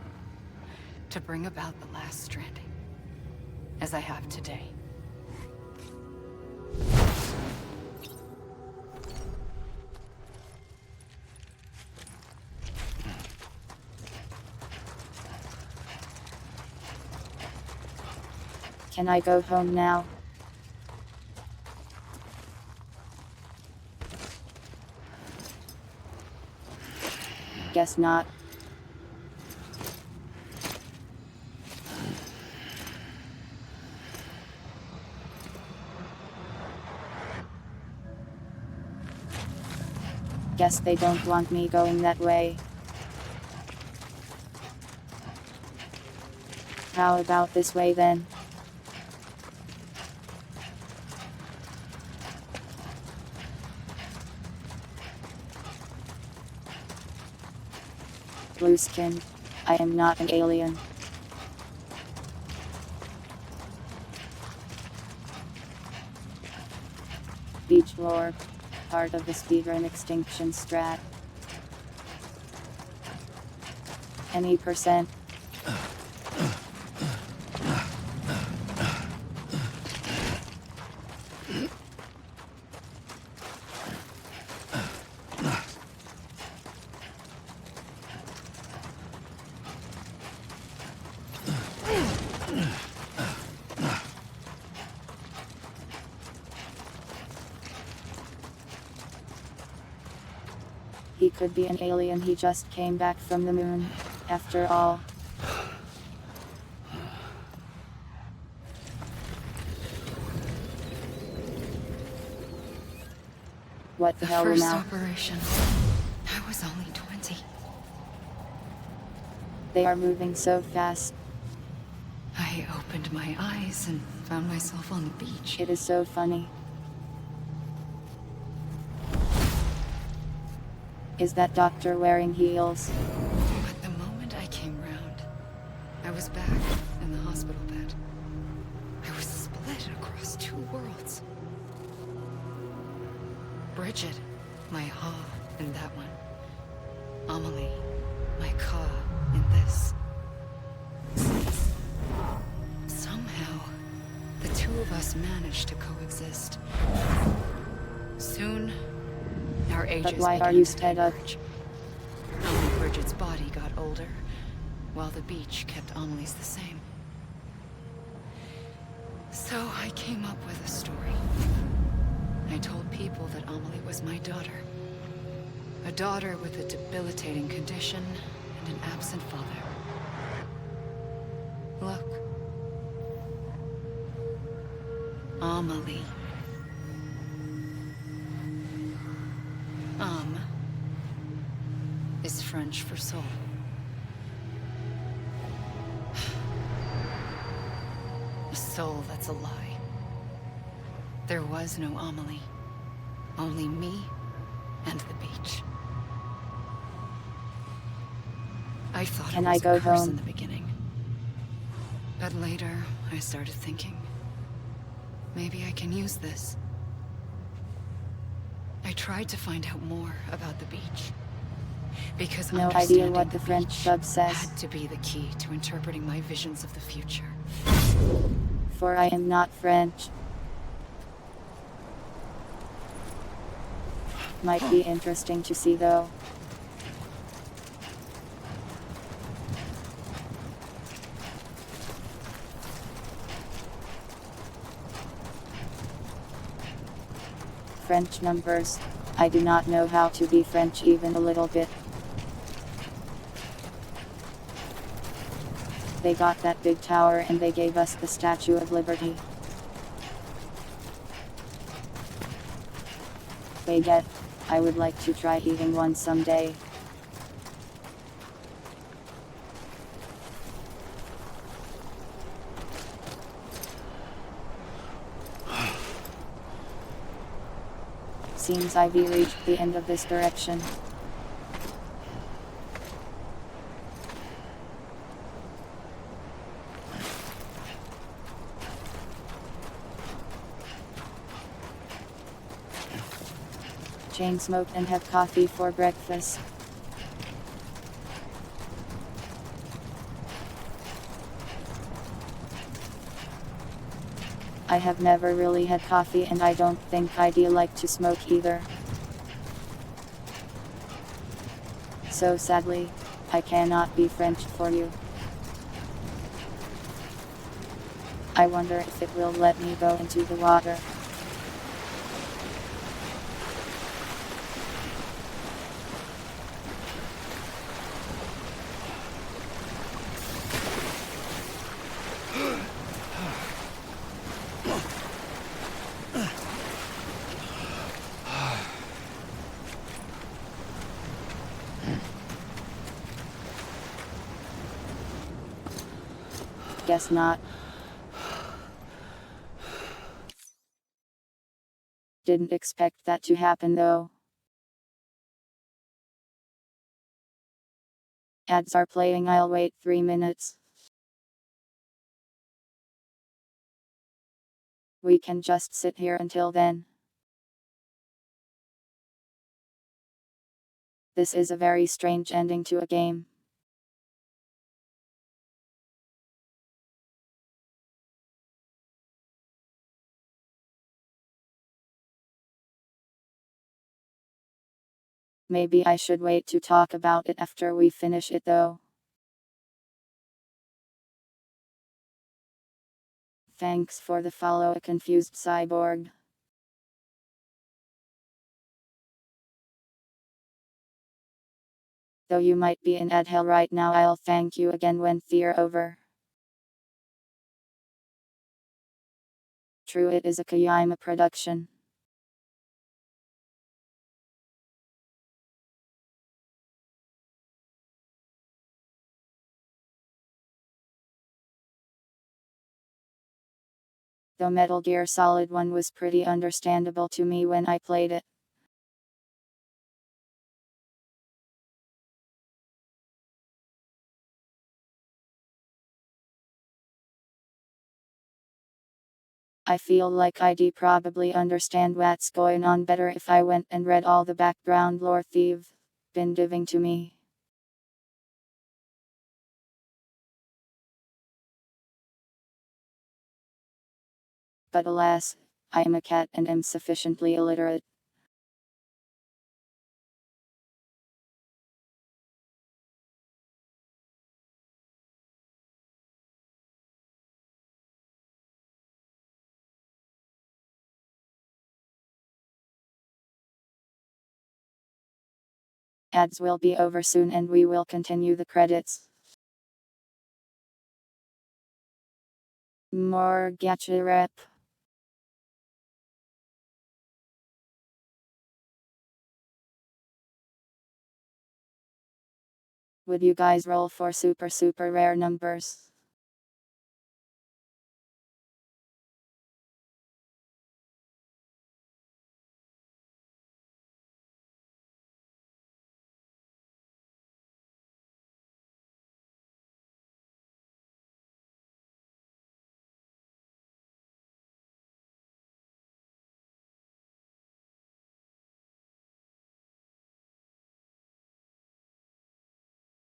To bring about the last stranding. As I have today. Can I go home now? Guess not. Guess they don't want me going that way. How about this way then? Blue skin. I am not an alien. Beach lore. Part of the speedrun extinction strat. Any percent. He could be an alien, he just came back from the moon, after all. What the hell first now? operation. I was only 20. They are moving so fast. I opened my eyes and found myself on the beach. It is so funny. Is that doctor wearing heels? But the moment I came round, I was back in the hospital bed. I was split across 2 worlds. Bridget, my Ha in that one. Amelie, my Ka in this. Somehow, the 2 of us managed to coexist. Soon, our ages But why began are you to sped up? diverge. Only Bridget's body got older, while the beach kept Amelie's the same. So I came up with a story. I told people that Amelie was my daughter. A daughter with a debilitating condition and an absent father. Look. Amelie. French for soul. A soul that's a lie. There was no Amelie. Only me and the beach. I thought Can it was I go a curse in home? the beginning. But later, I started thinking, maybe I can use this. I tried to find out more about the beach. Because No idea understanding what the the French beach sub says. had to be the key to interpreting my visions of the future. For I am not French. Might be interesting to see though. French numbers. I do not know how to be French even a little bit. They got that big tower and they gave us the Statue of Liberty. Baguette. I would like to try eating one someday. Seems I've reached the end of this direction. Chain smoke and have coffee for breakfast. I have never really had coffee and I don't think I'd like to smoke either. So sadly, I cannot be French for you. I wonder if it will let me go into the water. Guess not. Didn't expect that to happen though. Ads are playing, I'll wait 3 minutes. We can just sit here until then. This is a very strange ending to a game. Maybe I should wait to talk about it after we finish it though. Thanks for the follow, a confused cyborg. Though you might be in ad hell right now, I'll thank you again when fear over. True, it is a Kojima production. Though Metal Gear Solid 1 was pretty understandable to me when I played it. I feel like I'd probably understand what's going on better if I went and read all the background lore they've been giving to me. But alas, I am a cat and am sufficiently illiterate. Ads will be over soon and we will continue the credits. More gacha rep. Would you guys roll for super rare numbers?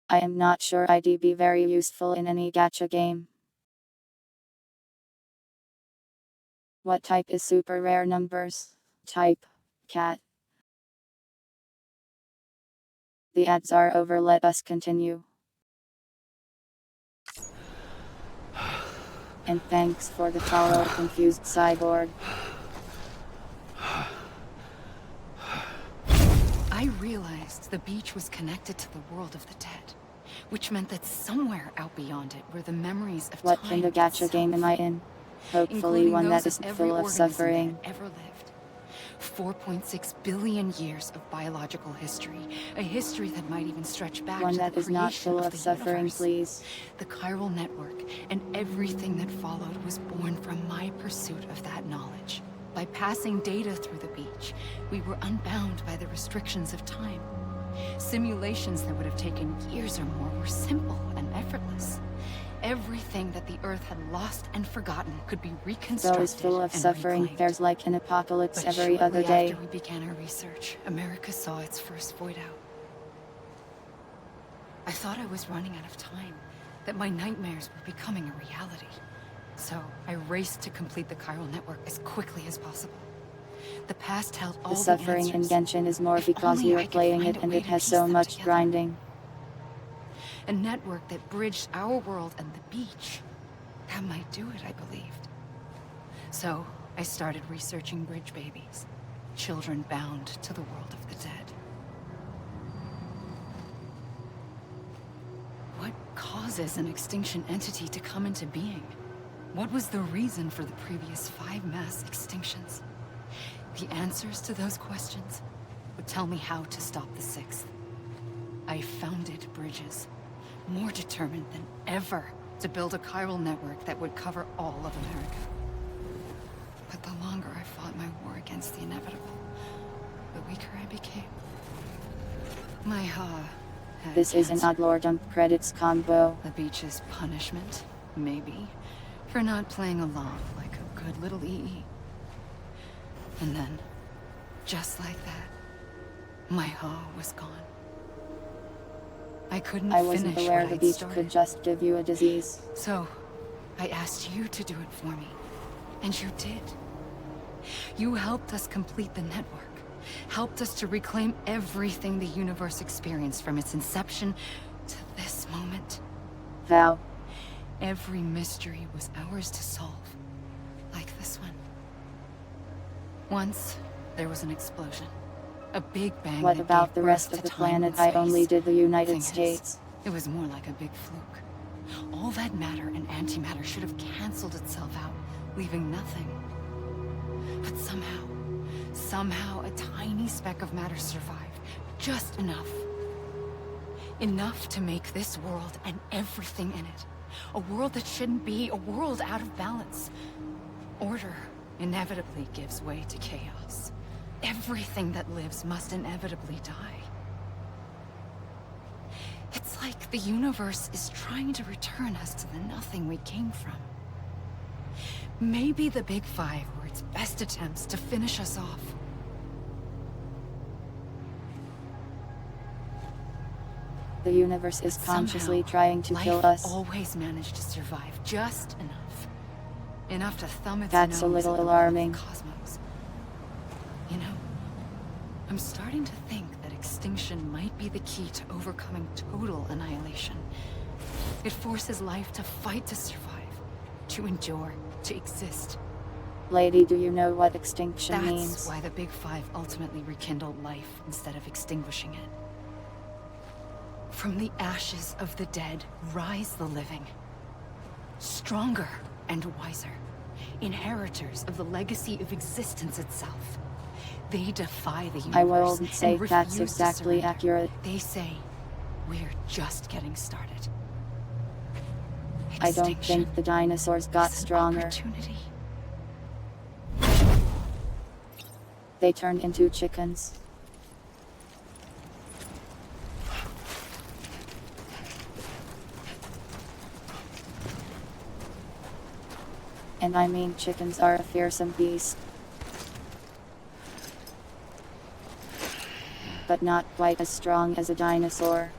I am not sure I'd be very useful in any gacha game. What type is super rare numbers? Type cat. The ads are over, let us continue. And thanks for the follow, confused cyborg. I realized the beach was connected to the world of the dead, which meant that somewhere out beyond it were the memories of What time kind of gacha itself, game am I in? Hopefully including one those that isn't every full of organism that suffering. had ever lived. 4.6 billion years of biological history, a history that might even stretch back One to that the is not creation full of of the suffering, universe. please. The chiral network and everything that followed was born from my pursuit of that knowledge. By passing data through the beach, we were unbound by the restrictions of time. Simulations that would have taken years or more were simple and effortless. Everything that the Earth had lost and forgotten could be reconstructed. Though is full of and suffering, reclaimed. there's like an apocalypse But every other shortly day. after we began our research, America saw its first void out. I thought I was running out of time, that my nightmares were becoming a reality. So I raced to complete the chiral network as quickly as possible. The past held all The the suffering in answers. Genshin is more If because only you I are could playing find it a and way it to has piece so them much together. grinding. A network that bridged our world and the beach. That might do it, I believed. So, I started researching bridge babies. Children bound to the world of the dead. What causes an extinction entity to come into being? What was the reason for the previous 5 mass extinctions? The answers to those questions would tell me how to stop the 6th. I founded bridges, more determined than ever to build a chiral network that would cover all of America. But the longer I fought my war against the inevitable, the weaker I became. My Ha had This is an cancer. Oddlore dump credits combo. The beach's punishment, maybe, for not playing along like a good little EE. And then, just like that, my Ha was gone. I couldn't I wasn't finish aware what the I'd beach started. could just give you a disease. So, I asked you to do it for me. And you did. You helped us complete the network. Helped us to reclaim everything the universe experienced from its inception to this moment. Vow. Every mystery was ours to solve. Like this one. Once, there was an explosion. A big bang. What that about gave the birth rest to of the time and planet? I only space. did the United Thing is, States. it was more like a big fluke. All that matter and antimatter should have canceled itself out, leaving nothing. But somehow a tiny speck of matter survived. Just enough. Enough to make this world and everything in it. A world that shouldn't be, a world out of balance. Order inevitably gives way to chaos. Everything that lives must inevitably die. It's like the universe is trying to return us to the nothing we came from. Maybe the Big Five were its best attempts to finish us off. The universe is consciously trying to kill us. Life always managed to survive just enough. Enough to thumb its That's a nose little at the alarming. cosmos. You know, I'm starting to think that extinction might be the key to overcoming total annihilation. It forces life to fight to survive, to endure, to exist. Lady, do you know what extinction That's means? why the Big Five ultimately rekindled life instead of extinguishing it. From the ashes of the dead rise the living. Stronger and wiser. Inheritors of the legacy of existence itself. They defy the universe I won't say and that's refuse to exactly surrender. accurate. They say, We're just getting started. I don't think the dinosaurs got stronger. Opportunity. They turned into chickens. And I mean, chickens are a fearsome beast. But not quite as strong as a dinosaur.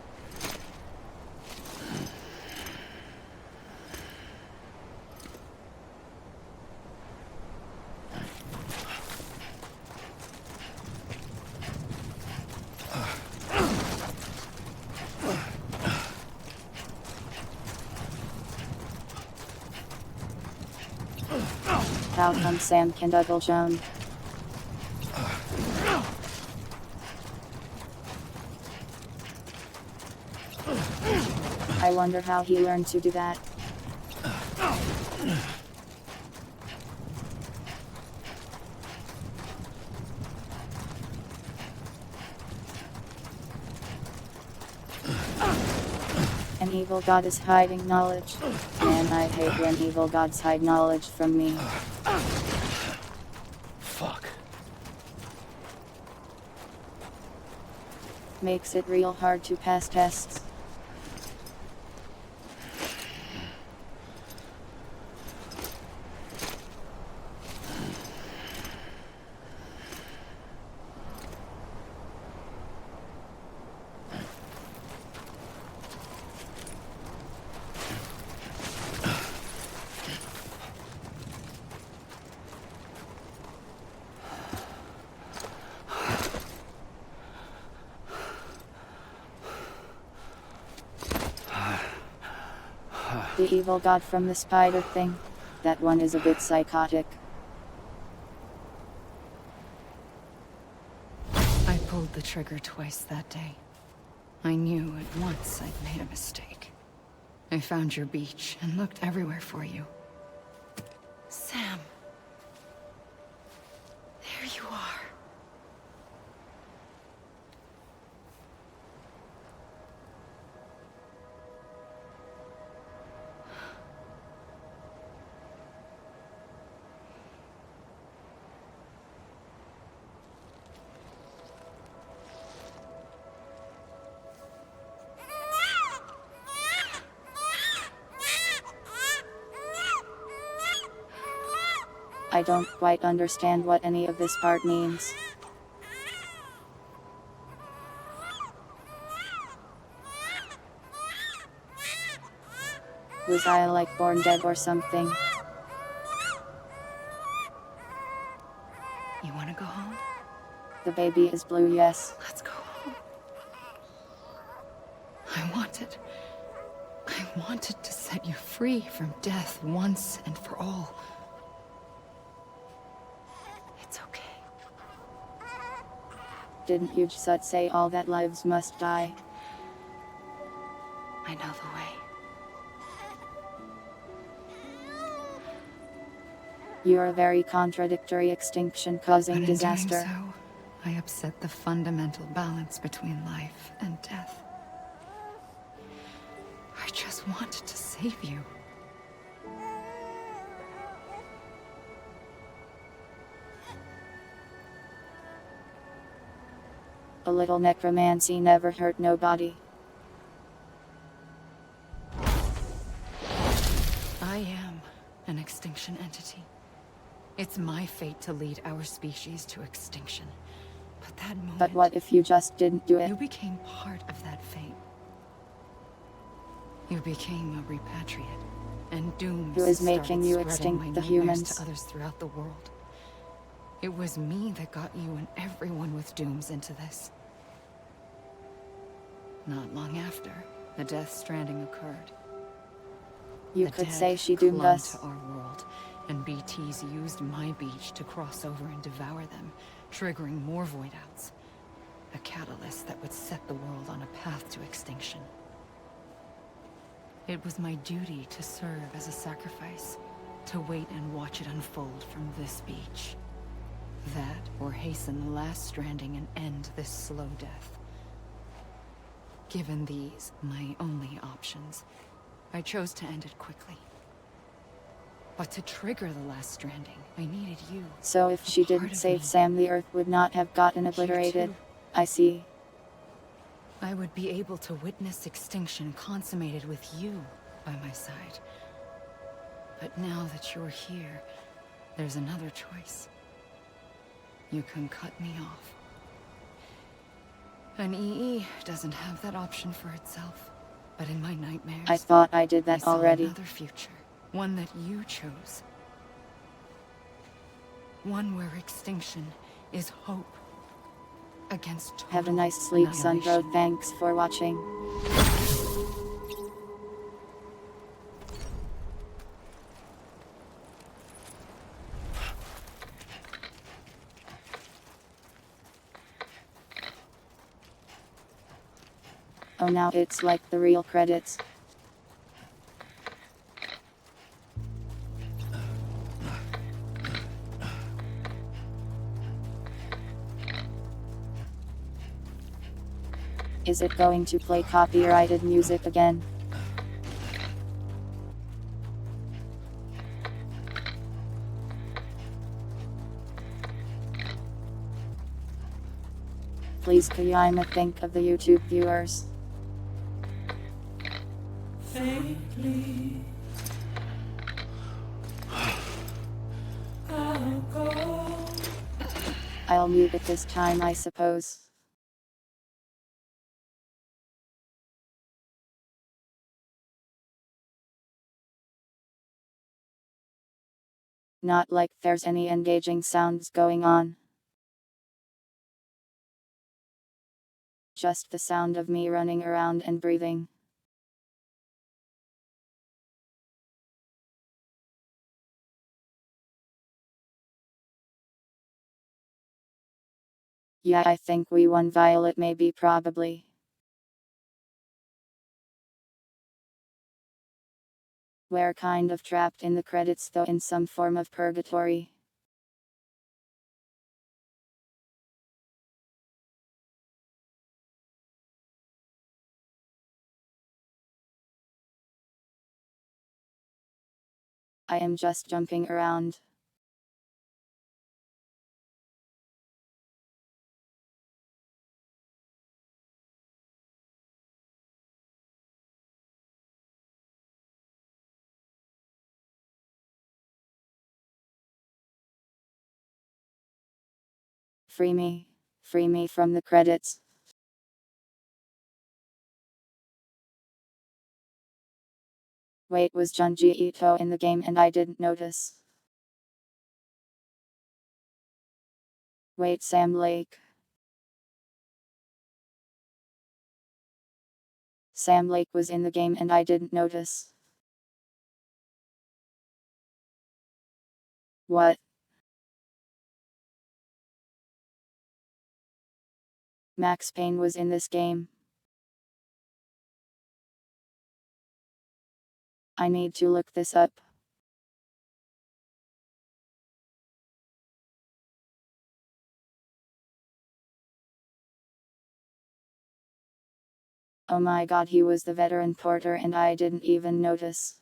How come Sam can double jump? I wonder how he learned to do that. An evil god is hiding knowledge. Man, I hate when evil gods hide knowledge from me. Fuck. Makes it real hard to pass tests. The evil god from the spider thing. That one is a bit psychotic. I pulled the trigger twice that day. I knew at once I'd made a mistake. I found your beach and looked everywhere for you. Sam. There you are. I don't quite understand what any of this part means. Was I like born dead or something? You wanna go home? The baby is blue, yes. Let's go home. I wanted to set you free from death once and for all. It's okay. Didn't you just say all that lives must die? I know the way. You're a very contradictory extinction-causing disaster. But in doing so, I upset the fundamental balance between life and death. I just wanted to save you. A little necromancy never hurt nobody. I am an extinction entity. It's my fate to lead our species to extinction. But that moment... But what if you just didn't do it? You became part of that fate. You became a repatriate, and dooms Who is making you extinct the humans? To others throughout the world. It was me that got you and everyone with dooms into this. Not long after, the Death Stranding occurred. You The could dead say she doomed clung us. to our world, and BTs used my beach to cross over and devour them, triggering more void outs. A catalyst that would set the world on a path to extinction. It was my duty to serve as a sacrifice, to wait and watch it unfold from this beach. That, or hasten the last stranding and end this slow death. Given these, my only options, I chose to end it quickly. But to trigger the last stranding, I needed you. So if she didn't save Sam, the Earth would not have gotten obliterated. I see. I would be able to witness extinction consummated with you by my side. But now that you're here, there's another choice. You can cut me off. An EE doesn't have that option for itself. But in my nightmares, I thought I did that I saw already. another future. One that you chose. One where extinction is hope against total Have a nice sleep, son bro. annihilation. Thanks for watching. Oh, now it's like the real credits. Is it going to play copyrighted music again? Please Kayama, think of the YouTube viewers. Faintly, I'll go. I'll mute it this time, I suppose. Not like there's any engaging sounds going on. Just the sound of me running around and breathing. Yeah, I think we won. Violet, maybe, probably. We're kind of trapped in the credits though, in some form of purgatory. I am just jumping around. Free me. Free me from the credits. Wait, was Junji Ito in the game and I didn't notice? Wait, Sam Lake. Sam Lake was in the game and I didn't notice. What? Max Payne was in this game. I need to look this up. Oh my god, he was the veteran porter and I didn't even notice.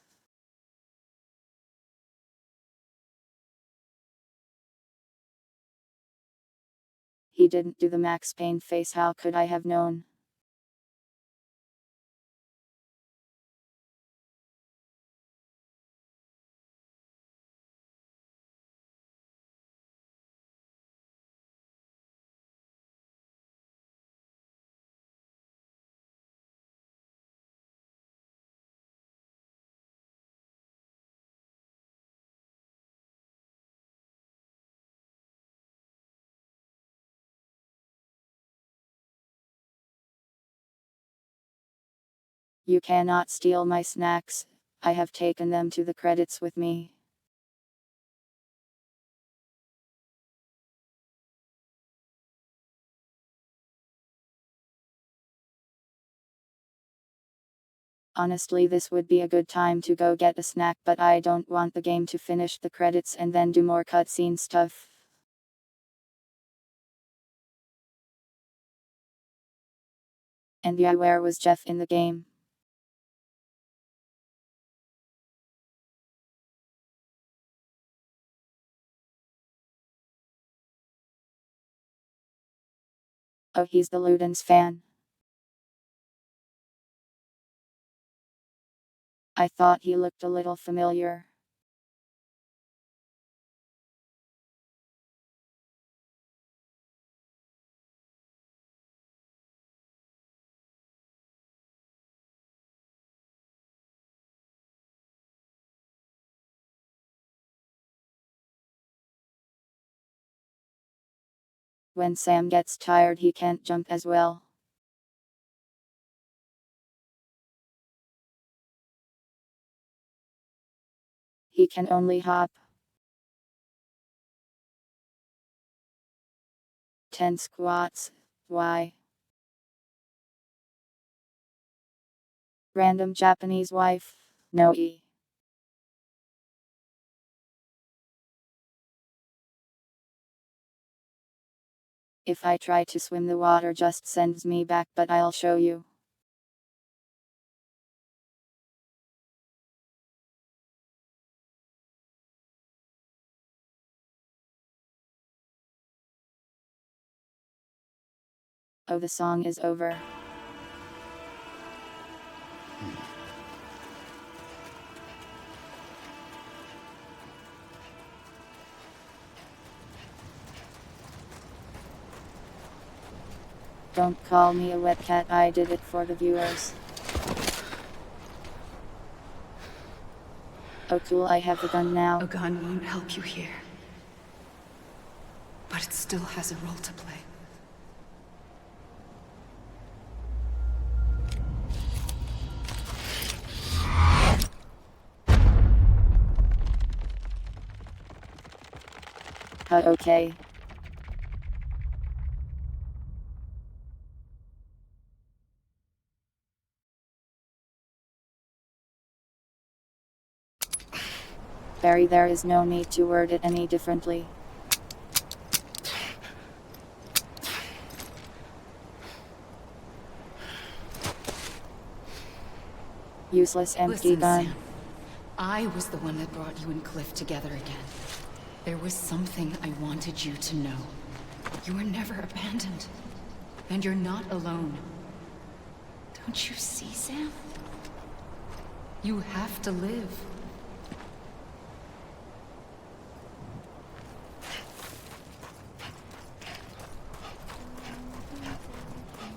He didn't do the Max Payne face, how could I have known? You cannot steal my snacks. I have taken them to the credits with me. Honestly, this would be a good time to go get a snack, but I don't want the game to finish the credits and then do more cutscene stuff. And yeah, where was Jeff in the game? Oh, he's the Ludens fan. I thought he looked a little familiar. When Sam gets tired, he can't jump as well. He can only hop. 10 squats. Why? Random Japanese wife. No E. If I try to swim, the water just sends me back, but I'll show you. Oh, the song is over. Don't call me a wet cat, I did it for the viewers. Oh cool, I have a gun now. A gun won't help you here. But it still has a role to play. Okay. Barry, there is no need to word it any differently. Useless empty Listen, gun. Sam. I was the one that brought you and Cliff together again. There was something I wanted you to know. You were never abandoned. And you're not alone. Don't you see, Sam? You have to live.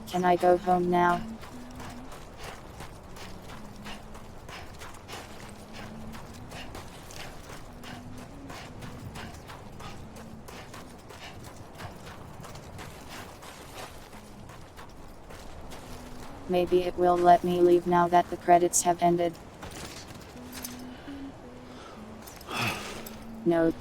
Can I go home now? Maybe it will let me leave now that the credits have ended. No.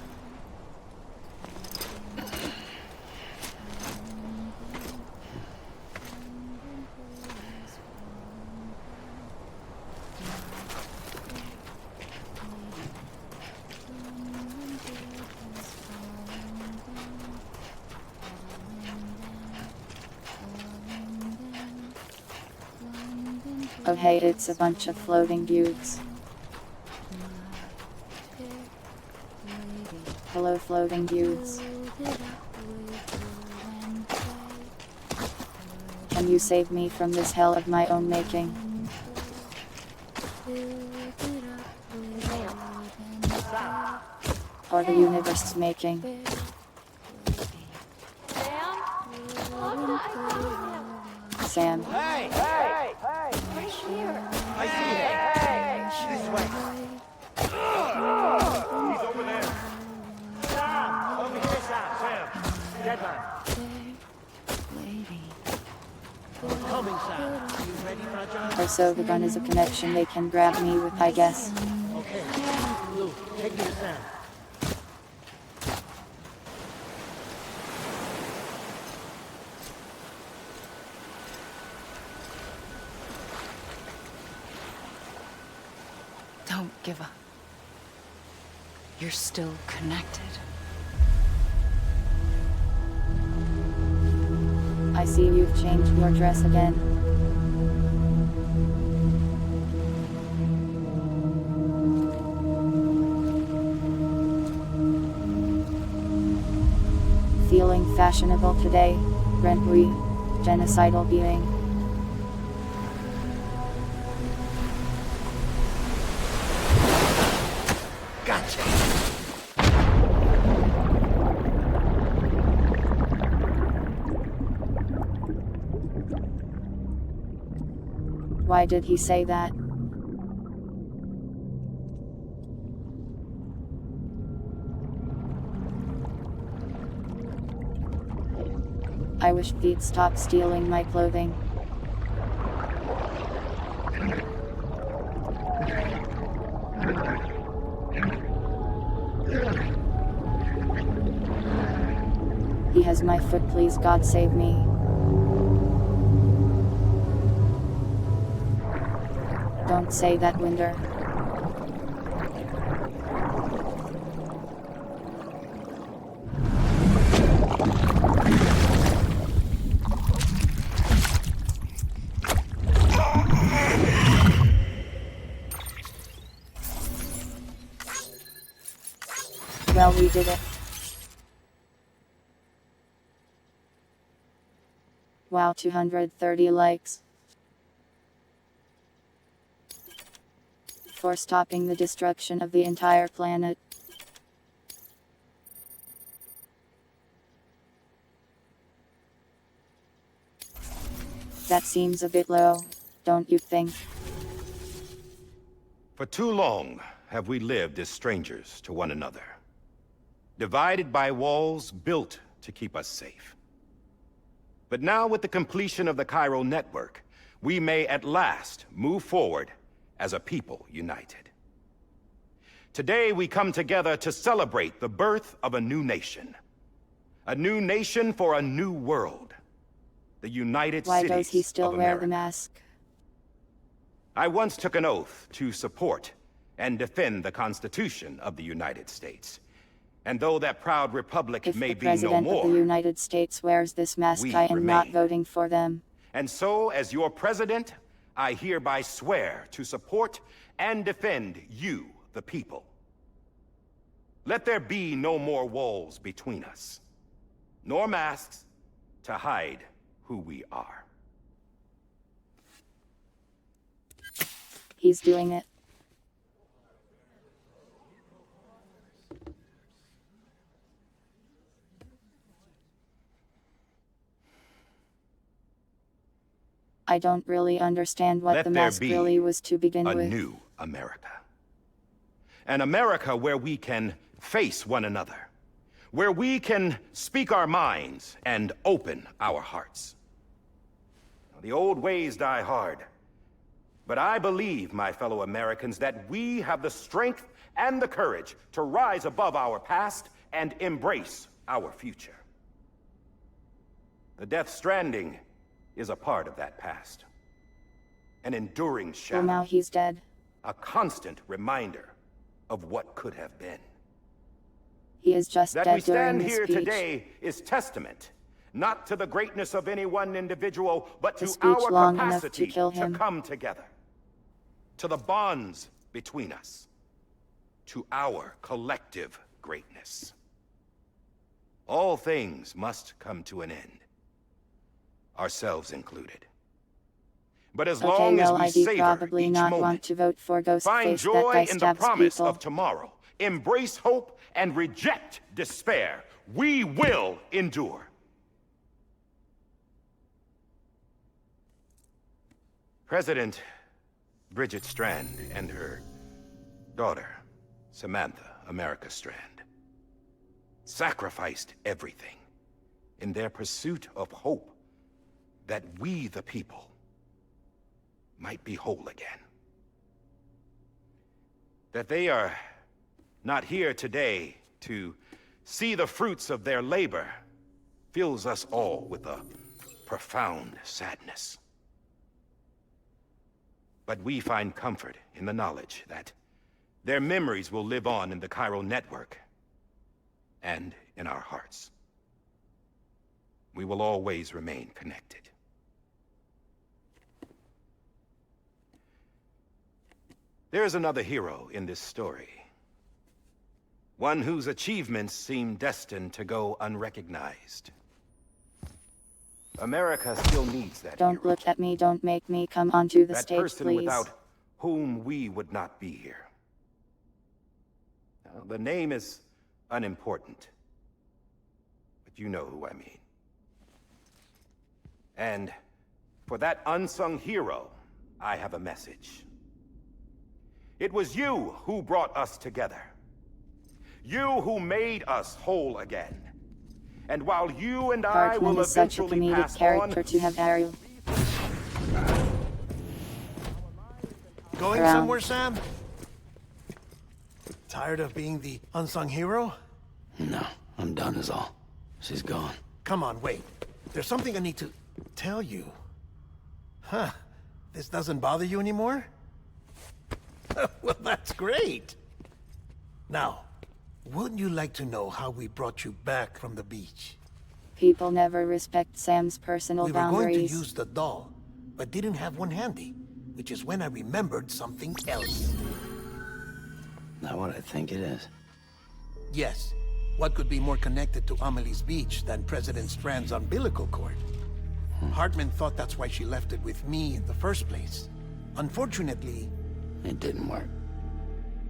Oh hey, it's a bunch of floating dudes. Hello floating dudes. Can you save me from this hell of my own making? Or the universe's making? Sam. Hey! Hey! Hey! Right here! I see him! Hey! This way! He's over there! Sam! Over here, Sam! Deadline! Coming, Sam. You ready, Fragile? Or so the gun is a connection they can grab me with, I guess. Okay. Lou, take me to Sam. Don't give up. You're still connected. I see you've changed your dress again. feeling fashionable today, Brentry, genocidal being. Gotcha. Why did he say that? I wish he'd stop stealing my clothing. He has my foot, please God save me. Don't say that, Winder. Well, we did it. Wow, 230 likes. For stopping the destruction of the entire planet. That seems a bit low, don't you think? For too long have we lived as strangers to one another, divided by walls built to keep us safe. But now, with the completion of the Chiral network, we may at last move forward as a people united. Today we come together to celebrate the birth of a new nation. A new nation for a new world. The United Cities of America. Why does he still wear the mask? I once took an oath to support and defend the Constitution of the United States. And though that proud republic may be no more, if the President of the United States wears this mask, I am not voting for them. And so, as your President, I hereby swear to support and defend you, the people. Let there be no more walls between us, nor masks to hide who we are. He's doing it. I don't really understand what the mask really was to begin with. A new America. An America where we can face one another. Where we can speak our minds and open our hearts. The old ways die hard. But I believe, my fellow Americans, that we have the strength and the courage to rise above our past and embrace our future. The Death Stranding is a part of that past. An enduring shadow. Well, now he's dead. A constant reminder of what could have been. He is just dead during the speech. That we stand here today is testament, not to the greatness of any one individual, but to our capacity to come together. To the bonds between us. To our collective greatness. All things must come to an end. Ourselves included. But as long as we savor each moment, find joy in the promise of tomorrow, embrace hope, and reject despair, we will endure. President Bridget Strand and her daughter, Samantha America Strand, sacrificed everything in their pursuit of hope that we, the people, might be whole again. That they are not here today to see the fruits of their labor fills us all with a profound sadness. But we find comfort in the knowledge that their memories will live on in the Chiral network and in our hearts. We will always remain connected. There is another hero in this story. One whose achievements seem destined to go unrecognized. America still needs that Don't hero. look at me, don't make me come onto the That stage, person please. without whom we would not be here. Now, the name is unimportant, but you know who I mean. And for that unsung hero, I have a message. It was you who brought us together. You who made us whole again. And while you and I Hartman will is such a eventually comedic pass character on, to have Ariel. Going Around. somewhere, Sam? Tired of being the unsung hero? No, I'm done is all. She's gone. Come on, wait. There's something I need to tell you. Huh. This doesn't bother you anymore? Well, that's great. Now, wouldn't you like to know how we brought you back from the beach? People never respect Sam's personal We were going to boundaries. use the doll, but didn't have one handy, which is when I remembered something else. Not what I think it is. Yes. What could be more connected to Amelie's beach than President Strand's umbilical cord? Hartman thought that's why she left it with me in the first place. Unfortunately... It didn't work.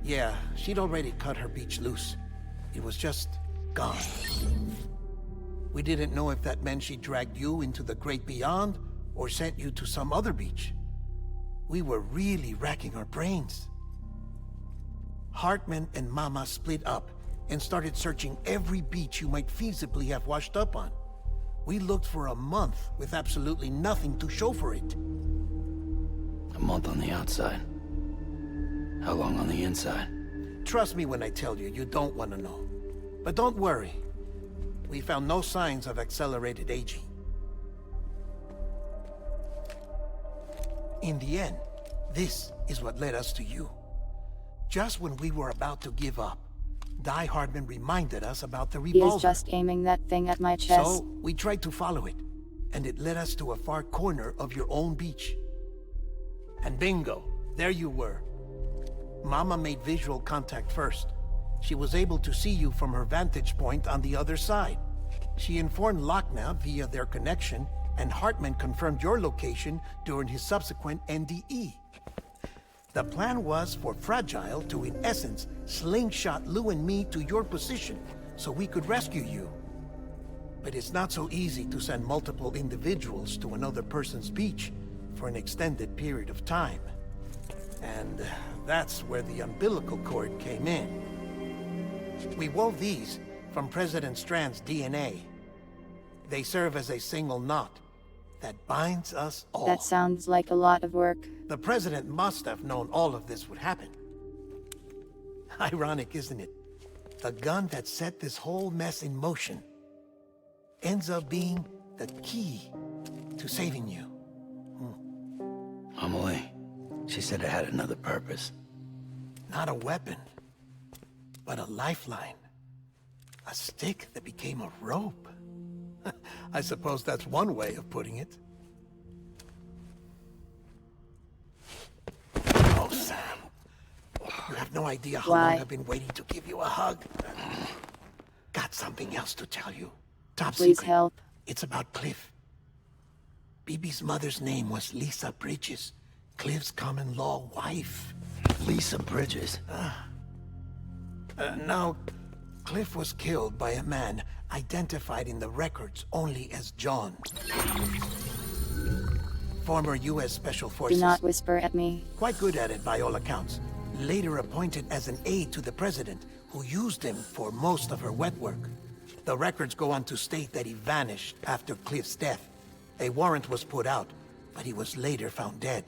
Yeah, she'd already cut her beach loose. It was just gone. We didn't know if that meant she dragged you into the great beyond, or sent you to some other beach. We were really racking our brains. Hartman and Mama split up and started searching every beach you might feasibly have washed up on. We looked for a month with absolutely nothing to show for it. A month on the outside. How long on the inside? Trust me when I tell you, you don't want to know. But don't worry. We found no signs of accelerated aging. In the end, this is what led us to you. Just when we were about to give up, Die Hardman reminded us about the He revolver. is just aiming that thing at my chest. So, we tried to follow it, and it led us to a far corner of your own beach. And bingo, there you were. Mama made visual contact first. She was able to see you from her vantage point on the other side. She informed Lochna via their connection, and Hartman confirmed your location during his subsequent NDE. The plan was for Fragile to, in essence, slingshot Lou and me to your position, so we could rescue you. But it's not so easy to send multiple individuals to another person's beach for an extended period of time. And that's where the umbilical cord came in. We wove these from President Strand's DNA. They serve as a single knot that binds us all. That sounds like a lot of work. The President must have known all of this would happen. Ironic, isn't it? The gun that set this whole mess in motion ends up being the key to saving you. Amelie. She said it had another purpose. Not a weapon, but a lifeline. A stick that became a rope. I suppose that's one way of putting it. Oh, Sam. You have no idea how Why? long I've been waiting to give you a hug. Got something else to tell you. Top Please secret. help. It's about Cliff. Bibi's mother's name was Lisa Bridges, Cliff's common-law wife. Lisa Bridges. Now, Cliff was killed by a man identified in the records only as John. Former U.S. Special Do Forces. not whisper at me. Quite good at it by all accounts. Later appointed as an aide to the president, who used him for most of her wet work. The records go on to state that he vanished after Cliff's death. A warrant was put out, but he was later found dead.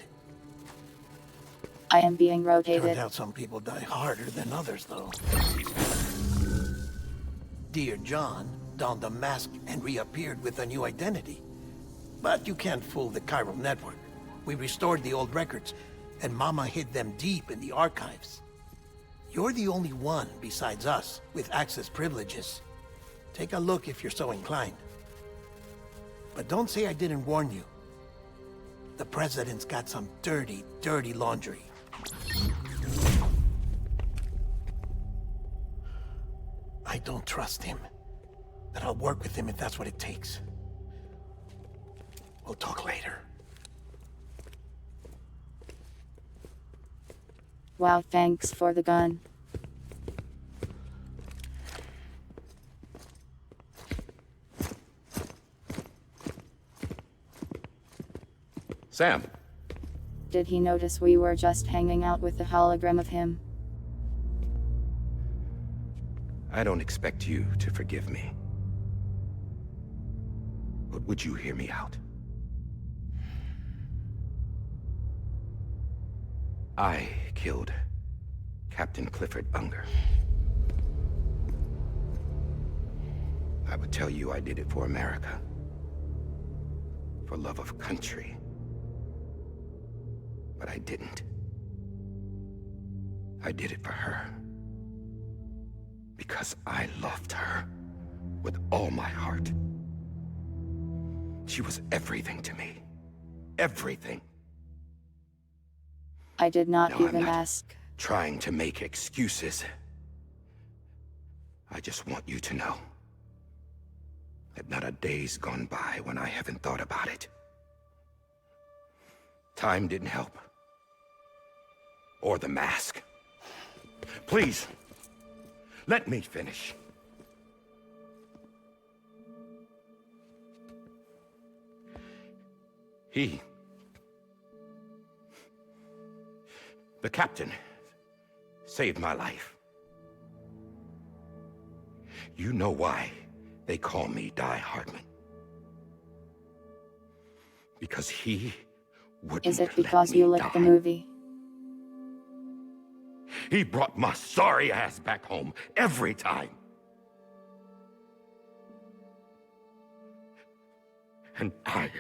I am being rotated. Turned out some people die harder than others, though. Dear John donned a mask and reappeared with a new identity. But you can't fool the chiral network. We restored the old records, and Mama hid them deep in the archives. You're the only one, besides us, with access privileges. Take a look if you're so inclined. But don't say I didn't warn you. The President's got some dirty, dirty laundry. don't trust him. That I'll work with him if that's what it takes. We'll talk later. Wow, thanks for the gun. Sam. Did he notice we were just hanging out with the hologram of him? I don't expect you to forgive me. But would you hear me out? I killed Captain Clifford Unger. I would tell you I did it for America. For love of country. But I didn't. I did it for her. Because I loved her with all my heart. She was everything to me. Everything. I did not No, even I'm not ask. trying to make excuses. I just want you to know that not a day's gone by when I haven't thought about it. Time didn't help. Or the mask. Please, let me finish. The captain, saved my life. You know why they call me Die Hardman. Because he wouldn't Is it let because me you liked die. the movie? He brought my sorry ass back home every time. And I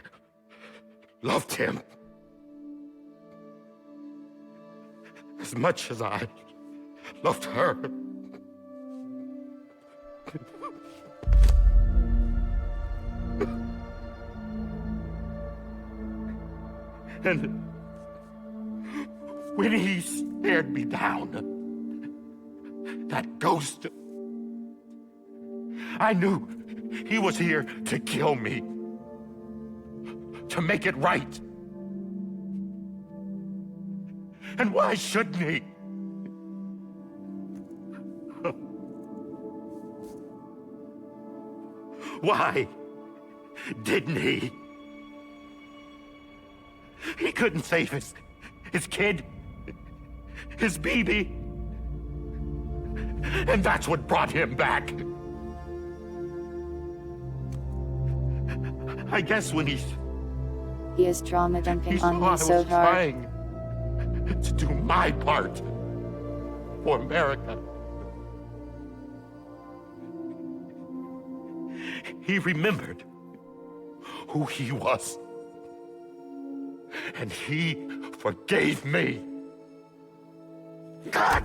loved him as much as I loved her. And when he stared me down, that ghost, I knew he was here to kill me, to make it right. And why shouldn't he? Why didn't he? He couldn't save his kid, his baby. And that's what brought him back. I guess when he is trauma dumping saw on I me was so hard. trying to do my part for America, he remembered who he was. And he forgave me. God!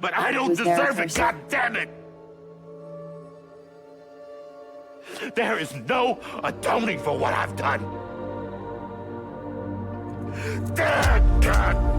But I don't Was there a deserve it, person? God damn it! There is no atoning for what I've done. Damn God!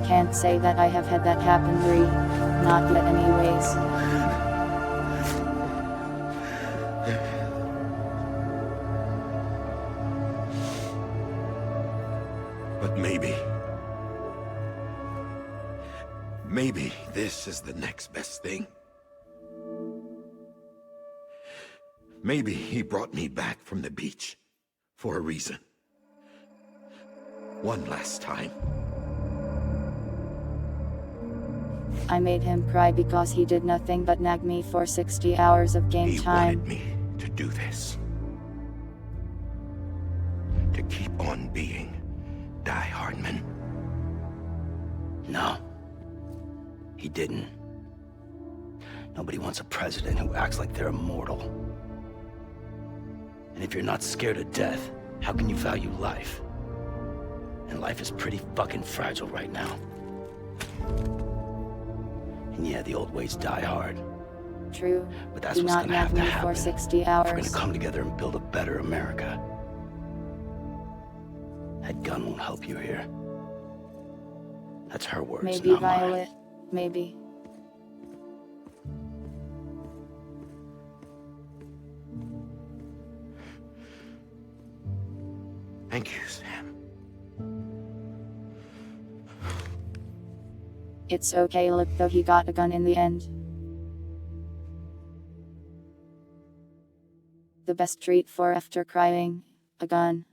Can't say that I have had that happen, Bree. Not yet anyways. But maybe this is the next best thing. Maybe he brought me back from the beach for a reason. One last time. I made him cry because he did nothing but nag me for 60 hours of game He time. wanted me to do this. To keep on being Die Hardman. No. He didn't. Nobody wants a president who acts like they're immortal. And if you're not scared of death, how can you value life? And life is pretty fucking fragile right now. And yeah, the old ways die hard. True. But that's Do what's not gonna have nag to me happen. for 60 If we're hours. gonna come together and build a better America. That gun won't help you here. That's her words, Maybe not Violet. Maybe. mine. Thank you, Sam. It's okay, look, though he got a gun in the end. The best treat for after crying, a gun.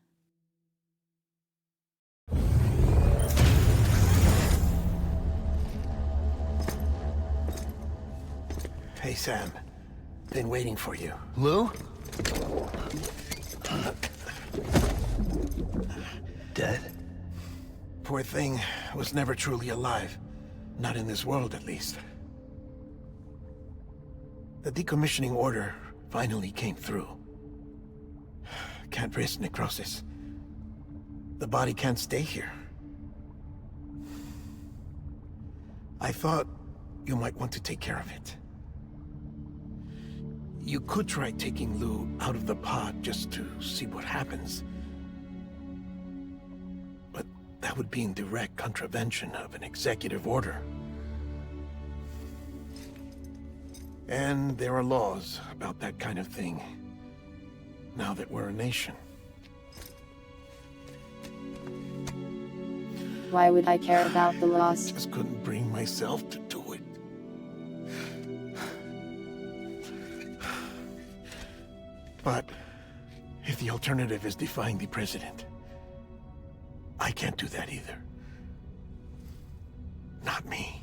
Hey, Sam. Been waiting for you. Lou? Dead? Poor thing was never truly alive. Not in this world, at least. The decommissioning order finally came through. Can't risk necrosis. The body can't stay here. I thought you might want to take care of it. You could try taking Lou out of the pod just to see what happens. But that would be in direct contravention of an executive order. And there are laws about that kind of thing, now that we're a nation. Why would I care about the laws? Just couldn't bring myself to do it. But if the alternative is defying the president, I can't do that either. Not me.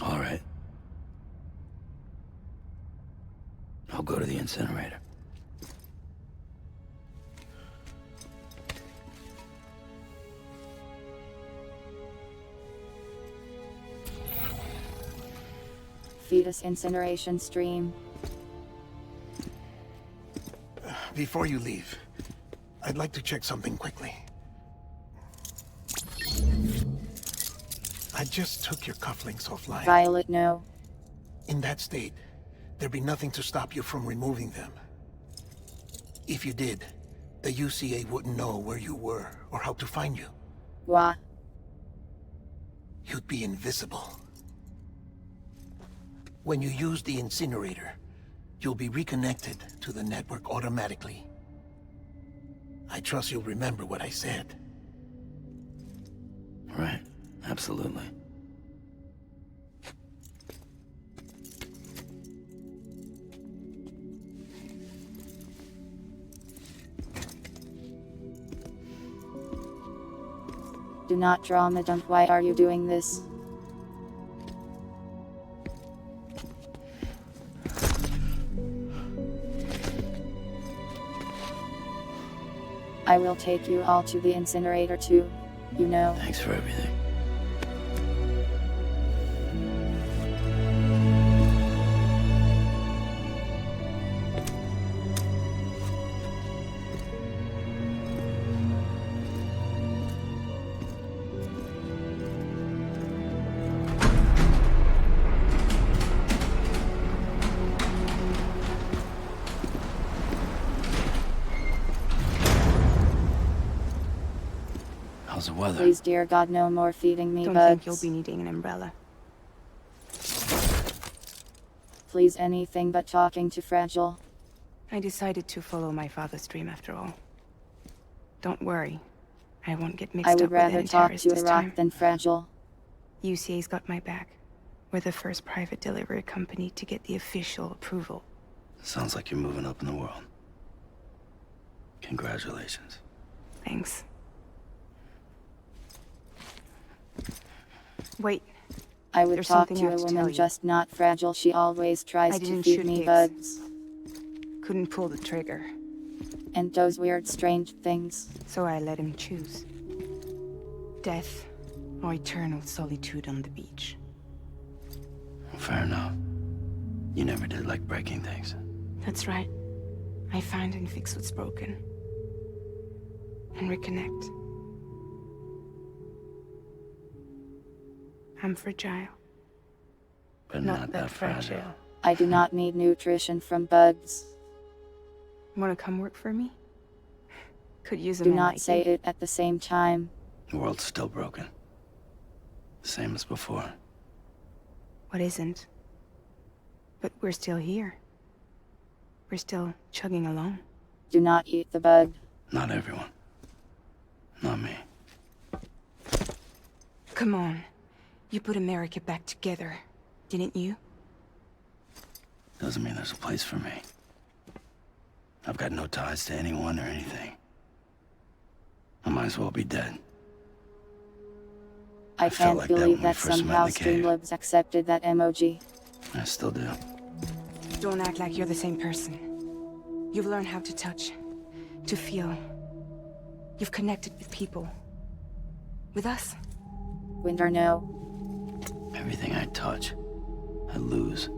All right. I'll go to the incinerator. Fetus incineration stream. Before you leave, I'd like to check something quickly. I just took your cufflinks offline. Violet, no. In that state, there'd be nothing to stop you from removing them. If you did, the UCA wouldn't know where you were or how to find you. What? You'd be invisible. When you use the incinerator, you'll be reconnected to the network automatically. I trust you'll remember what I said. Right. Absolutely. Do not drama dump. Why are you doing this? I will take you all to the incinerator too, you know. Thanks for everything. How's the weather? Please, dear God, no more feeding me Don't bugs. think you'll be needing an umbrella. Please, anything but talking to Fragile. I decided to follow my father's dream after all. Don't worry. I won't get mixed I up would with rather any talk terrorists to a this rock time. than Fragile. UCA's got my back. We're the first private delivery company to get the official approval. Sounds like you're moving up in the world. Congratulations. Thanks. Wait. I would There's talk something to I a have to tell woman, you. just not Fragile. She always tries I to didn't feed shoot me Higgs. bugs. Couldn't pull the trigger. And those weird, strange things. So I let him choose. Death or eternal solitude on the beach. Fair enough. You never did like breaking things. That's right. I find and fix what's broken. and reconnect. I'm fragile. But not that fragile. I do not need nutrition from bugs. Wanna come work for me? Could use a Do man not like say you. it at the same time. The world's still broken. Same as before. What isn't? But we're still here. We're still chugging along. Do not eat the bug. Not everyone. Not me. Come on. You put America back together, didn't you? Doesn't mean there's a place for me. I've got no ties to anyone or anything. I might as well be dead. I felt can't like that believe when we that first met in somehow the cave. Streamlabs accepted that emoji. I still do. Don't act like you're the same person. You've learned how to touch, to feel. You've connected with people. With us. Winter, no. Everything I touch, I lose.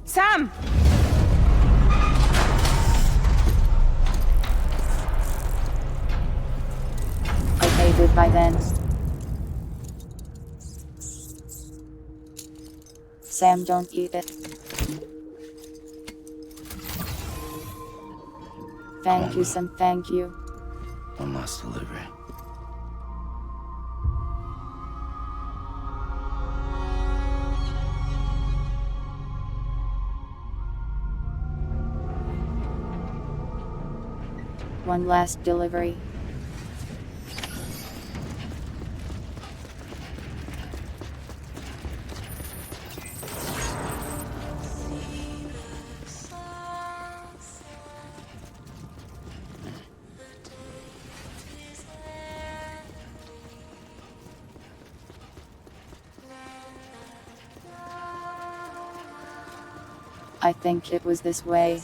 Sam! Okay, goodbye then. Sam, don't eat it. Thank you, Sam, thank you. One last delivery. One last delivery. I think it was this way.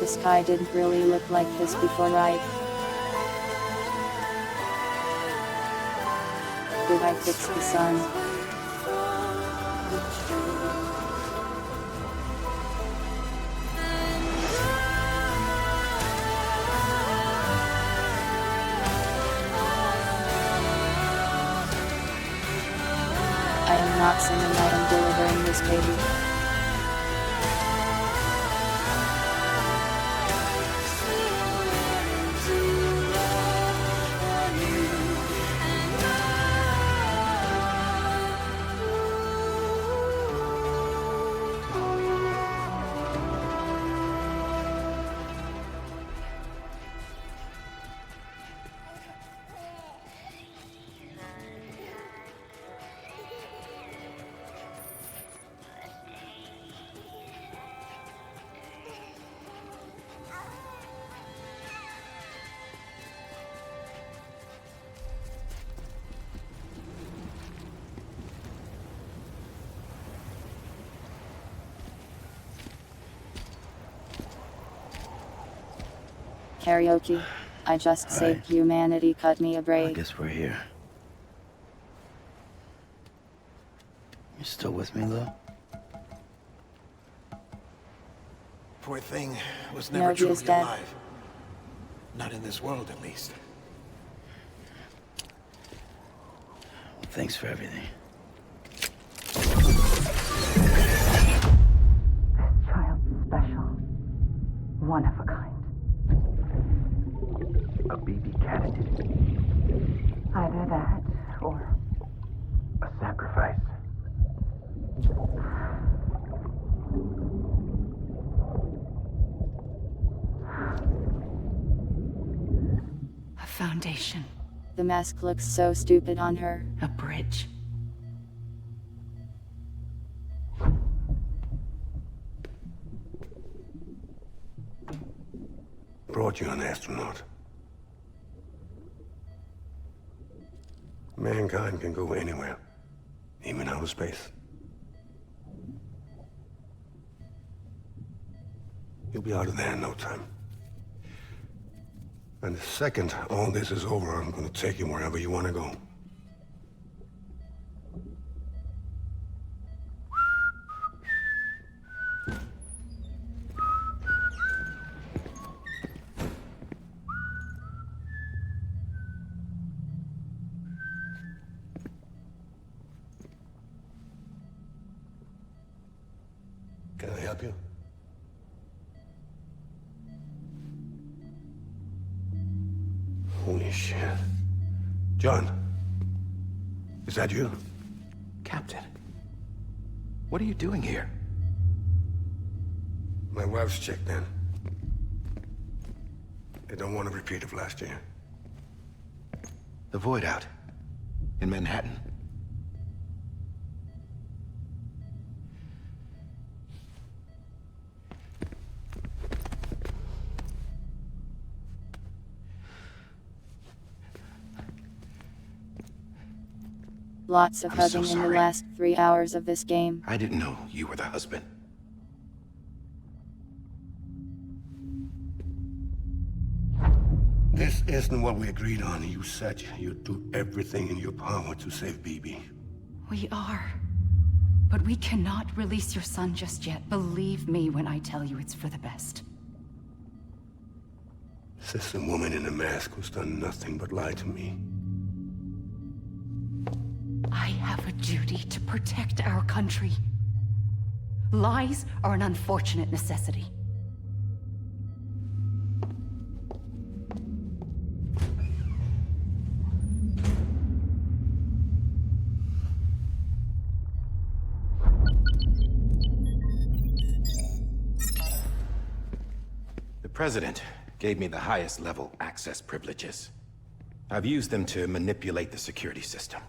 sky didn't really look like this before, right? Did I fix the sun? I am not singing, I am delivering this baby. Karaoke. I just saved humanity, cut me a break. I guess we're here. You still with me, Lou? Poor thing was No, never he is truly dead. alive. Not in this world, at least. Well, thanks for everything. This child's special. One of a kind. A BB candidate. Either that, or A sacrifice. A foundation. The mask looks so stupid on her. A bridge. Brought you an astronaut. Mankind can go anywhere, even outer space. You'll be out of there in no time. And the second all this is over, I'm gonna take you wherever you want to go. Can I help you? Holy shit. John, is that you? Captain, what are you doing here? My wife's checked in. They don't want a repeat of last year. The Void out. In Manhattan. Lots of I'm hugging so in the sorry. last 3 hours of this game. I didn't know you were the husband. This isn't what we agreed on. You said you'd do everything in your power to save BB. We are. But we cannot release your son just yet. Believe me when I tell you it's for the best. This is a woman in a mask who's done nothing but lie to me. I have a duty to protect our country. Lies are an unfortunate necessity. The President gave me the highest level access privileges. I've used them to manipulate the security system.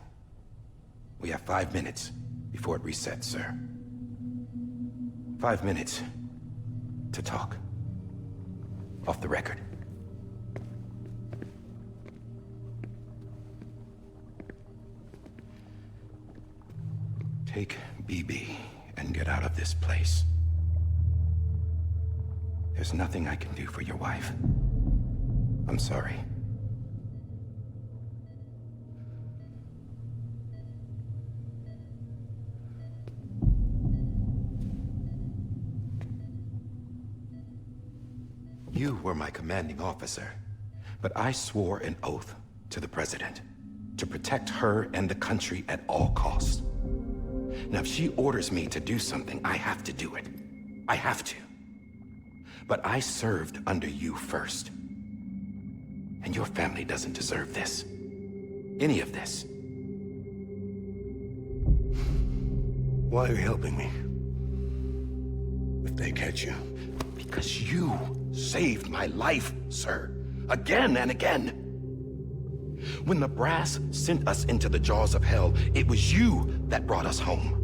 We have 5 minutes before it resets, sir. 5 minutes to talk. Off the record. Take BB and get out of this place. There's nothing I can do for your wife. I'm sorry. You were my commanding officer, but I swore an oath to the President to protect her and the country at all costs. Now, if she orders me to do something, I have to do it. I have to. But I served under you first. And your family doesn't deserve this. Any of this. Why are you helping me? If they catch you. Because you saved my life, sir. Again and again. When the brass sent us into the jaws of hell, it was you that brought us home.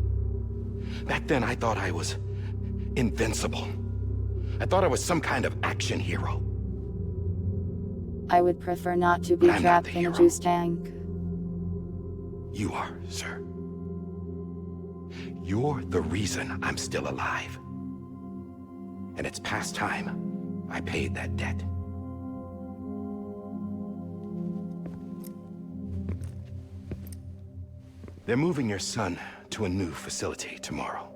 Back then, I thought I was invincible. I thought I was some kind of action hero. I would prefer not to be trapped in a juice tank. You are, sir. You're the reason I'm still alive. And it's past time I paid that debt. They're moving your son to a new facility tomorrow.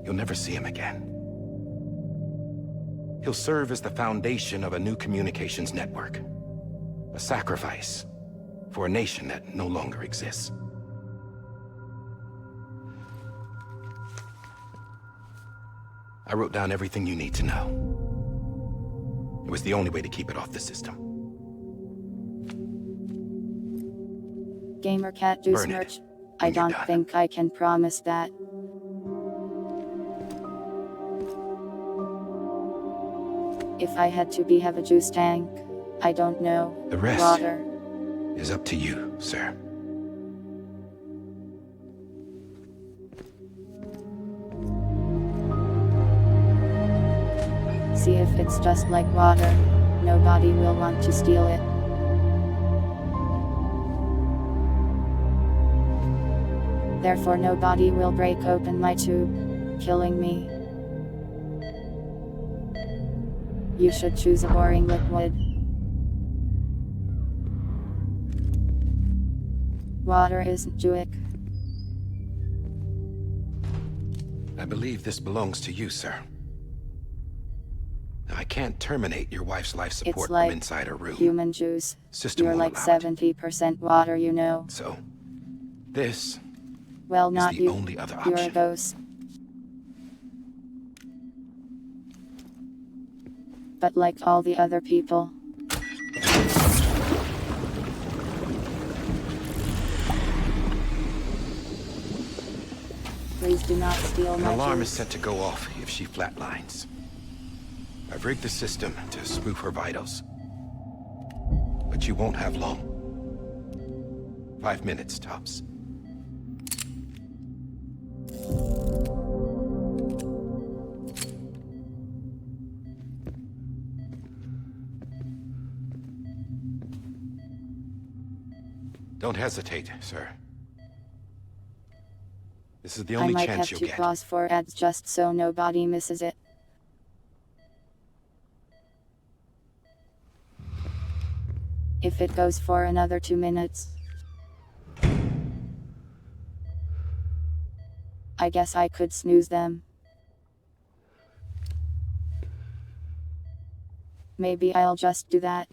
You'll never see him again. He'll serve as the foundation of a new communications network. A sacrifice for a nation that no longer exists. I wrote down everything you need to know. It was the only way to keep it off the system. Gamer Cat Juice Burn it merch. I don't done. think I can promise that. If I had to have a juice tank, I don't know. The rest Water. is up to you, sir. See if it's just like water. Nobody will want to steal it. Therefore nobody will break open my tube, killing me. You should choose a boring liquid. Water isn't Jewick. I believe this belongs to you, sir. Now, I can't terminate your wife's life support It's like from inside her room. human juice. System You're won't like allow it. 70% water, you know. So, this Well, is not the you. only other You're a option. ghost. But like all the other people. Please do not steal An my alarm is juice. set to go off if she flatlines. I've rigged the system to spoof her vitals. But you won't have long. 5 minutes, tops. Don't hesitate, sir. This is the I only might chance have you'll to get. pause for ads just so nobody misses it. If it goes for another 2 minutes, I guess I could snooze them. Maybe I'll just do that.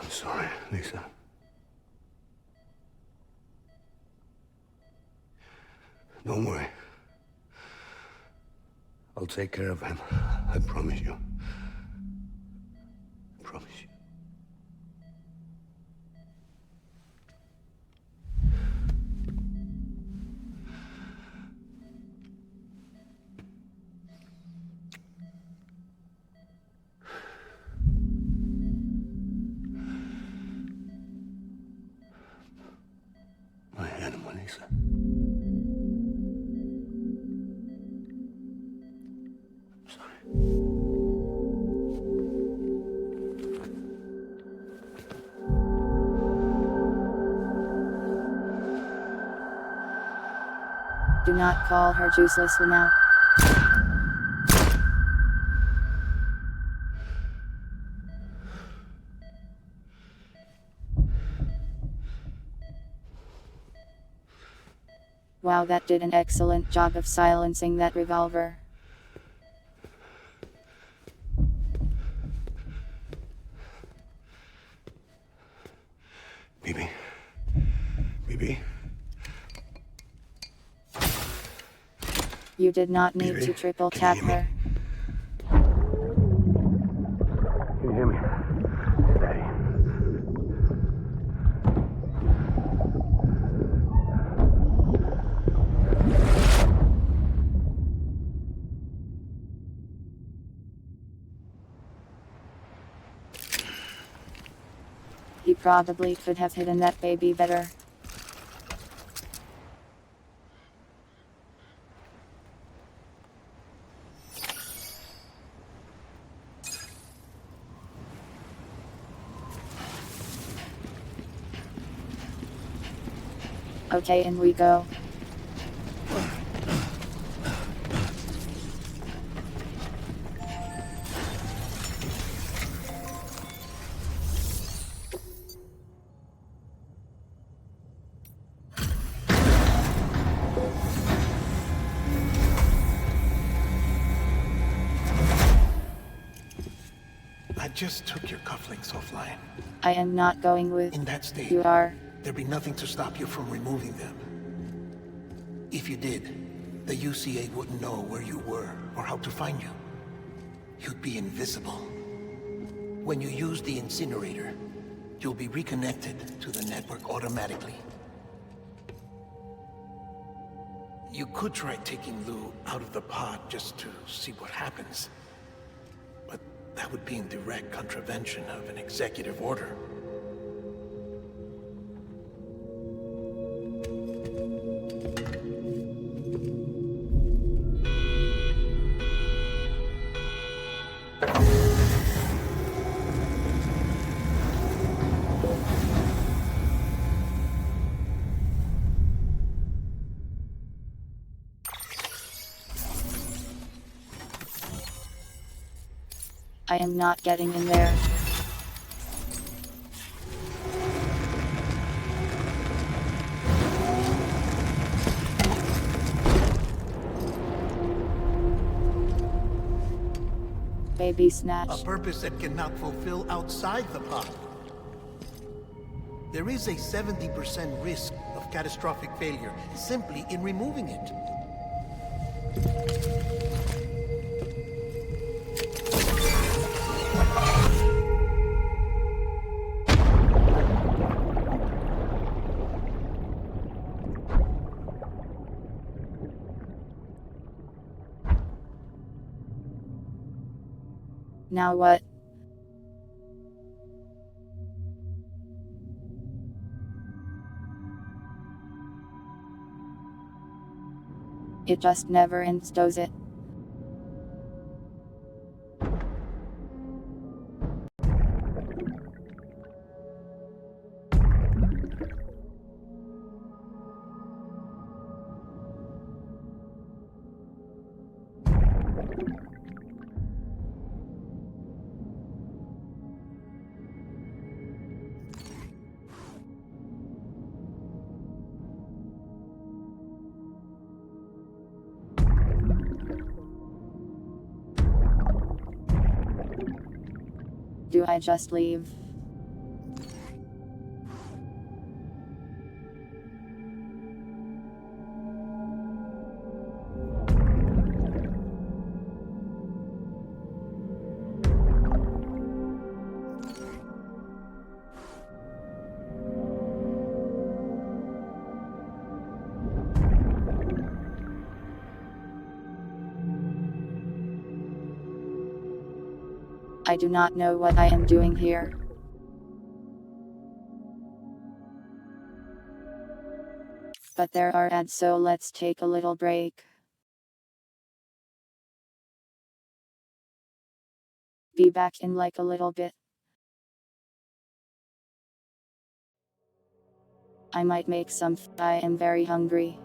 I'm sorry, Lisa. Don't worry. I'll take care of him. I promise you. I promise you. My animal, Lisa. I'm sorry. Do not call her useless now. Wow, that did an excellent job of silencing that revolver. Bibi. Bibi. You did not need to triple tap her. Can you hear me? Steady. He probably could have hidden that baby better. Okay, in we go. I just took your cufflinks offline. I am not going with. In that state, You are. there'd be nothing to stop you from removing them. If you did, the UCA wouldn't know where you were or how to find you. You'd be invisible. When you use the incinerator, you'll be reconnected to the network automatically. You could try taking Lou out of the pod just to see what happens. But that would be in direct contravention of an executive order. I am not getting in there. Baby snatch. A purpose that cannot fulfill outside the pod. There is a 70% risk of catastrophic failure simply in removing it. Now what? It just never ends, does it? Do I just leave? I do not know what I am doing here. But there are ads, so let's take a little break. Be back in like a little bit. I might make some I am very hungry.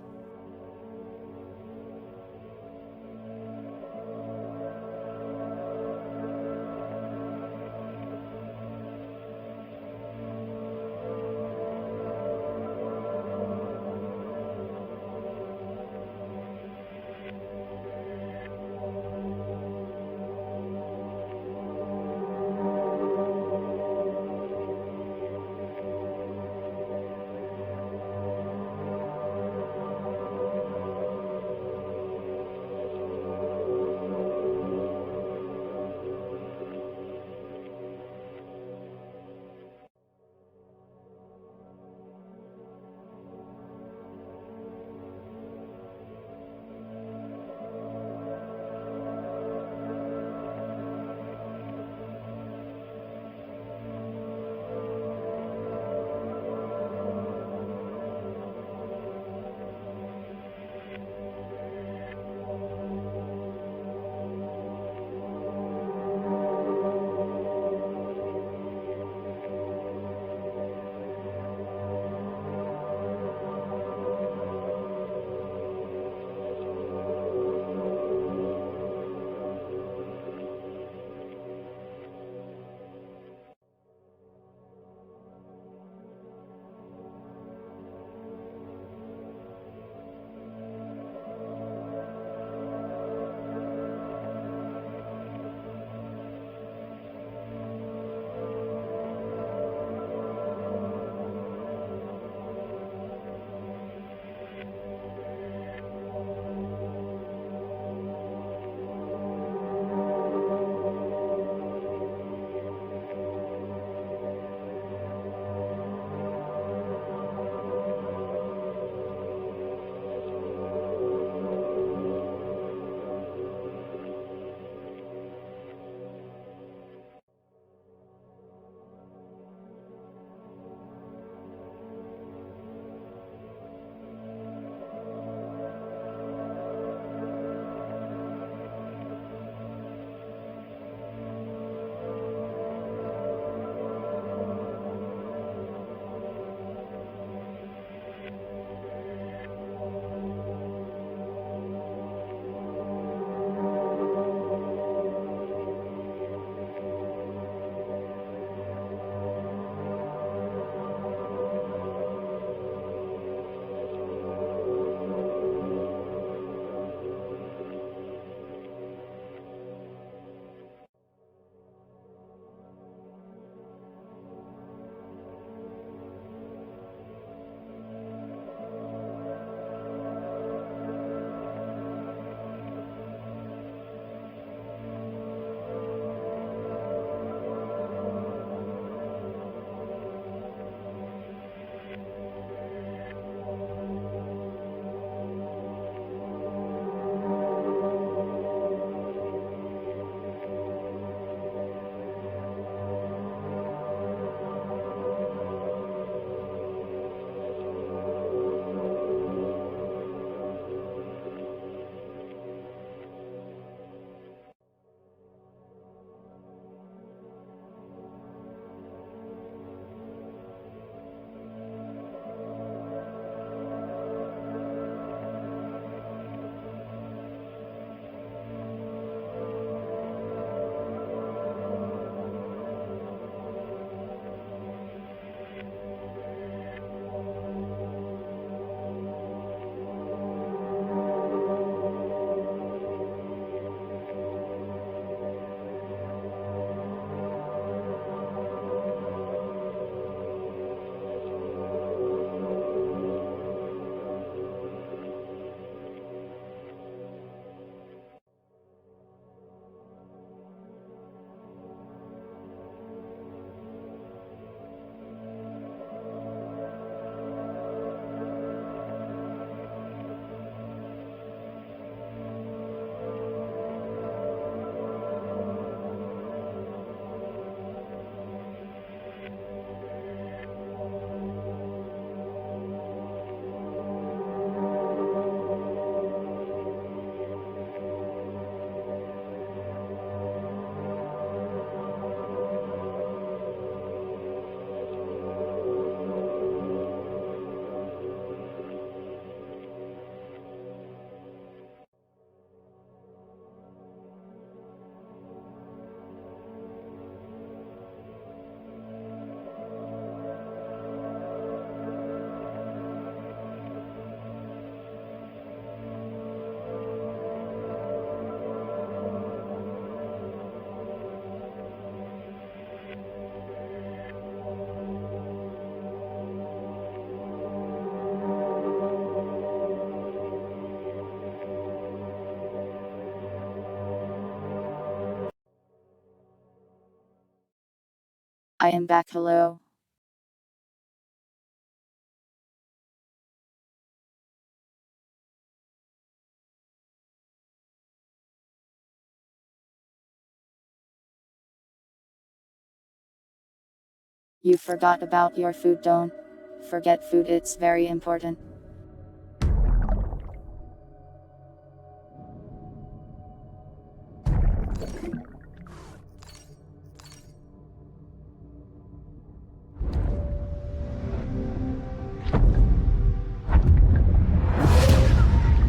I am back. Hello. You forgot about your food. Don't forget food, it's very important.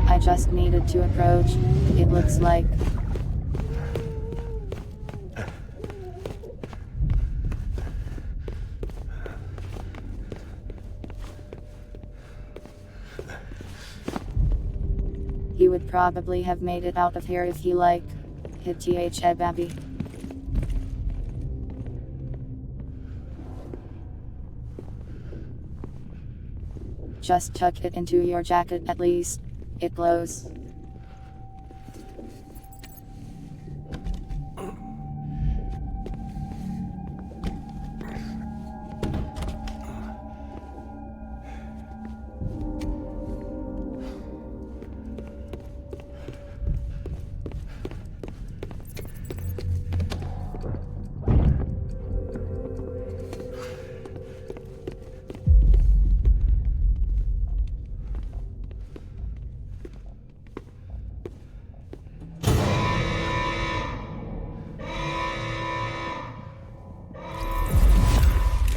I just needed to approach. It looks like he would probably have made it out of here if he hit Baby. Just tuck it into your jacket at least. It glows.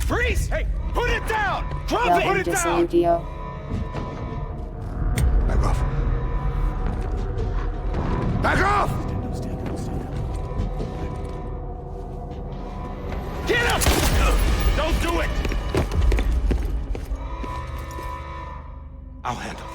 Freeze! Hey, put it down! Drop Well, it! Put it down! Back off. Back off! Get him! Don't do it! I'll handle this.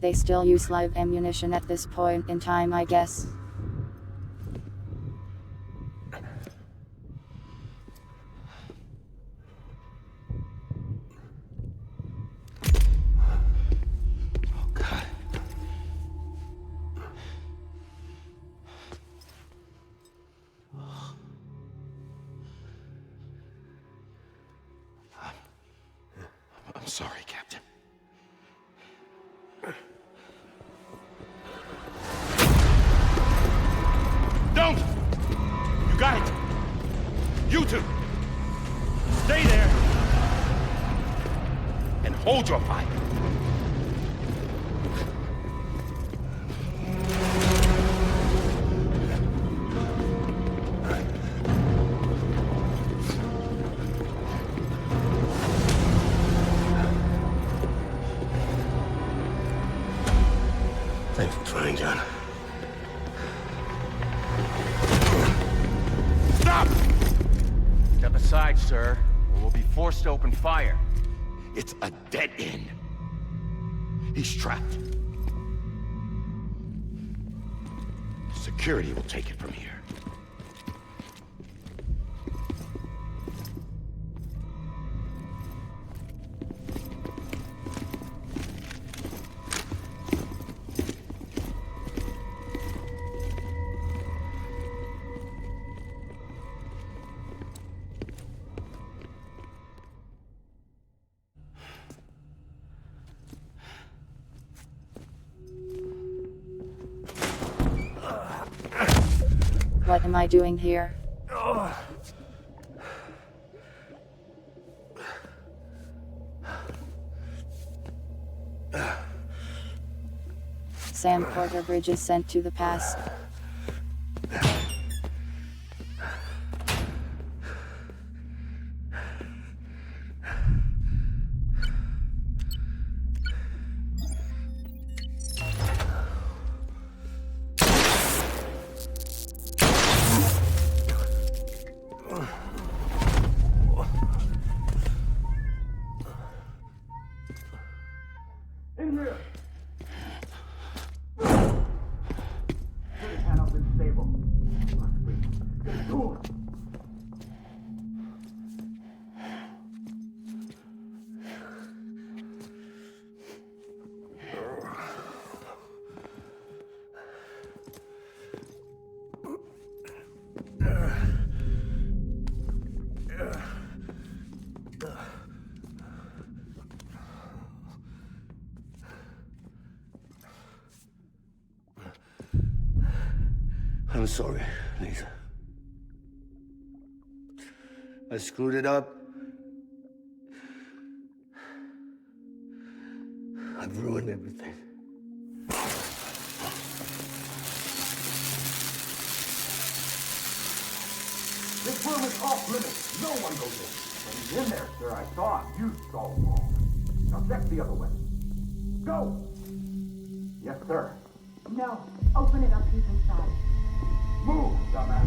They still use live ammunition at this point in time, I guess. Oh, God. I'm sorry, Captain. Don't! You got it! You two! Stay there! And hold your fire! Thanks for trying, John. Stop! Step aside, sir, or we'll be forced to open fire. It's a dead end. He's trapped. Security will take it from here. What am I doing here? Sam Porter Bridge is sent to the past. I'm sorry, Lisa. I screwed it up. I've ruined everything. This room is off limits. No one goes in. When he's in there, sir, I thought you saw them all. Now check the other way. Go! Yes, sir. No. Open it up. He's inside. Move, dumbass.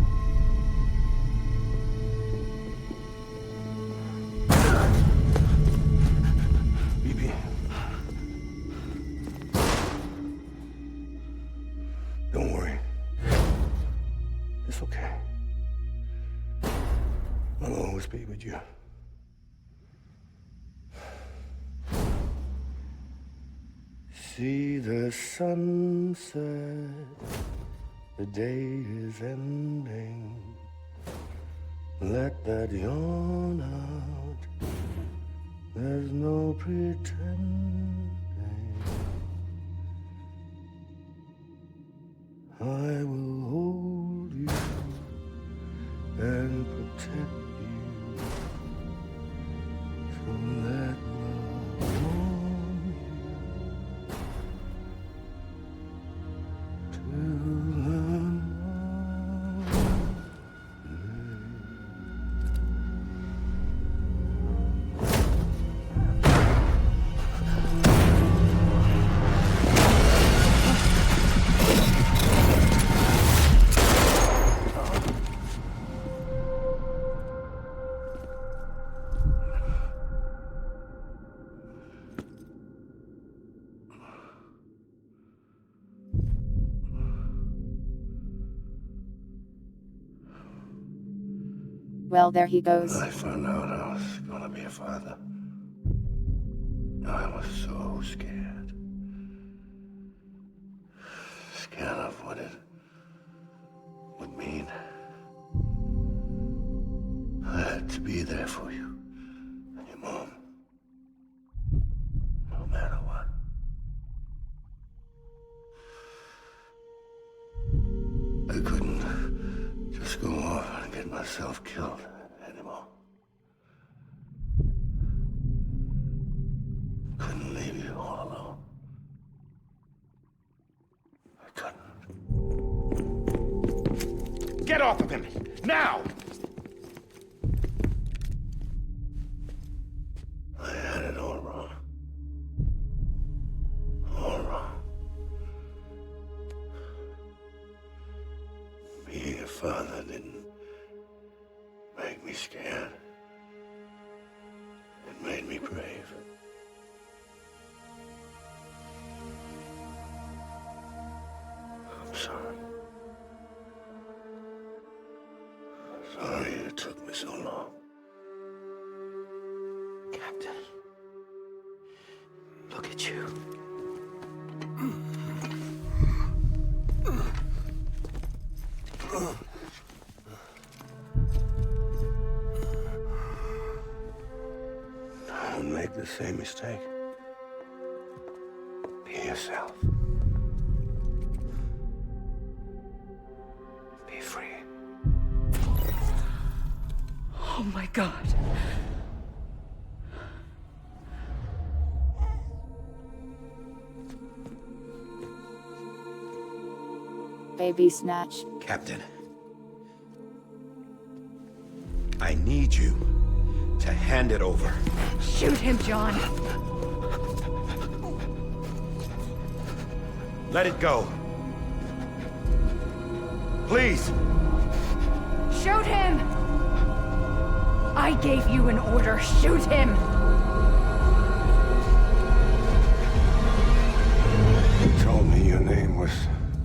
BB. Don't worry. It's okay. I'll always be with you. See the sunset, the day is ending. Let that yawn out, there's no pretending. I will hold you and protect you. So let love warm you till Well, there he goes. I found out I was gonna be a father. I was so scared. Scared of what it would mean. I had to be there for you and your mom. No matter what. I couldn't just go off and get myself killed anymore. Couldn't leave you all alone. I couldn't. Get off of him! Now! I had it all wrong. All wrong. Being a father didn't make me scared. It made me brave. I'm sorry. Sorry it took me so long. Captain, look at you. Don't make the same mistake. Be yourself. Be free. Oh my God. Baby snatch. Captain, I need you to hand it over. Shoot him, John. Let it go. Please. Shoot him! I gave you an order. Shoot him! You told me your name was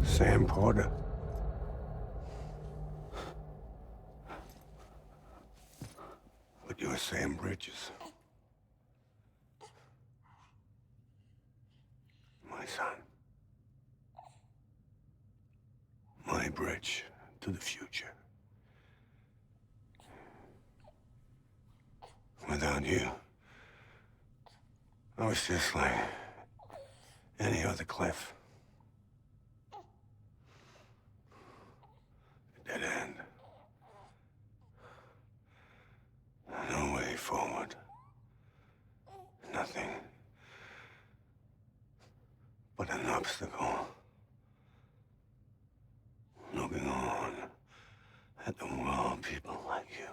Sam Porter. But you're Sam Bridges. My son. My bridge to the future. Without you, I was just like any other Cliff. dead end. No way forward. Nothing but an obstacle. Looking on at the world people like you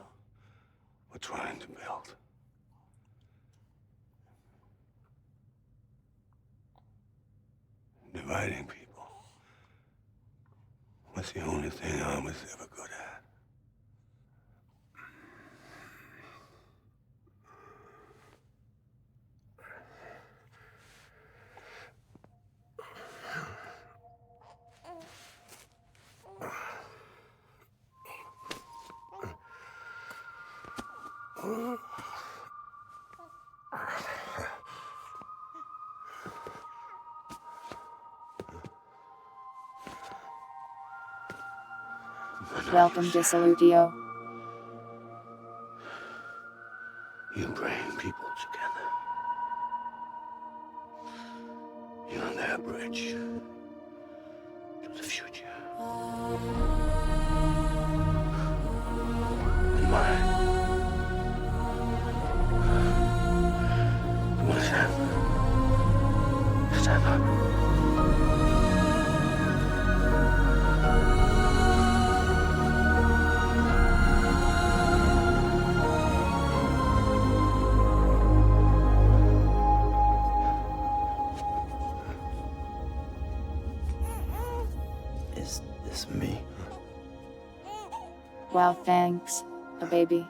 were trying to build. Dividing people was the only thing I was ever good at. Welcome to Salutio. You bring people together. You're their bridge to the future. And mine. Come on, Sam. Stand up. Is this me? Wow, thanks. A baby.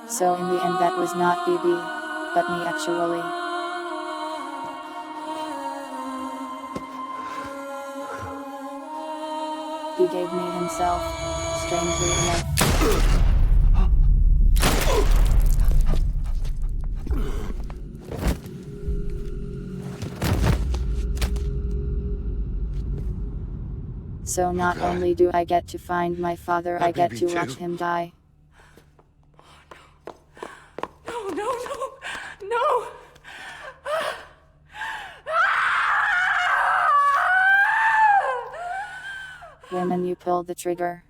So in the end that was not BB, but me actually. He gave me himself, strangely enough. So not only do I get to find my father, I get to watch him die. No, no, no, no! Women, you pulled the trigger.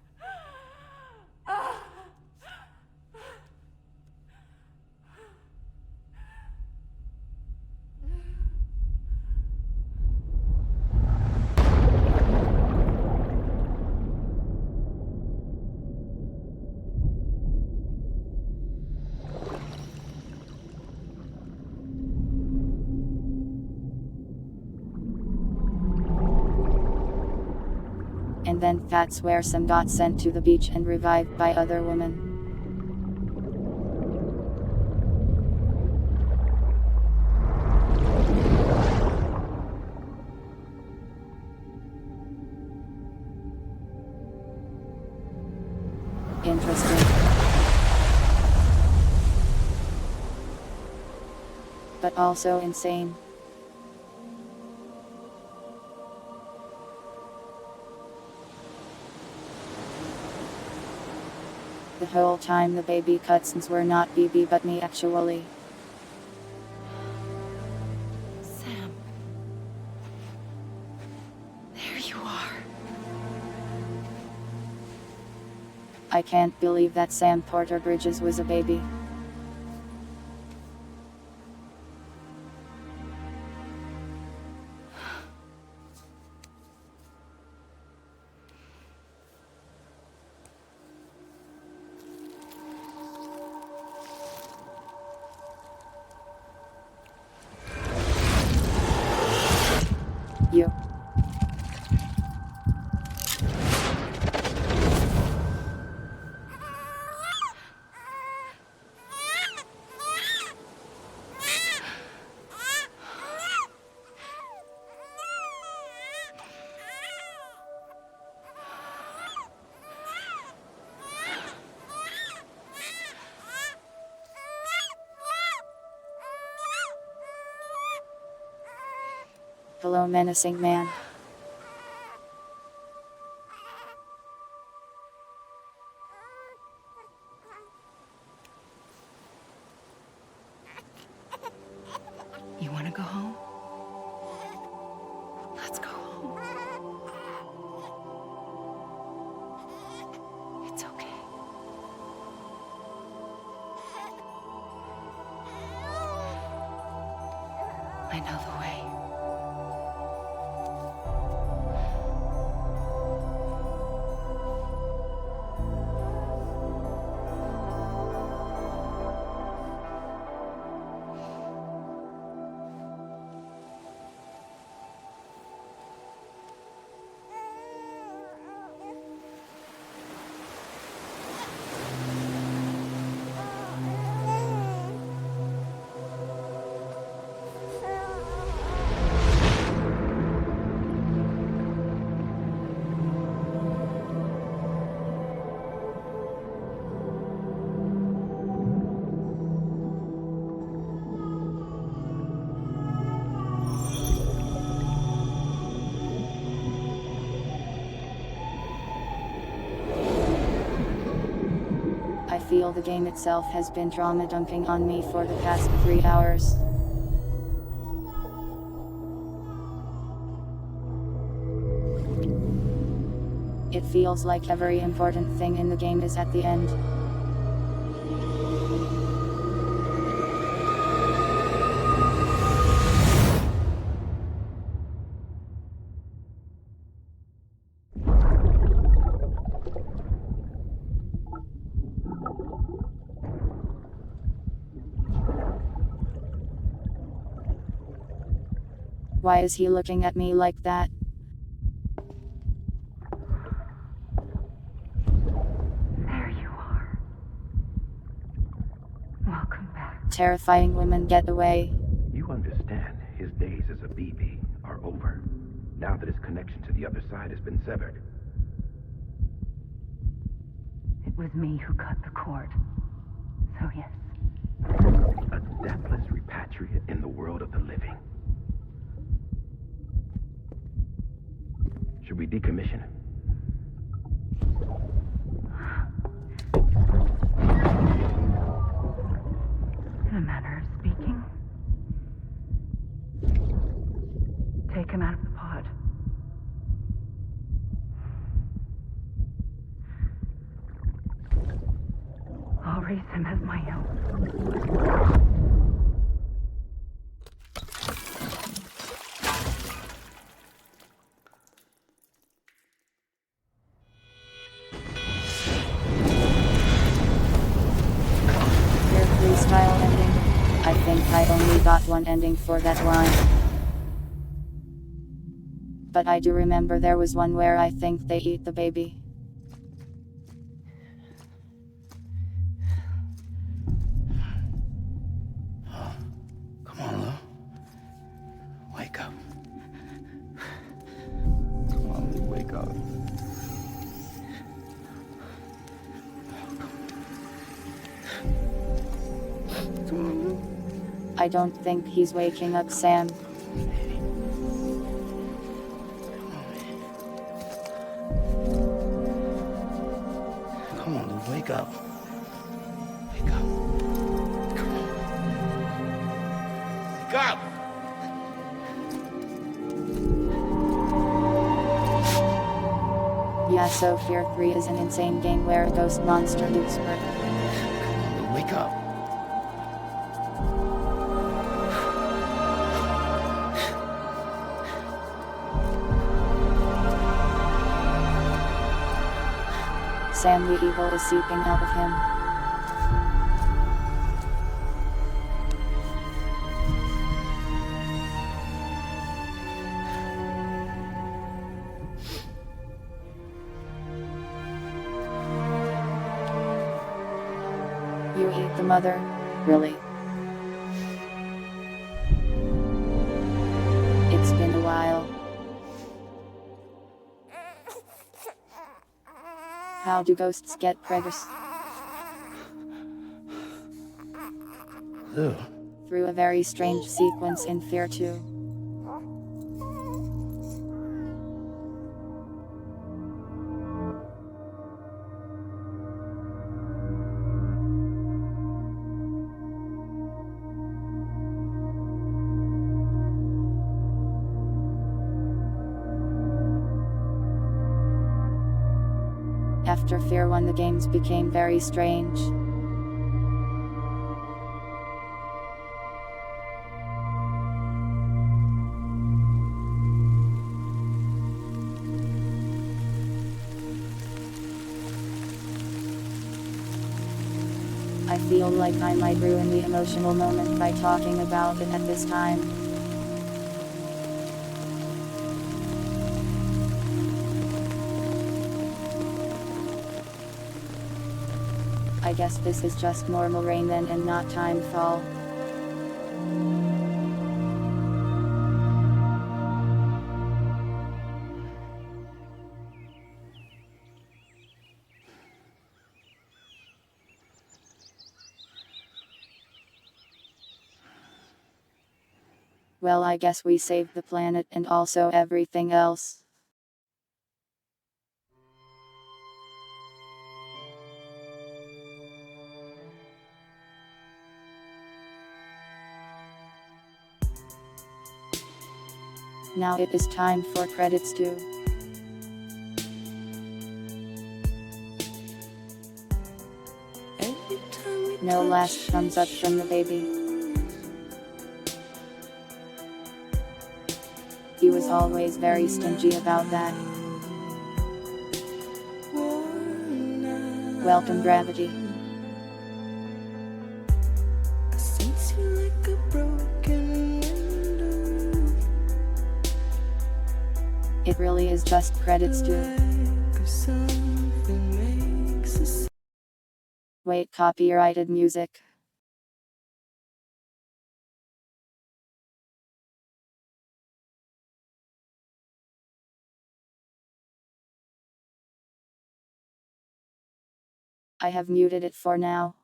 And then that's where Sam got sent to the beach and revived by other women. Interesting. But also insane. The whole time the baby cutscenes were not BB but me actually. Sam. There you are. I can't believe that Sam Porter Bridges was a baby. You. Hello, menacing man. I know the way. I feel the game itself has been trauma dumping on me for the past 3 hours. It feels like every important thing in the game is at the end. Why is he looking at me like that? There you are. Welcome back. Terrifying women get away. You understand his days as a BB are over, now that his connection to the other side has been severed. It was me who cut the cord. So yes. A deathless repatriate in the world of the living. Should we decommission him? In a manner of speaking. Take him out of the pod. I'll raise him as my own. Your freestyle ending. I think I only got one ending for that line. But I do remember there was one where I think they eat the baby. Come on, Lou. Wake up. Come on, Lou, wake up. Come on, Lou. I don't think he's waking up, Sam. Come on, Lou, wake up. Wake up. Come on. Wake up! Yeah, so Fear 3 is an insane game where a ghost monster gives birth. Come on, Lou, wake up. Sam, the evil is seeping out of him. You eat the mother? Really? It's been a while. How do ghosts get preggers? Lou. Through a very strange sequence in Fear 2. After Fear 1, the games became very strange. feel like I might ruin the emotional moment by talking about it at this time. I guess this is just normal rain then and not time fall. Well, I guess we saved the planet and also everything else. Now it is time for credits too. No last thumbs up from the baby. He was always very stingy about that. Welcome, Gravity. It really is just credits too. Wait, copyrighted music. I have muted it for now.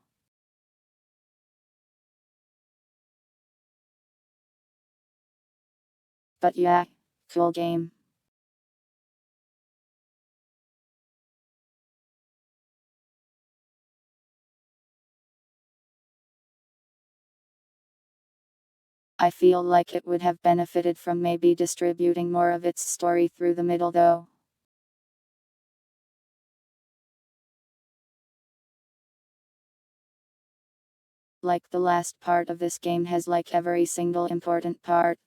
But yeah, cool game. I feel like it would have benefited from maybe distributing more of its story through the middle though. Like the last part of this game has like every single important part.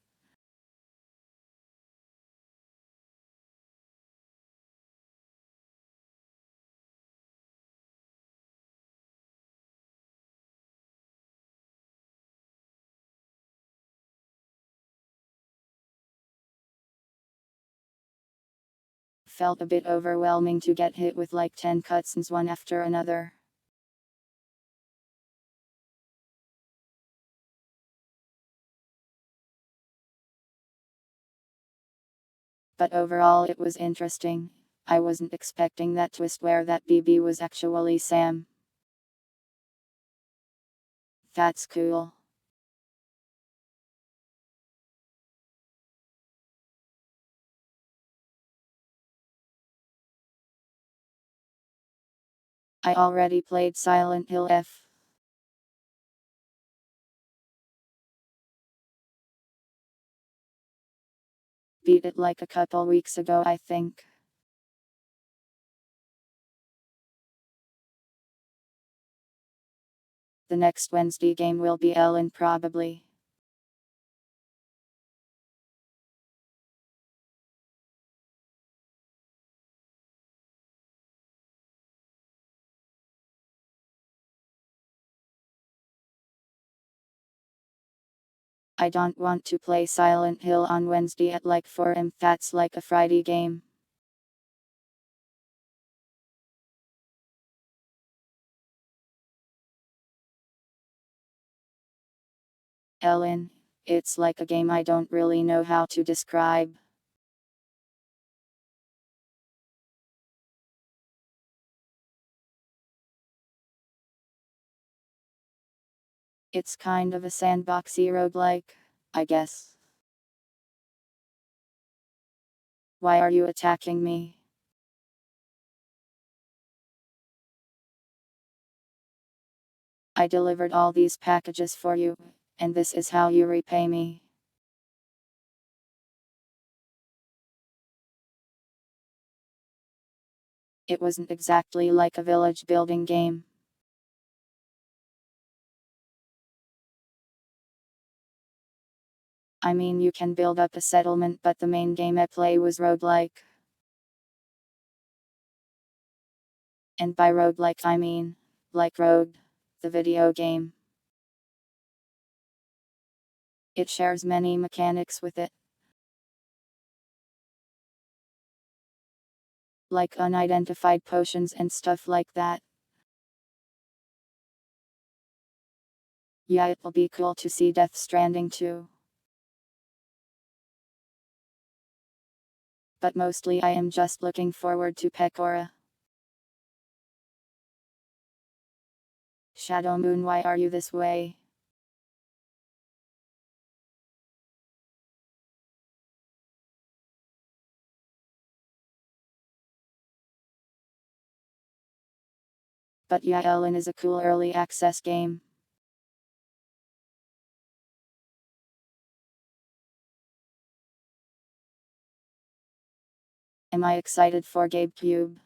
Felt a bit overwhelming to get hit with like 10 cutscenes one after another. But overall it was interesting. I wasn't expecting that twist where that BB was actually Sam. That's cool. I already played Silent Hill F. Beat it like a couple weeks ago, I think. The next Wednesday game will be Ellen probably. I don't want to play Silent Hill on Wednesday at like 4 am. That's like a Friday game. Ellen, it's like a game I don't really know how to describe. It's kind of a sandboxy roguelike, I guess. Why are you attacking me? I delivered all these packages for you, and this is how you repay me. It wasn't exactly like a village building game. I mean, you can build up a settlement, but the main game I play was roguelike. And by roguelike I mean, like road. The video game. It shares many mechanics with it, like unidentified potions and stuff like that. Yeah, it'll be cool to see Death Stranding too. But mostly I am just looking forward to Pecora. Shadow Moon, why are you this way? But yeah, Ellen is a cool early access game. Am I excited for GameCube?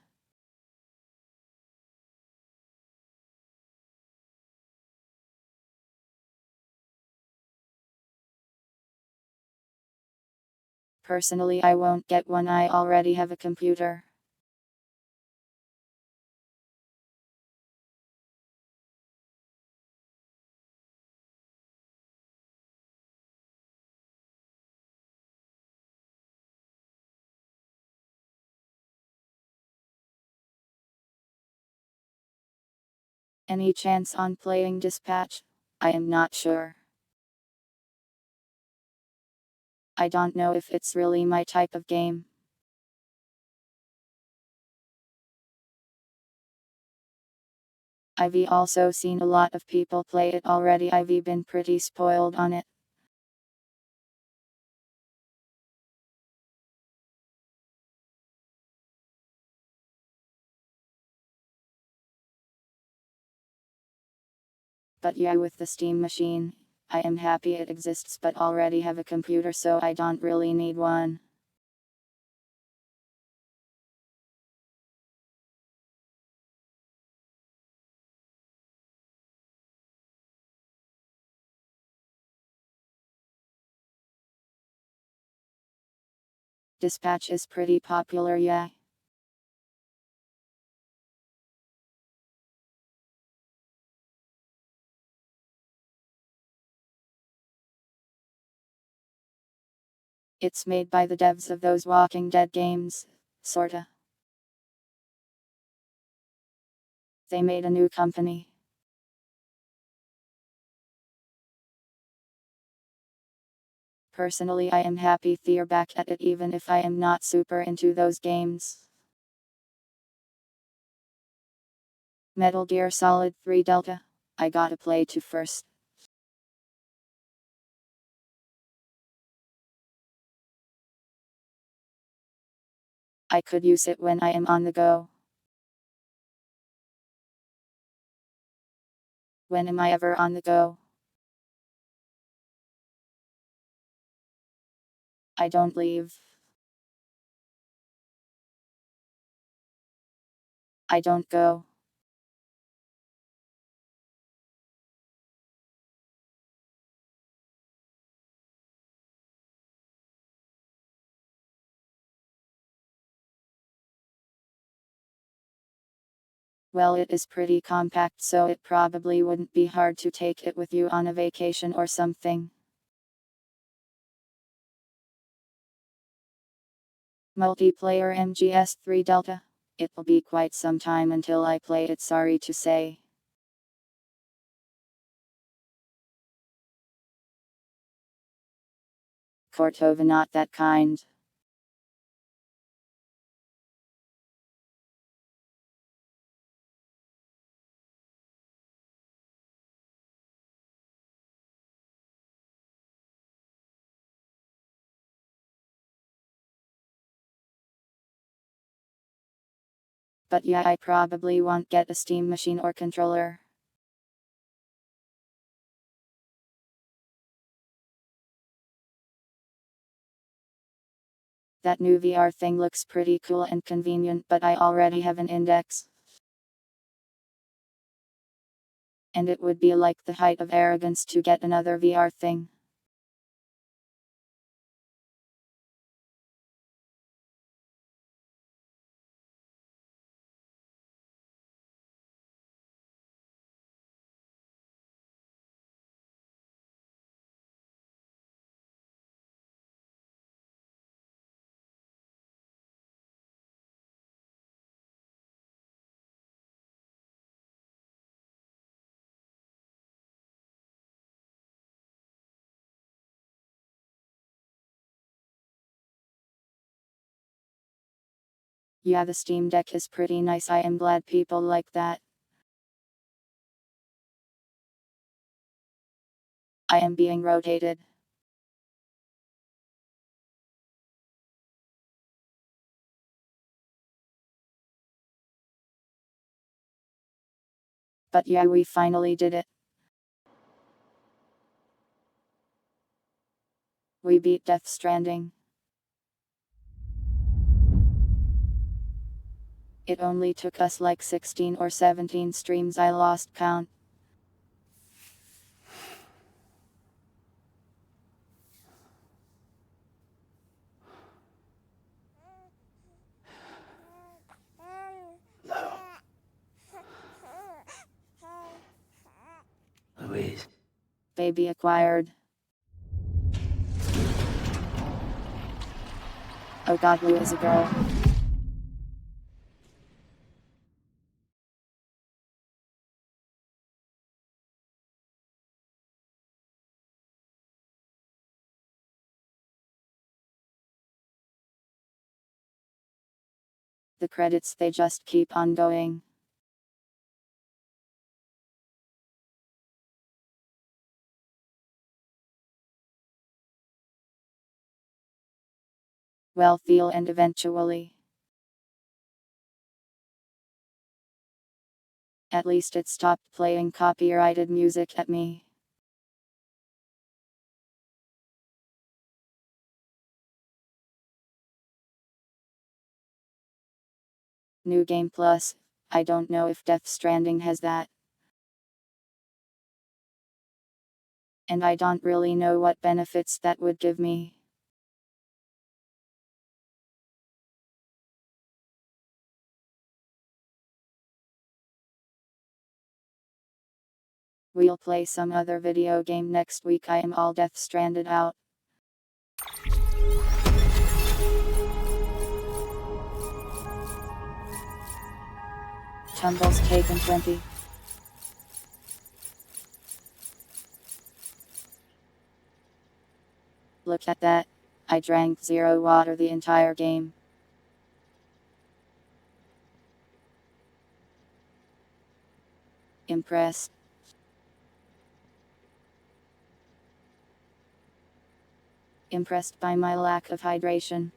Personally, I won't get one, I already have a computer. Any chance on playing Dispatch? I am not sure. I don't know if it's really my type of game. I've also seen a lot of people play it already. I've been pretty spoiled on it. But yeah, with the Steam machine, I am happy it exists, but already have a computer, so I don't really need one. Dispatch is pretty popular, yeah. It's made by the devs of those Walking Dead games, sorta. They made a new company. Personally, I am happy they're back at it, even if I am not super into those games. Metal Gear Solid 3 Delta. I gotta play 2 first. I could use it when I am on the go. When am I ever on the go? I don't leave. I don't go. Well, it is pretty compact, so it probably wouldn't be hard to take it with you on a vacation or something. Multiplayer MGS3 Delta. It'll be quite some time until I play it, sorry to say. Cortova, not that kind. But yeah, I probably won't get a Steam machine or controller. That new VR thing looks pretty cool and convenient, but I already have an Index. And it would be like the height of arrogance to get another VR thing. Yeah, the Steam Deck is pretty nice. I am glad people like that. I am being rotated. But yeah, we finally did it. We beat Death Stranding. It only took us like 16 or 17 streams, I lost count. Louise. Baby acquired. Oh god, Lou is a girl. The credits, they just keep on going. Well, feel and eventually. At least it stopped playing copyrighted music at me. New Game Plus. I don't know if Death Stranding has that. And I don't really know what benefits that would give me. We'll play some other video game next week. I am all Death Stranded out. Tumbles taken 20. Look at that. I drank 0 water the entire game. Impressed. Impressed by my lack of hydration.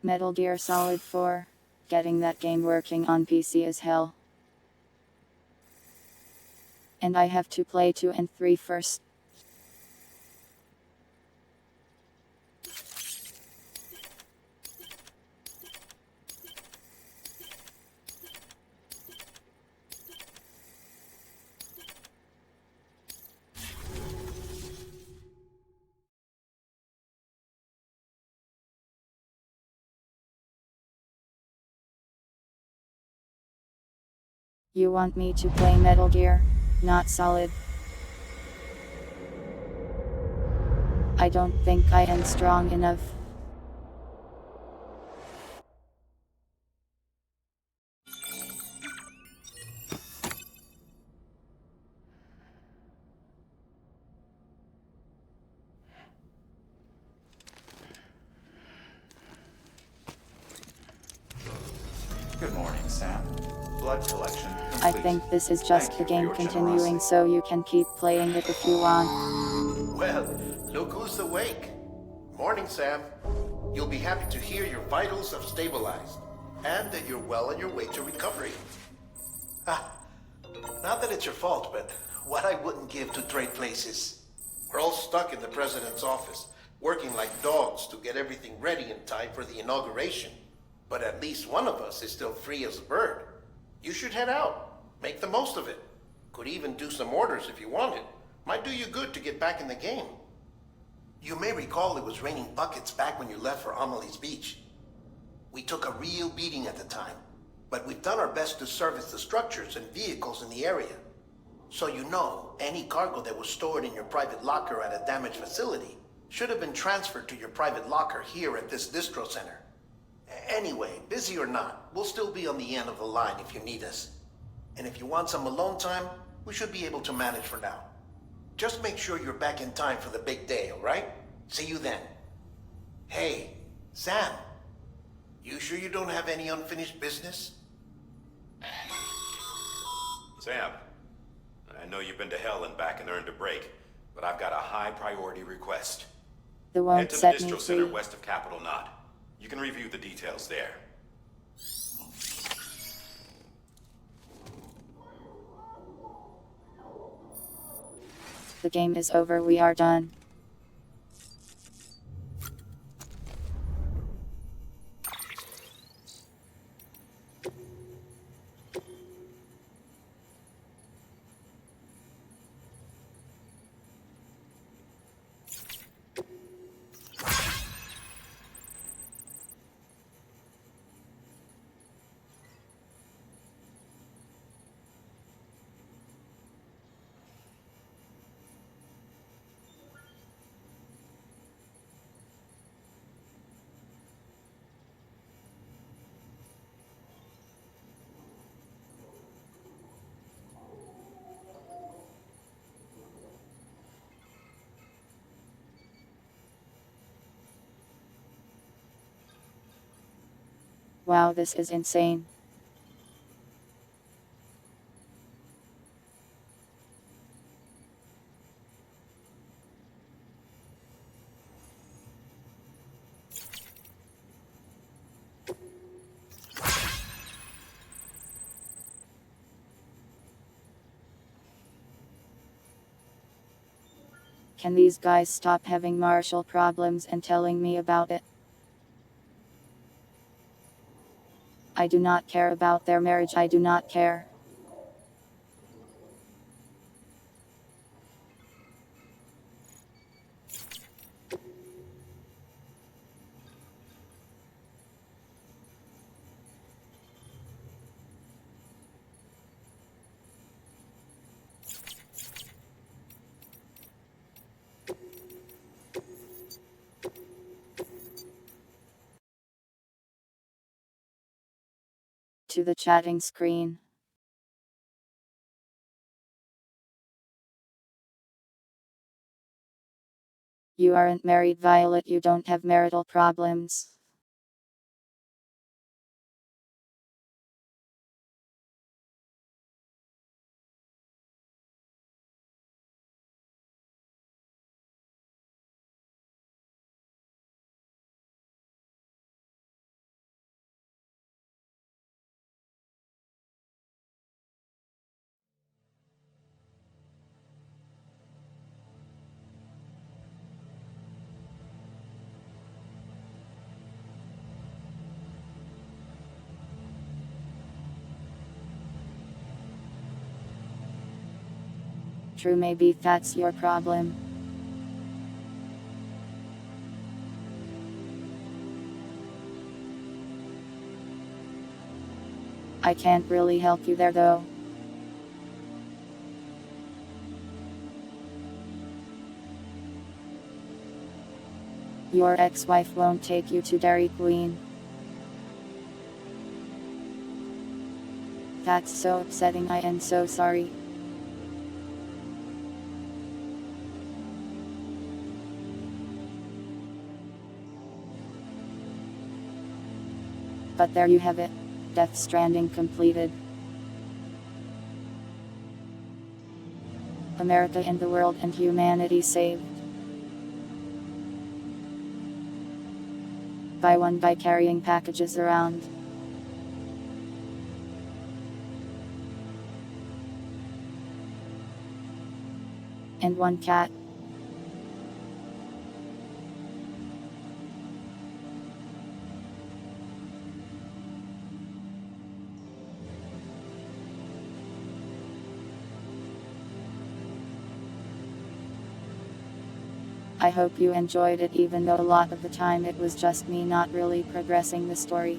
Metal Gear Solid 4. Getting that game working on PC is hell. And I have to play 2 and 3 first. You want me to play Metal Gear, not Solid? I don't think I am strong enough. Good morning, Sam. Blood collection complete. I think this is just the game continuing, so you can keep playing it if you want. Well, look who's awake. Morning, Sam. You'll be happy to hear your vitals have stabilized, and that you're well on your way to recovery. Not that it's your fault, but what I wouldn't give to trade places. We're all stuck in the president's office, working like dogs to get everything ready in time for the inauguration. But at least one of us is still free as a bird. You should head out. Make the most of it. Could even do some orders if you wanted. Might do you good to get back in the game. You may recall it was raining buckets back when you left for Amelie's Beach. We took a real beating at the time, but we've done our best to service the structures and vehicles in the area. So you know, any cargo that was stored in your private locker at a damaged facility, Should have been transferred to your private locker here at this distro center. Anyway, busy or not, we'll still be on the end of the line if you need us. And if you want some alone time, we should be able to manage for now. Just make sure you're back in time for the big day, all right? See you then. Hey, Sam. You sure you don't have any unfinished business? Sam, I know you've been to hell and back and earned a break, but I've got a high priority request. The won't Head to the set me distro center free. west of Capitol Knot. You can review the details there. The game is over, we are done. Wow, this is insane. Can these guys stop having martial problems and telling me about it? I do not care about their marriage, I do not care. To the chatting screen. You aren't married, Violet, you don't have marital problems. True, maybe that's your problem. I can't really help you there though. Your ex-wife won't take you to Dairy Queen. That's so upsetting, I am so sorry. But there you have it. Death Stranding completed. America and the world and humanity saved. By carrying packages around. And one cat. I hope you enjoyed it, even though a lot of the time it was just me not really progressing the story.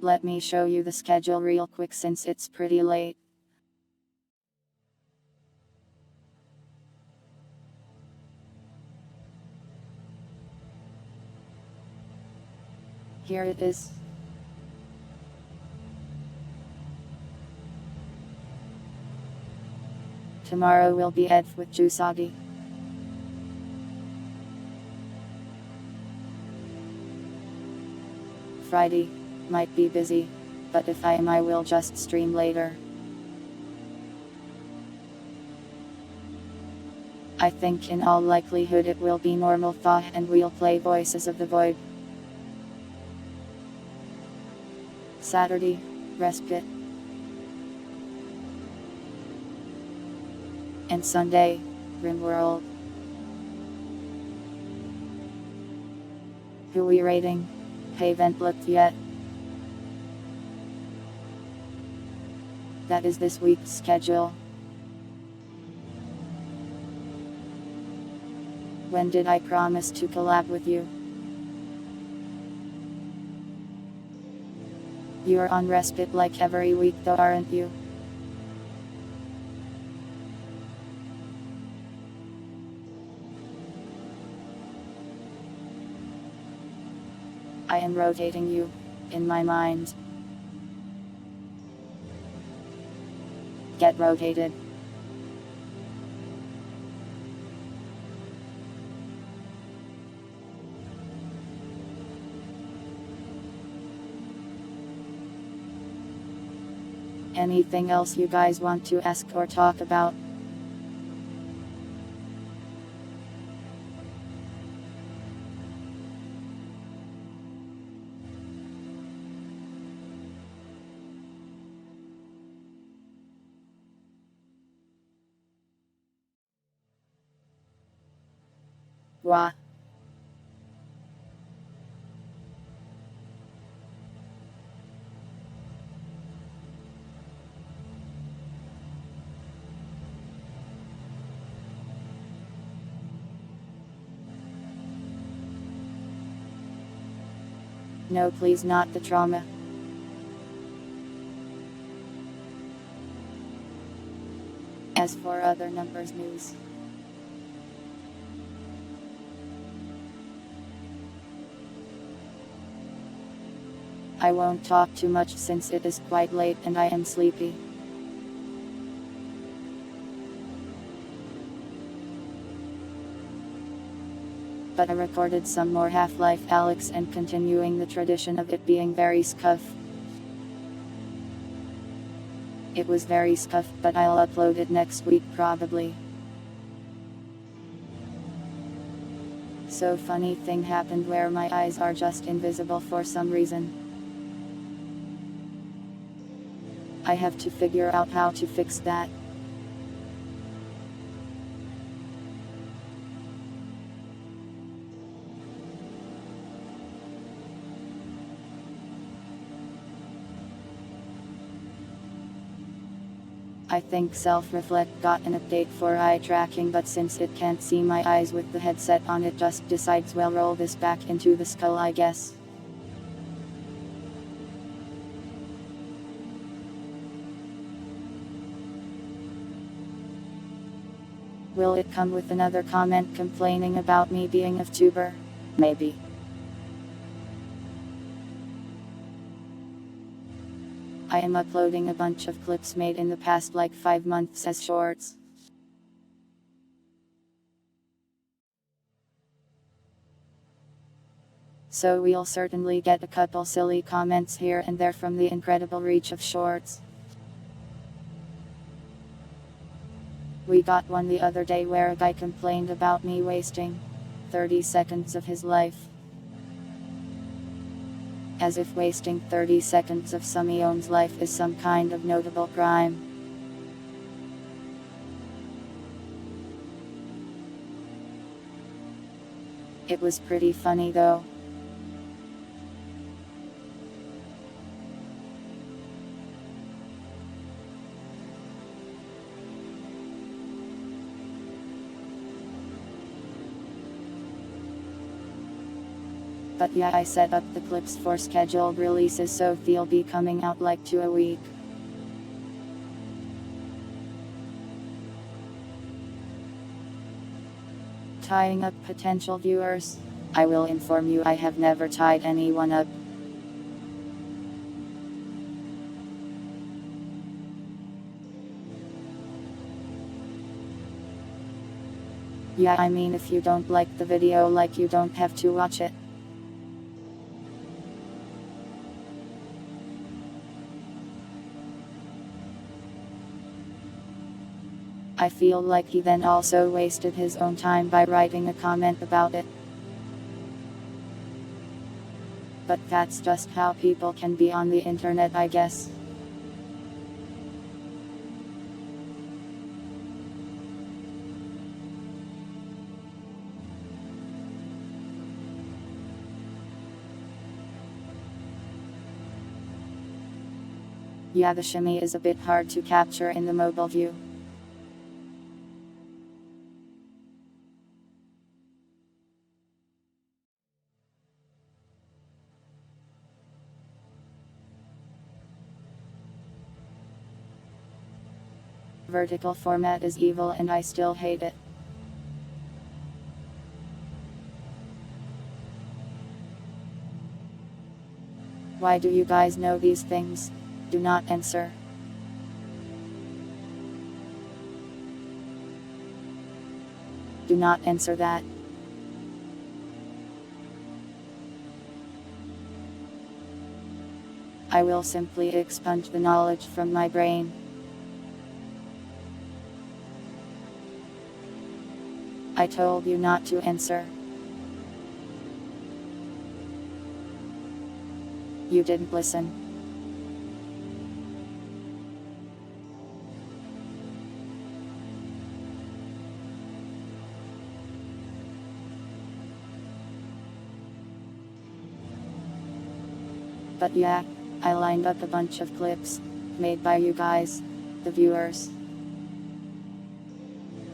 Let me show you the schedule real quick since it's pretty late. Here it is. Tomorrow will be Ed with Jusagi. Friday might be busy, but if I am, I will just stream later. I think in all likelihood it will be normal thaw and we'll play Voices of the Void. Saturday, Respite. And Sunday, RimWorld. Who we rating? Haven't looked yet. That is this week's schedule. When did I promise to collab with you? You're on Respite like every week though, aren't you? I am rotating you, in my mind. Get rotated. Anything else you guys want to ask or talk about? Wah. No, please, not the trauma. As for other numbers news, I won't talk too much since it is quite late and I am sleepy. But I recorded some more Half-Life Alyx and continuing the tradition of it being very scuff. It was very scuff, but I'll upload it next week probably. So funny thing happened where my eyes are just invisible for some reason. I have to figure out how to fix that. I think Self-Reflect got an update for eye tracking, but since it can't see my eyes with the headset on, it just decides, well, roll this back into the skull, I guess. Will it come with another comment complaining about me being a VTuber? Maybe. I am uploading a bunch of clips made in the past like 5 months as shorts. So we'll certainly get a couple silly comments here and there from the incredible reach of shorts. We got one the other day where a guy complained about me wasting 30 seconds of his life. As if wasting 30 seconds of Sumion's life is some kind of notable crime. It was pretty funny though. But yeah, I set up the clips for scheduled releases, so they'll be coming out like 2 a week. Tying up potential viewers. I will inform you, I have never tied anyone up. Yeah, I mean, if you don't like the video, like, you don't have to watch it. I feel like he then also wasted his own time by writing a comment about it. But that's just how people can be on the internet, I guess. Yeah, the shimmy is a bit hard to capture in the mobile view. Vertical format is evil and I still hate it. Why do you guys know these things? Do not answer. Do not answer that. I will simply expunge the knowledge from my brain. I told you not to answer. You didn't listen. But yeah, I lined up a bunch of clips, made by you guys, the viewers.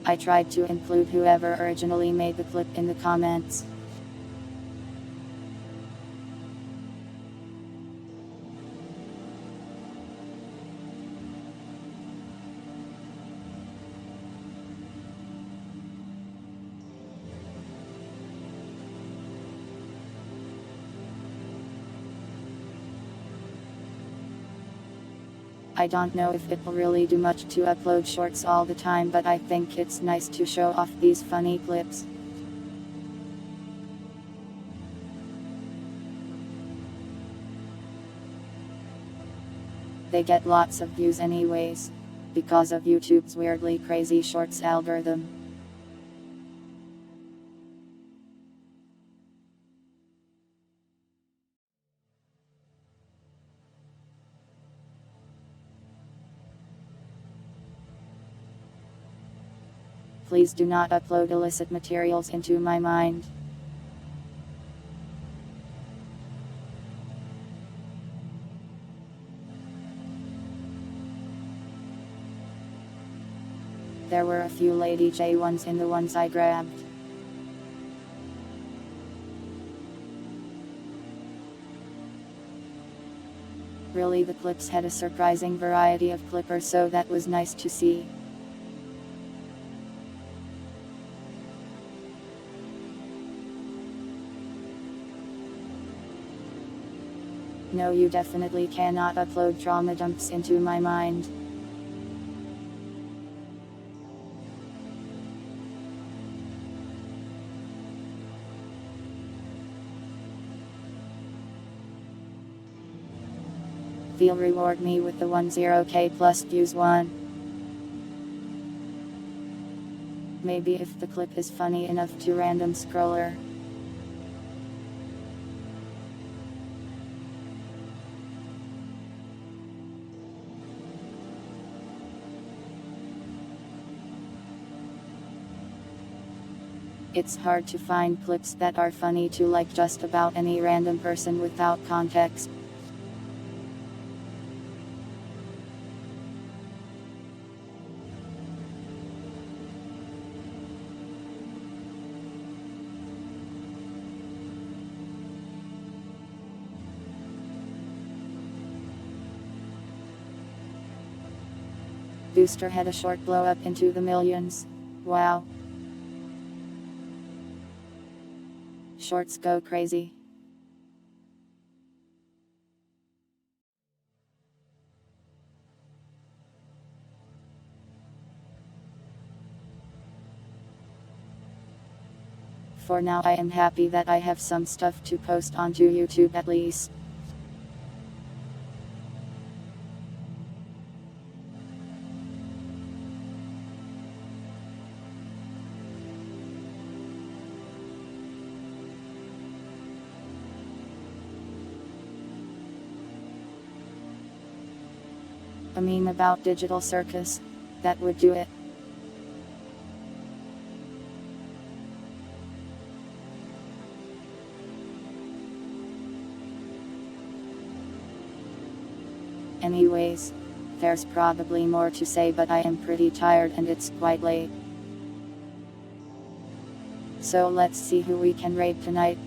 I tried to include whoever originally made the clip in the comments. I don't know if it'll really do much to upload shorts all the time, but I think it's nice to show off these funny clips. They get lots of views anyways, because of YouTube's weirdly crazy shorts algorithm. Please do not upload illicit materials into my mind. There were a few Lady J ones in the ones I grabbed. Really, the clips had a surprising variety of clippers, so that was nice to see. No, you definitely cannot upload trauma dumps into my mind. They'll reward me with the 10k plus views one. Maybe if the clip is funny enough to random scroller. It's hard to find clips that are funny to like just about any random person without context. Booster had a short blow up into the millions. Wow. Shorts go crazy. For now I am happy that I have some stuff to post onto YouTube at least. A meme about Digital Circus. That would do it. Anyways, there's probably more to say, but I am pretty tired and it's quite late. So let's see who we can raid tonight.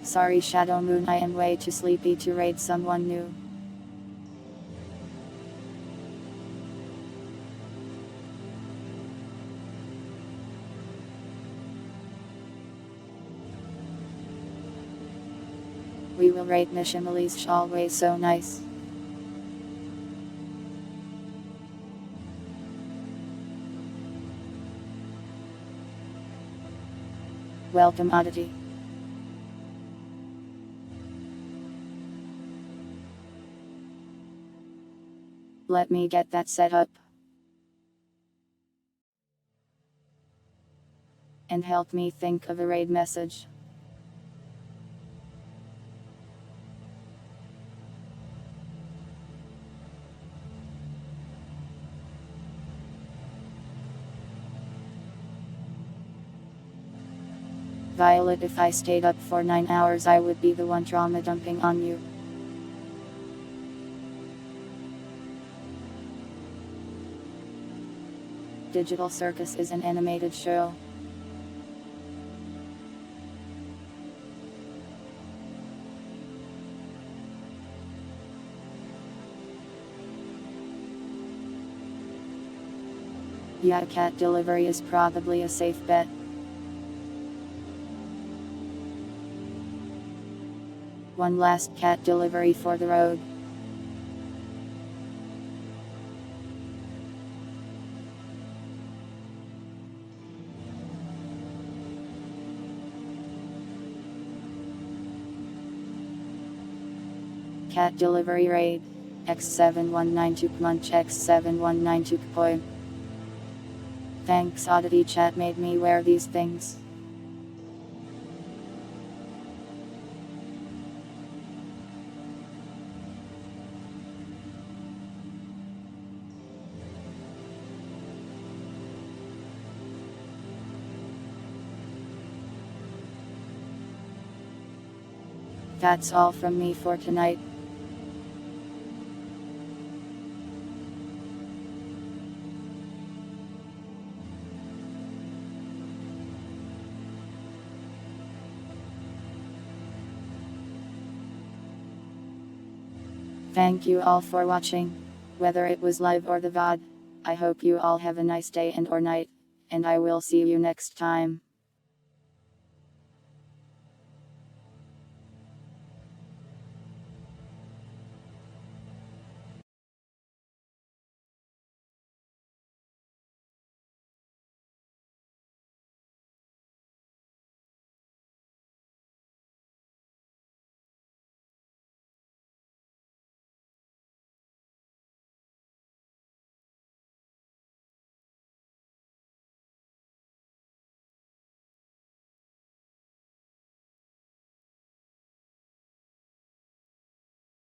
Sorry Shadow Moon, I am way too sleepy to raid someone new. We will raid Mishimali's always so nice. Welcome Oddity. Let me get that set up. And help me think of a raid message. Violet, if I stayed up for 9 hours I would be the one trauma dumping on you. Digital Circus is an animated show. Yeah, cat delivery is probably a safe bet. One last cat delivery for the road. Cat delivery raid. X7192 Munch X7192 Koi. Thanks Oddity Chat made me wear these things. That's all from me for tonight. Thank you all for watching. Whether it was live or the VOD, I hope you all have a nice day and or night, and I will see you next time.